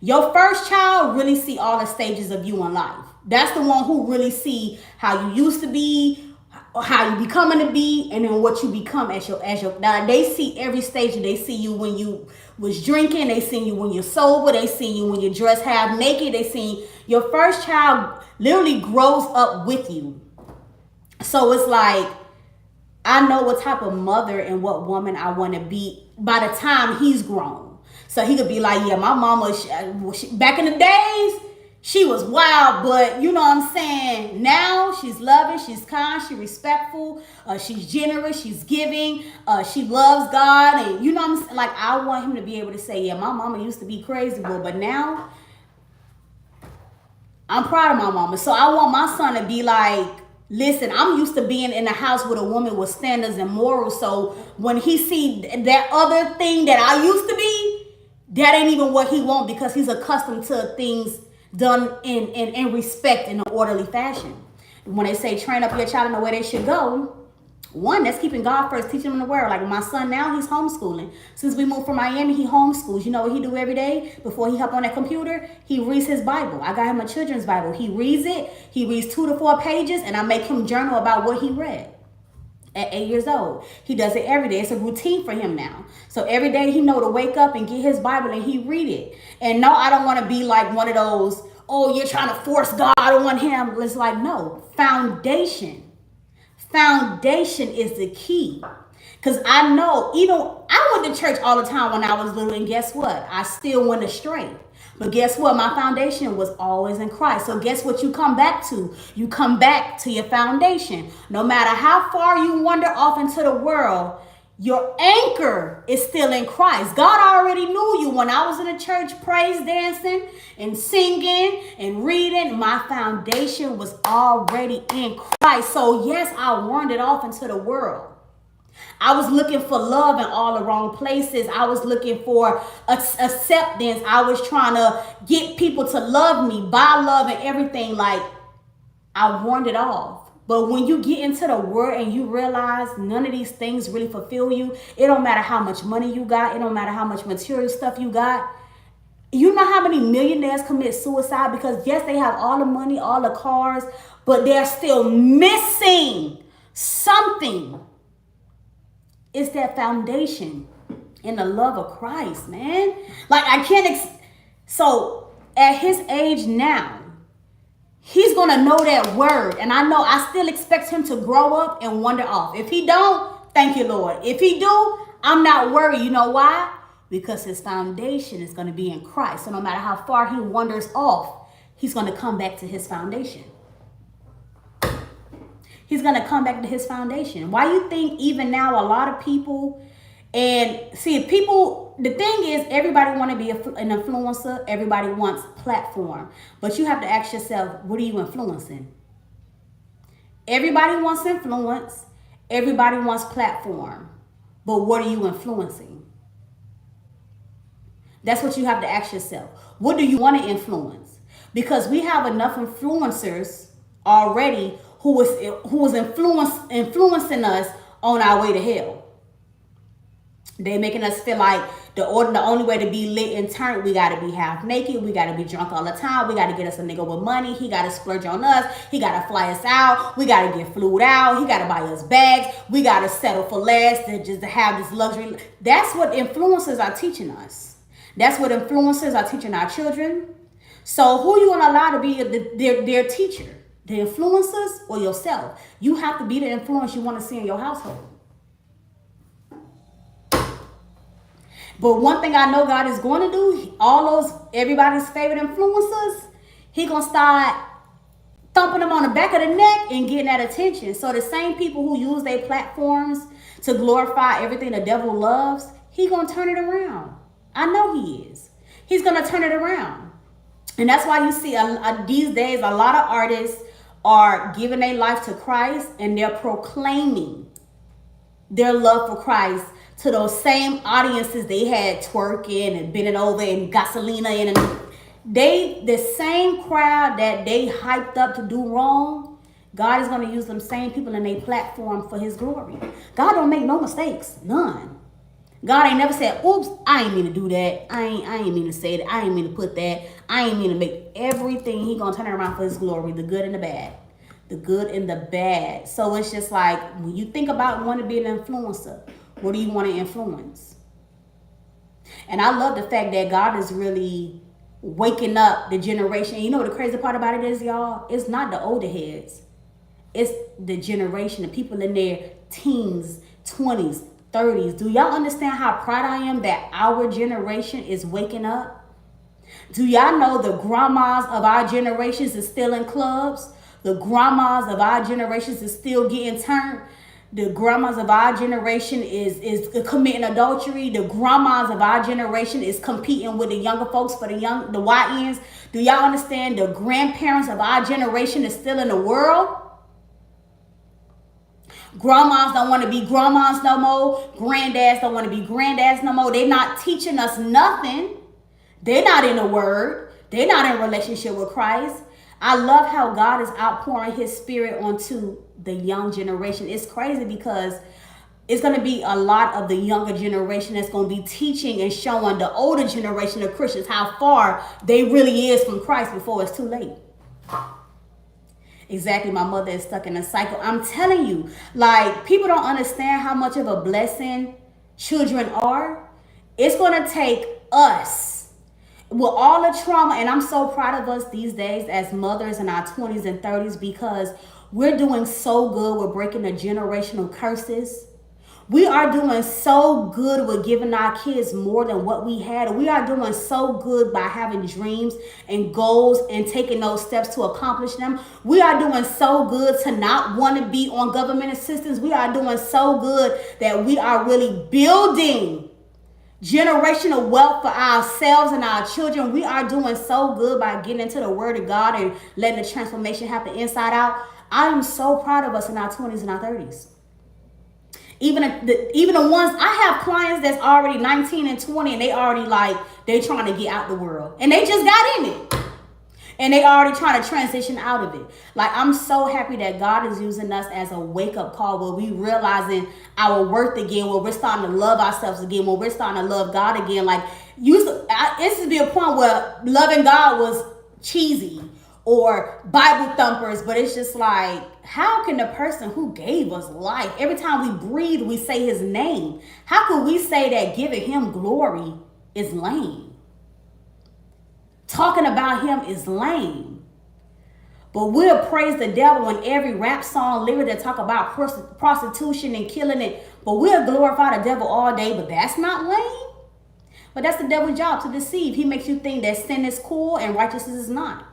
your first child really see all the stages of you in life. That's the one who really see how you used to be, how you becoming to be, and then what you become as your. Now they see every stage. They see you when you was drinking. They see you when you're sober. They see you when you dress half naked. They see your first child literally grows up with you. So it's like, I know what type of mother and what woman I want to be by the time he's grown. So he could be like, yeah, my mama, back in the days, she was wild, but you know what I'm saying? Now she's loving, she's kind, she's respectful, she's generous, she's giving, she loves God. And you know what I'm saying? Like, I want him to be able to say, yeah, my mama used to be crazy, but now I'm proud of my mama. So I want my son to be like, listen, I'm used to being in a house with a woman with standards and morals. So when he see that other thing that I used to be, that ain't even what he want, because he's accustomed to things done in respect, in an orderly fashion. When they say train up your child in the way they should go, one, that's keeping God first, teaching him the word. Like my son now, he's homeschooling. Since we moved from Miami, he homeschools. You know what he do every day before he hop on that computer? He reads his Bible. I got him a children's Bible. He reads it. He reads 2 to 4 pages, and I make him journal about what he read. At 8 years old, he does it every day. It's a routine for him now. So every day he know to wake up and get his Bible and he read it. And no, I don't want to be like one of those, oh, you're trying to force God on him. It's like, no, foundation is the key. Because I know, even I went to church all the time when I was little, and guess what? I still went astray. But guess what? My foundation was always in Christ. So guess what you come back to? You come back to your foundation. No matter how far you wander off into the world, your anchor is still in Christ. God already knew you. When I was in the church praise dancing and singing and reading, my foundation was already in Christ. So yes, I wandered off into the world. I was looking for love in all the wrong places. I was looking for acceptance. I was trying to get people to love me, buy love and everything. Like, I wandered off. But when you get into the word and you realize none of these things really fulfill you, it don't matter how much money you got. It don't matter how much material stuff you got. You know how many millionaires commit suicide because, yes, they have all the money, all the cars, but they're still missing something. It's that foundation in the love of Christ, man. Like, I can't, so at his age now, he's going to know that word. And I know I still expect him to grow up and wander off. If he don't, thank you, Lord. If he do, I'm not worried. You know why? Because his foundation is going to be in Christ. So no matter how far he wanders off, he's going to come back to his foundation. He's going to come back to his foundation. Why you think even now a lot of people, and see, people, the thing is, everybody want to be an influencer. Everybody wants platform. But you have to ask yourself, what are you influencing? Everybody wants influence. Everybody wants platform. But what are you influencing? That's what you have to ask yourself. What do you want to influence? Because we have enough influencers already who was influencing us on our way to hell. They making us feel like the only way to be lit and turned, we got to be half naked. We got to be drunk all the time. We got to get us a nigga with money. He got to splurge on us. He got to fly us out. We got to get flued out. He got to buy us bags. We got to settle for less to have this luxury. That's what influencers are teaching us. That's what influencers are teaching our children. So who you want to allow to be their teacher? The influencers or yourself? You have to be the influence you want to see in your household. But one thing I know God is going to do, all those, everybody's favorite influencers, he going to start thumping them on the back of the neck and getting that attention. So the same people who use their platforms to glorify everything the devil loves, he going to turn it around. I know he is. He's going to turn it around. And that's why you see these days a lot of artists are giving their life to Christ and they're proclaiming their love for Christ to those same audiences they had twerking and bending over and gasolina in, and the same crowd that they hyped up to do wrong, God is going to use them same people in their platform for his glory. God don't make no mistakes, none. God ain't never said, oops, I ain't mean to do that. I ain't mean to say that. I ain't mean to put that. I ain't mean to make everything. He gonna turn it around for his glory, the good and the bad. The good and the bad. So it's just like, when you think about wanting to be an influencer, what do you want to influence? And I love the fact that God is really waking up the generation. You know what the crazy part about it is, y'all? It's not the older heads. It's the generation, the people in their teens, 20s, 30s. Do y'all understand how proud I am that our generation is waking up? Do y'all know the grandmas of our generations is still in clubs? The grandmas of our generations is still getting turned. The grandmas of our generation is committing adultery. The grandmas of our generation is competing with the younger folks for the YNs. Do y'all understand the grandparents of our generation is still in the world? Grandmas don't want to be grandmas no more. Granddads don't want to be granddads no more. They're not teaching us nothing. They're not in the word. They're not in relationship with Christ. I love how God is outpouring his spirit onto the young generation. It's crazy because it's going to be a lot of the younger generation that's going to be teaching and showing the older generation of Christians how far they really is from Christ before it's too late. Exactly, my mother is stuck in a cycle. I'm telling you, like, people don't understand how much of a blessing children are. It's going to take us with all the trauma, and I'm so proud of us these days as mothers in our 20s and 30s because we're doing so good with breaking the generational curses. We are doing so good with giving our kids more than what we had. We are doing so good by having dreams and goals and taking those steps to accomplish them. We are doing so good to not want to be on government assistance. We are doing so good that we are really building generational wealth for ourselves and our children. We are doing so good by getting into the word of God and letting the transformation happen inside out. I am so proud of us in our 20s and our 30s. Even the ones, I have clients that's already 19 and 20 and they already they trying to get out the world. And they just got in it. And they already trying to transition out of it. Like, I'm so happy that God is using us as a wake-up call where we realizing our worth again, where we're starting to love ourselves again, where we're starting to love God again. Like, it used to be a point where loving God was cheesy or Bible thumpers, but it's just like, how can the person who gave us life, every time we breathe, we say his name. How could we say that giving him glory is lame? Talking about him is lame. But we'll praise the devil in every rap song, lyric that talk about prostitution and killing it. But we'll glorify the devil all day, but that's not lame. But that's the devil's job, to deceive. He makes you think that sin is cool and righteousness is not.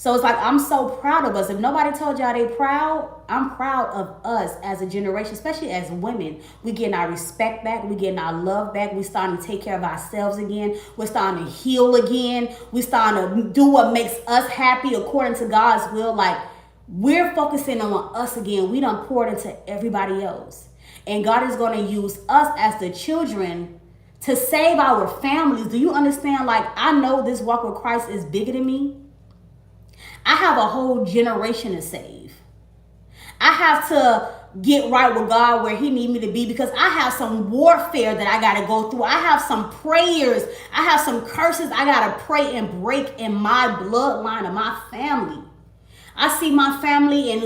So it's like, I'm so proud of us. If nobody told y'all they proud, I'm proud of us as a generation, especially as women. We getting our respect back. We getting our love back. We starting to take care of ourselves again. We're starting to heal again. We starting to do what makes us happy according to God's will. Like, we're focusing on us again. We done poured into everybody else. And God is going to use us as the children to save our families. Do you understand? Like, I know this walk with Christ is bigger than me. I have a whole generation to save. I have to get right with God where he need me to be, because I have some warfare that I got to go through. I have some prayers. I have some curses I got to pray and break in my bloodline of my family. I see my family and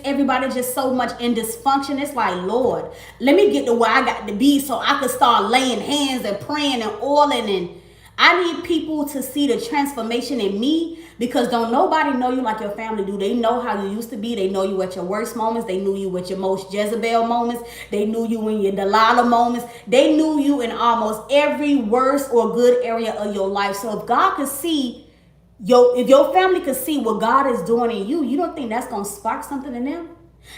everybody just so much in dysfunction. It's like, Lord, let me get to where I got to be so I can start laying hands and praying and oiling. And I need people to see the transformation in me, because don't nobody know you like your family do. They know how you used to be. They know you at your worst moments. They knew you at your most Jezebel moments. They knew you in your Delilah moments. They knew you in almost every worst or good area of your life. So if God could see, if your family could see what God is doing in you, you don't think that's going to spark something in them?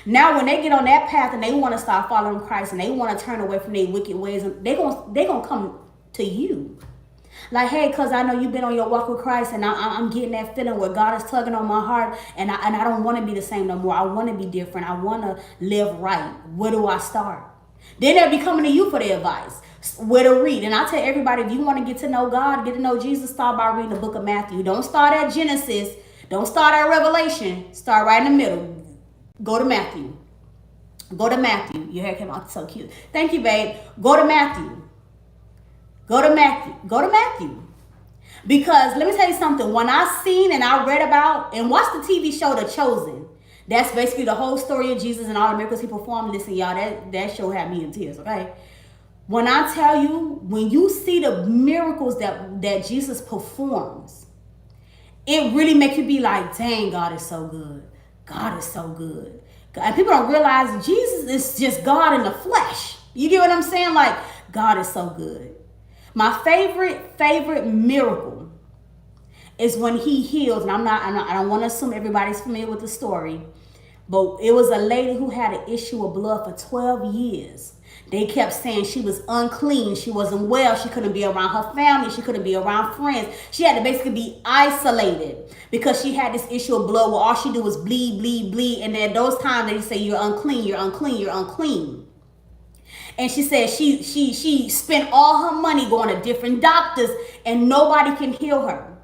Now, when they get on that path and they want to start following Christ and they want to turn away from their wicked ways, they're gonna come to you. Like, hey, cuz I know you've been on your walk with Christ, and I'm getting that feeling where God is tugging on my heart, and I don't want to be the same no more. I want to be different. I want to live right. Where do I start? Then they'll be coming to you for their advice. Where to read. And I tell everybody, if you want to get to know God, get to know Jesus, start by reading the book of Matthew. Don't start at Genesis. Don't start at Revelation. Start right in the middle. Go to Matthew. Go to Matthew. Your hair came out so cute. Thank you, babe. Go to Matthew. Go to Matthew. Go to Matthew. Because let me tell you something. When I seen and I read about and watched the TV show The Chosen, that's basically the whole story of Jesus and all the miracles he performed. Listen, y'all, that show had me in tears, okay? When I tell you, when you see the miracles that Jesus performs, it really makes you be like, dang, God is so good. God is so good. And people don't realize Jesus is just God in the flesh. You get what I'm saying? Like, God is so good. My favorite miracle is when he heals, and I don't want to assume everybody's familiar with the story, but it was a lady who had an issue of blood for 12 years. They kept saying she was unclean, she wasn't well, she couldn't be around her family, she couldn't be around friends. She had to basically be isolated because she had this issue of blood where all she do was bleed, bleed, bleed. And at those times they say, you're unclean, you're unclean, you're unclean. And she said she spent all her money going to different doctors and nobody can heal her.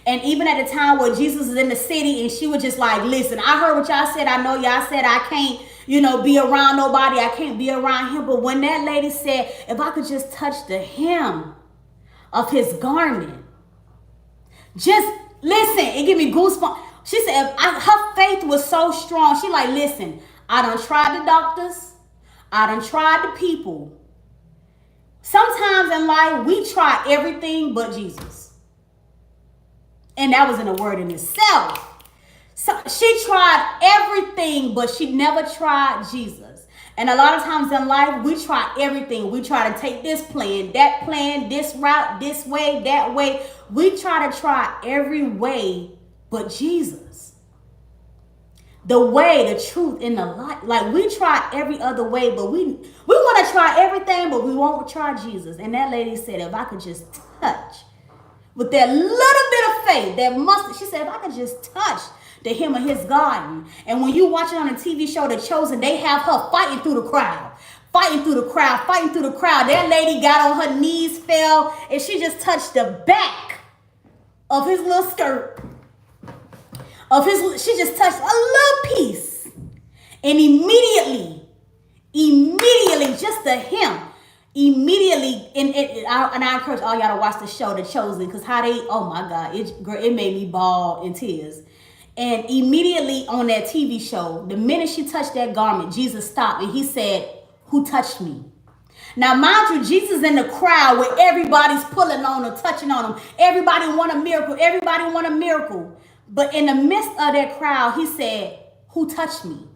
And even at the time where Jesus is in the city and she was just like, listen, I heard what y'all said. I know y'all said I can't, be around nobody. I can't be around him. But when that lady said, if I could just touch the hem of his garment, just listen, it gave me goosebumps. She said, her faith was so strong. She like, listen, I done tried the doctors. I done tried the people. Sometimes in life, we try everything but Jesus. And that was in a word in itself. So she tried everything, but she never tried Jesus. And a lot of times in life, we try everything. We try to take this plan, this route, this way, that way. We try every way but Jesus. The way, the truth, and the light. Like, we try every other way, but we want to try everything, but we won't try Jesus. And that lady said, if I could just touch with that little bit of faith, that mustard, she said, if I could just touch the hem of his garden. And when you watch it on the TV show, The Chosen, they have her fighting through the crowd. Fighting through the crowd. That lady got on her knees, fell, and she just touched the back of his little skirt. She just touched a little piece. And immediately, just the hem. Immediately, and I encourage all y'all to watch the show, The Chosen, because oh my God, it made me bawl in tears. And immediately on that TV show, the minute she touched that garment, Jesus stopped and he said, who touched me? Now, mind you, Jesus in the crowd where everybody's pulling on him, touching on him. Everybody want a miracle. But in the midst of that crowd, he said, who touched me?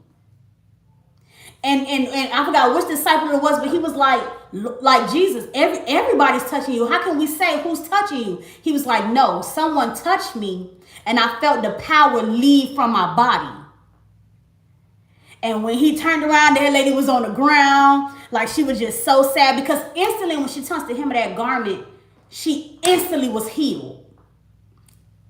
And I forgot which disciple it was, but he was like Jesus, everybody's touching you. How can we say who's touching you? He was like, no, someone touched me and I felt the power leave from my body. And when he turned around, that lady was on the ground. Like, she was just so sad, because instantly when she touched the hem of that garment, she instantly was healed.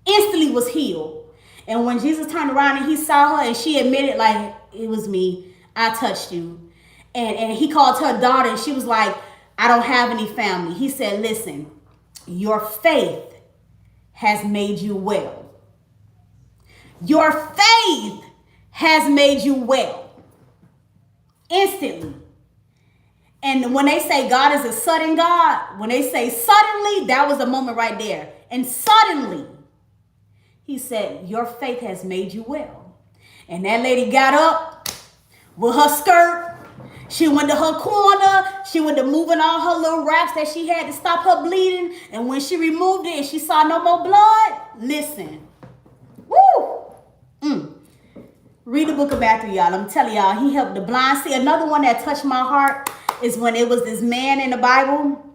Instantly was healed. And when Jesus turned around and he saw her and she admitted, like, it was me, I touched you. And he called her daughter and she was like, I don't have any family. He said, listen, your faith has made you well. Your faith has made you well. Instantly. And when they say God is a sudden God, when they say suddenly, that was a moment right there. And suddenly, he said, your faith has made you well. And that lady got up with her skirt. She went to her corner. She went to moving all her little wraps that she had to stop her bleeding. And when she removed it and she saw no more blood, listen. Woo! Read the book of Matthew, y'all. I'm telling y'all, he helped the blind see. Another one that touched my heart is when it was this man in the Bible.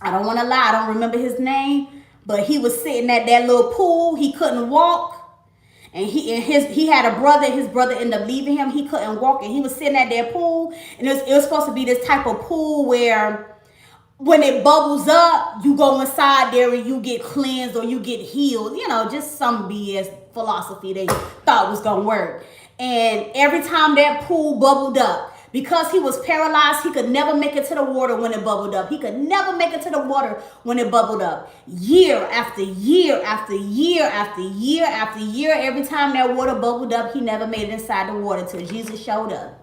I don't want to lie. I don't remember his name. But he was sitting at that little pool. He couldn't walk. And he had a brother. His brother ended up leaving him. He couldn't walk. And he was sitting at that pool. And it was supposed to be this type of pool where when it bubbles up, you go inside there and you get cleansed or you get healed. You know, just some BS philosophy they thought was going to work. And every time that pool bubbled up, because he was paralyzed, he could never make it to the water when it bubbled up. He could never make it to the water when it bubbled up. Year after year after year after year after year, every time that water bubbled up, he never made it inside the water till Jesus showed up.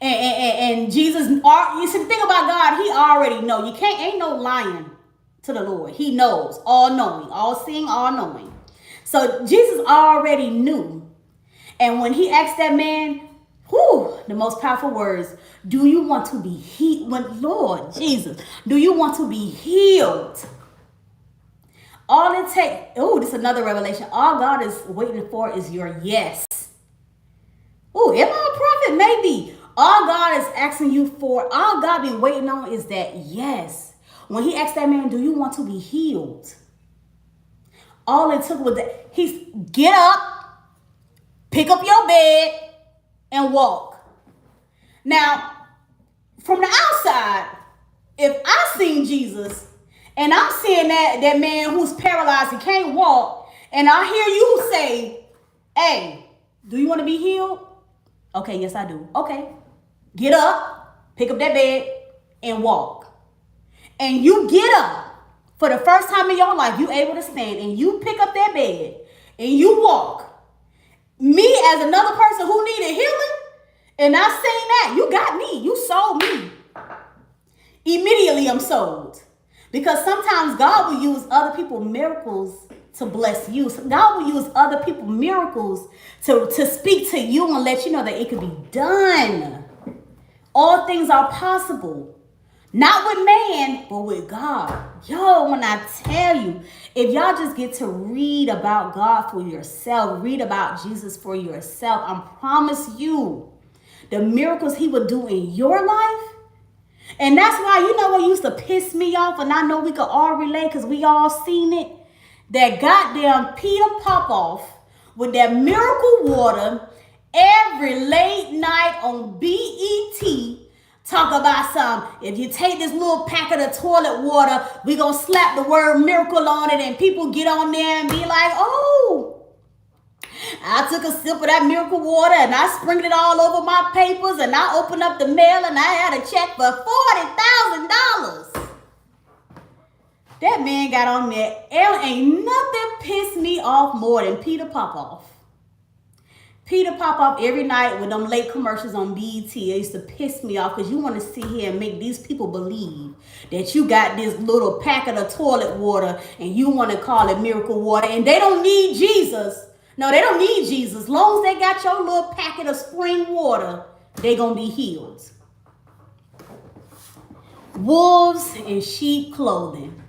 And Jesus, you see, the thing about God, he already know. Ain't no lying to the Lord. He knows, all knowing, all seeing, all knowing. So Jesus already knew. And when he asked that man, the most powerful words, do you want to be healed? Lord Jesus, do you want to be healed? All it takes, this is another revelation. All God is waiting for is your yes. Am I a prophet? Maybe. All God is asking you for, all God be waiting on is that yes. When he asked that man, do you want to be healed? All it took was that he's get up, pick up your bed, and walk. Now, from the outside, if I seen Jesus and I'm seeing that man who's paralyzed, he can't walk, and I hear you say, hey, do you want to be healed? Okay, yes, I do. Okay. Get up, pick up that bed, and walk. And you get up for the first time in your life, you able to stand, and you pick up that bed, and you walk. Me as another person who needed healing, and I seen that, you got me, you sold me. Immediately I'm sold. Because sometimes God will use other people's miracles to bless you. So God will use other people's miracles to speak to you and let you know that it could be done. All things are possible. Not with man, but with God. Yo, when I tell you, if y'all just get to read about God for yourself, read about Jesus for yourself, I promise you, the miracles he would do in your life. And that's why, you know what used to piss me off, and I know we could all relate because we all seen it. That goddamn Peter Popoff with that miracle water every late night on BET. Talk about if you take this little packet of toilet water, we gonna slap the word miracle on it, and people get on there and be like, oh, I took a sip of that miracle water and I sprinkled it all over my papers, and I opened up the mail and I had a check for $40,000. That man got on there. Ain't nothing pissed me off more than Peter Popoff. Peter Popoff every night with them late commercials on BET. It used to piss me off because you want to sit here and make these people believe that you got this little packet of toilet water and you want to call it miracle water, and they don't need Jesus. No, they don't need Jesus. As long as they got your little packet of spring water, they going to be healed. Wolves in sheep clothing.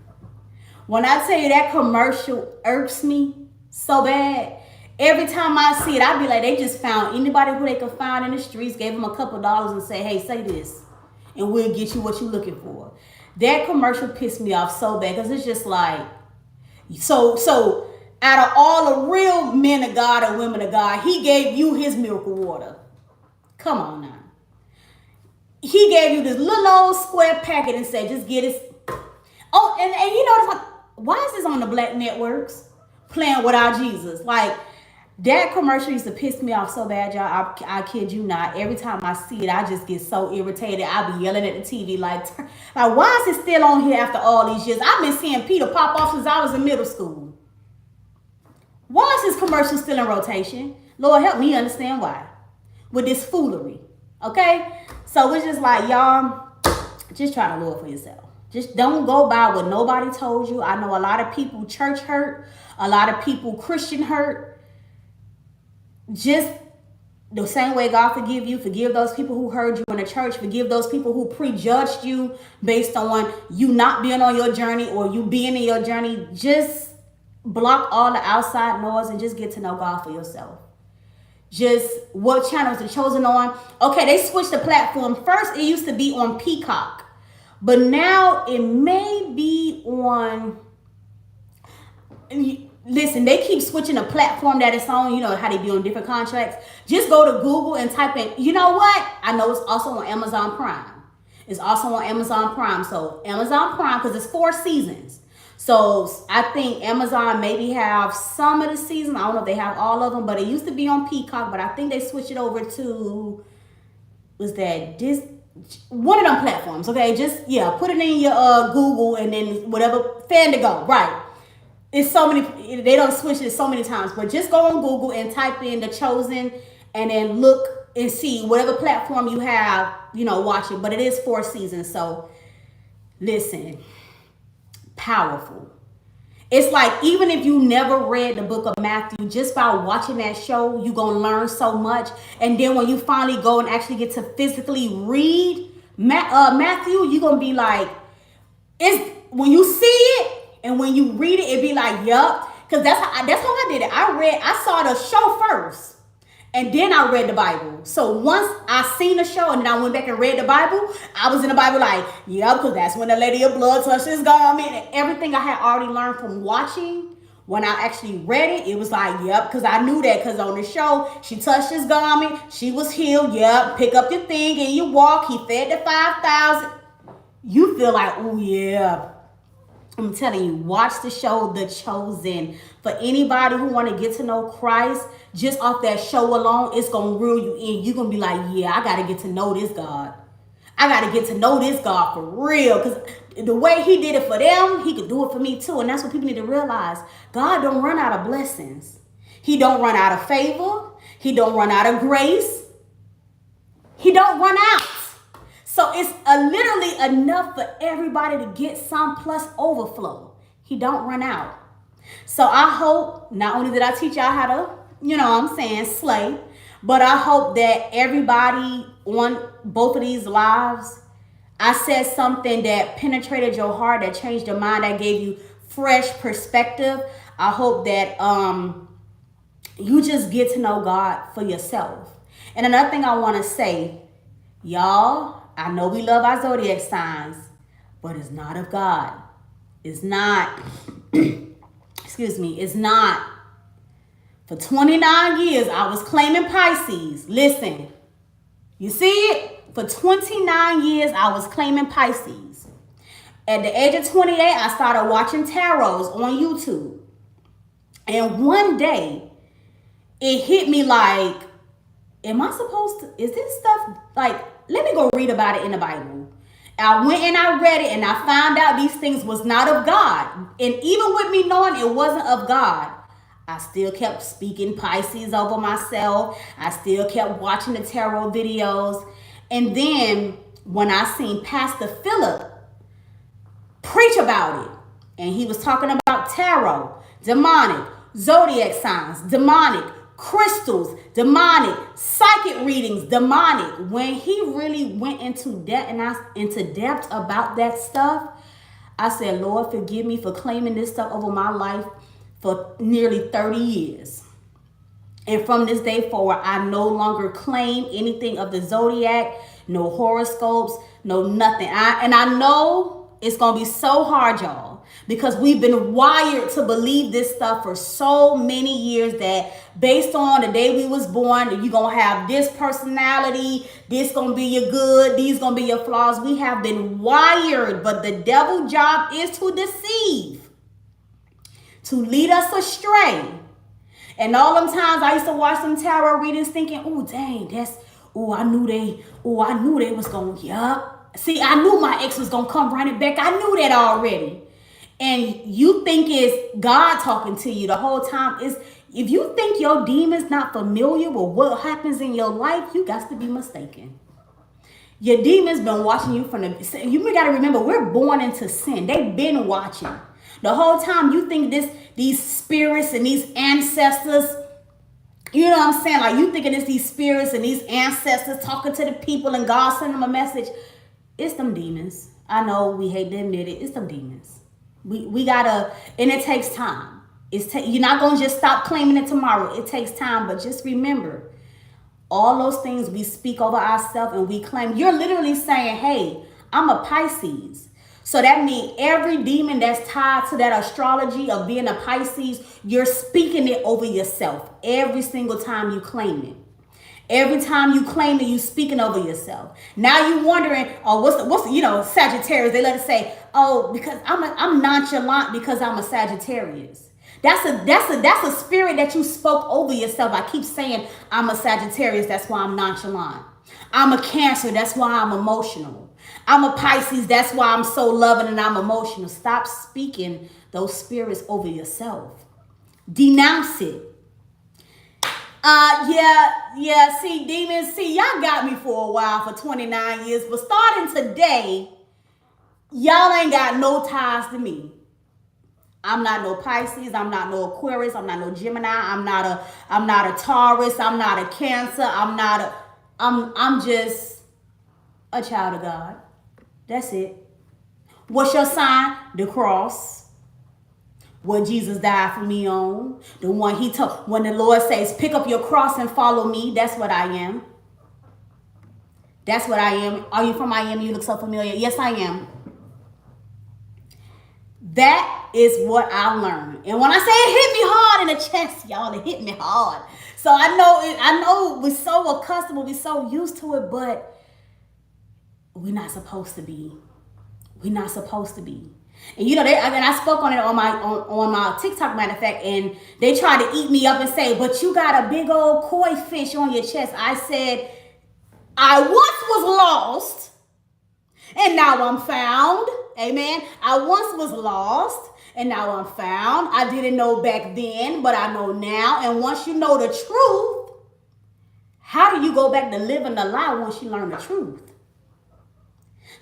When I tell you that commercial irks me so bad, Every time I see it, I be like, they just found anybody who they could find in the streets, gave them a couple of dollars and say, hey, say this, and we'll get you what you're looking for. That commercial pissed me off so bad because it's just like, so out of all the real men of God and women of God, he gave you his miracle water. Come on now. He gave you this little old square packet and said, just get it. Oh, and you know, it's like, why is this on the black networks playing without Jesus? Like, that commercial used to piss me off so bad, y'all. I kid you not. Every time I see it, I just get so irritated. I be yelling at the TV like, why is it still on here after all these years? I've been seeing Peter pop off since I was in middle school. Why is this commercial still in rotation? Lord, help me understand why. With this foolery, okay? So it's just like, y'all, just try to Lord for yourself. Just don't go by what nobody told you. I know a lot of people church hurt. A lot of people Christian hurt. Just the same way God forgive you, forgive those people who heard you in the church, forgive those people who prejudged you based on you not being on your journey or you being in your journey. Just block all the outside noise and just get to know God for yourself. Just what channels are chosen on. Okay, they switched the platform. First, it used to be on Peacock, but now it may be on... Listen, they keep switching the platform that it's on. You know how they be on different contracts. Just go to Google and type in, you know what? I know it's also on Amazon Prime. It's also on Amazon Prime. So Amazon Prime, because it's 4 seasons. So I think Amazon maybe have some of the seasons. I don't know if they have all of them, but it used to be on Peacock. But I think they switched it over to, was that this? One of them platforms. Okay, just, yeah, put it in your Google and then whatever, Fandango, right. It's so many, they don't switch it so many times, but just go on Google and type in The Chosen and then look and see whatever platform you have, you know, watch it. But it is 4 seasons. So listen, powerful. It's like, even if you never read the book of Matthew, just by watching that show, you're going to learn so much. And then when you finally go and actually get to physically read Matthew, you're going to be like, when you see it, and when you read it, it be like, yup. Because that's how I did it. I saw the show first. And then I read the Bible. So once I seen the show and then I went back and read the Bible, I was in the Bible like, yup, because that's when the Lady of Blood touched his garment. And everything I had already learned from watching, when I actually read it, it was like, yup, because I knew that. Because on the show, she touched his garment. She was healed. Yup, pick up your thing and you walk. He fed the 5,000. You feel like, oh, yeah. I'm telling you, watch the show The Chosen. For anybody who want to get to know Christ, just off that show alone, it's going to reel you in. You're going to be like, yeah, I got to get to know this God. I got to get to know this God for real. Because the way he did it for them, he could do it for me too. And that's what people need to realize. God don't run out of blessings. He don't run out of favor. He don't run out of grace. He don't run out. So it's literally enough for everybody to get some plus overflow. He don't run out. So I hope not only did I teach y'all how to, you know what I'm saying, slay, but I hope that everybody on both of these lives, I said something that penetrated your heart, that changed your mind, that gave you fresh perspective. I hope that you just get to know God for yourself. And another thing I want to say, y'all, I know we love our zodiac signs, but it's not of God. It's not. Excuse me. It's not. For 29 years, I was claiming Pisces. Listen, you see it? For 29 years, I was claiming Pisces. At the age of 28, I started watching tarots on YouTube. And one day, it hit me like, am I supposed to, is this stuff like, let me go read about it in the Bible. I went and I read it and I found out these things was not of God. And even with me knowing it wasn't of God, I still kept speaking Pisces over myself. I still kept watching the tarot videos. And then when I seen Pastor Philip preach about it, and he was talking about tarot, demonic, zodiac signs, demonic, crystals, demonic, psychic readings, demonic. When he really went into depth about that stuff, I said, Lord, forgive me for claiming this stuff over my life for nearly 30 years. And from this day forward, I no longer claim anything of the zodiac, no horoscopes, no nothing. I know it's going to be so hard, y'all, because we've been wired to believe this stuff for so many years that based on the day we was born, you're going to have this personality, this going to be your good, these going to be your flaws. We have been wired, but the devil's job is to deceive, to lead us astray. And all them times I used to watch some tarot readings thinking, oh, dang, I knew they was going, yup. See, I knew my ex was going to come running back. I knew that already. And you think it's God talking to you the whole time. If you think your demon's not familiar with what happens in your life, you got to be mistaken. Your demon's been watching you from you got to remember, we're born into sin. They've been watching. The whole time you think these spirits and these ancestors, you know what I'm saying? Like you thinking it's these spirits and these ancestors talking to the people and God sending them a message. It's them demons. I know we hate to admit it. It's them demons. We gotta, and it takes time. You're not gonna just stop claiming it tomorrow. It takes time, but just remember, all those things we speak over ourselves and we claim, you're literally saying, hey, I'm a Pisces. So that means every demon that's tied to that astrology of being a Pisces, you're speaking it over yourself every single time you claim it. Every time you claim it, you speaking over yourself. Now you wondering, oh, what's Sagittarius? They let us say, oh, because I'm nonchalant because I'm a Sagittarius. That's a spirit that you spoke over yourself. I keep saying I'm a Sagittarius, that's why I'm nonchalant. I'm a Cancer, that's why I'm emotional. I'm a Pisces, that's why I'm so loving and I'm emotional. Stop speaking those spirits over yourself. Denounce it. See, demons, y'all got me for a while, for 29 years, but starting today, y'all ain't got no ties to me. I'm not no Pisces, I'm not no Aquarius, I'm not no Gemini, I'm not a Taurus, I'm not a Cancer, I'm just a child of God. That's it. What's your sign? The cross. What Jesus died for me on. The one he told, when the Lord says, pick up your cross and follow me, that's what I am. That's what I am. Are you from Miami? You look so familiar. Yes, I am. That is what I learned. And when I say it hit me hard in the chest, y'all, it hit me hard. So I know we're so accustomed, we're so used to it, but we're not supposed to be. We're not supposed to be. And I spoke on it on my TikTok, matter of fact, and they tried to eat me up and say, but you got a big old koi fish on your chest. I said, I once was lost, and now I'm found. Amen. I once was lost, and now I'm found. I didn't know back then, but I know now. And once you know the truth, how do you go back to living the lie once you learn the truth?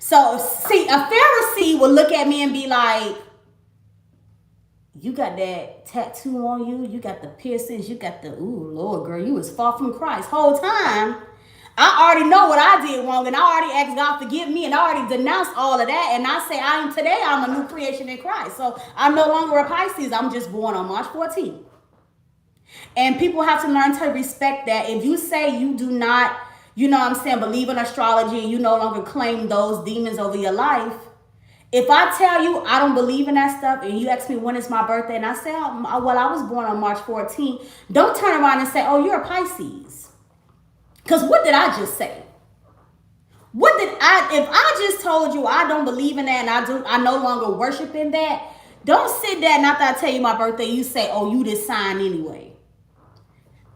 So, see, a Pharisee will look at me and be like, you got that tattoo on you, you got the piercings, you got the, ooh, Lord, girl, you was far from Christ. Whole time, I already know what I did wrong, and I already asked God forgive me, and I already denounced all of that, and I say I'm a new creation in Christ. So, I'm no longer a Pisces, I'm just born on March 14th. And people have to learn to respect that. If you say you do not, believe in astrology and you no longer claim those demons over your life. If I tell you I don't believe in that stuff and you ask me when is my birthday and I say, I was born on March 14th, don't turn around and say, oh, you're a Pisces. Because what did I just say? If I just told you I don't believe in that and I no longer worship in that, don't sit there and after I tell you my birthday, you say, oh, you this sign anyway.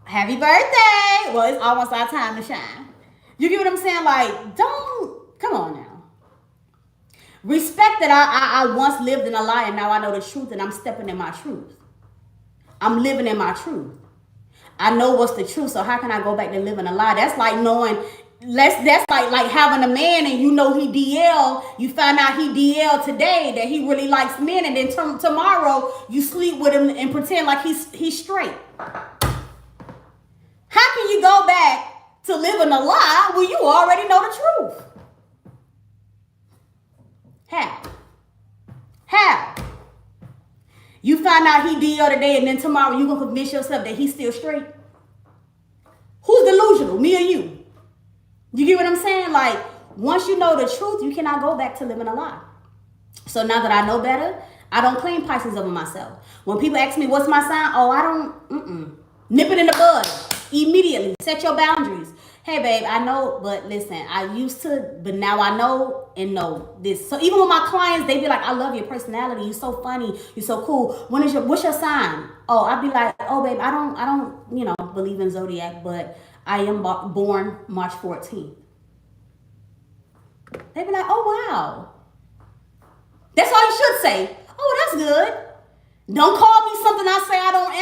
Happy birthday. Well, it's almost our time to shine. You get what I'm saying? Like, come on now. Respect that I once lived in a lie and now I know the truth and I'm stepping in my truth. I'm living in my truth. I know what's the truth, so how can I go back to living a lie? That's like knowing, that's like having a man and you know he DL, you find out he DL today, that he really likes men, and then tomorrow you sleep with him and pretend like he's straight. How can you go back to living a lie when you already know the truth? How? You find out he DL today and then tomorrow you gonna convince yourself that he's still straight? Who's delusional, me or you? You get what I'm saying? Like, once you know the truth, you cannot go back to living a lie. So now that I know better, I don't claim Pisces over myself. When people ask me what's my sign, oh, I don't, nip it in the bud immediately. Set your boundaries. Hey, babe, I know, but listen, I used to, but now I know and know this. So even with my clients, they be like, I love your personality. You're so funny. You're so cool. What's your sign? Oh, I'd be like, oh, babe, I don't, believe in zodiac, but I am born March 14th. They be like, oh, wow. That's all you should say. Oh, that's good. Don't call me something I say I don't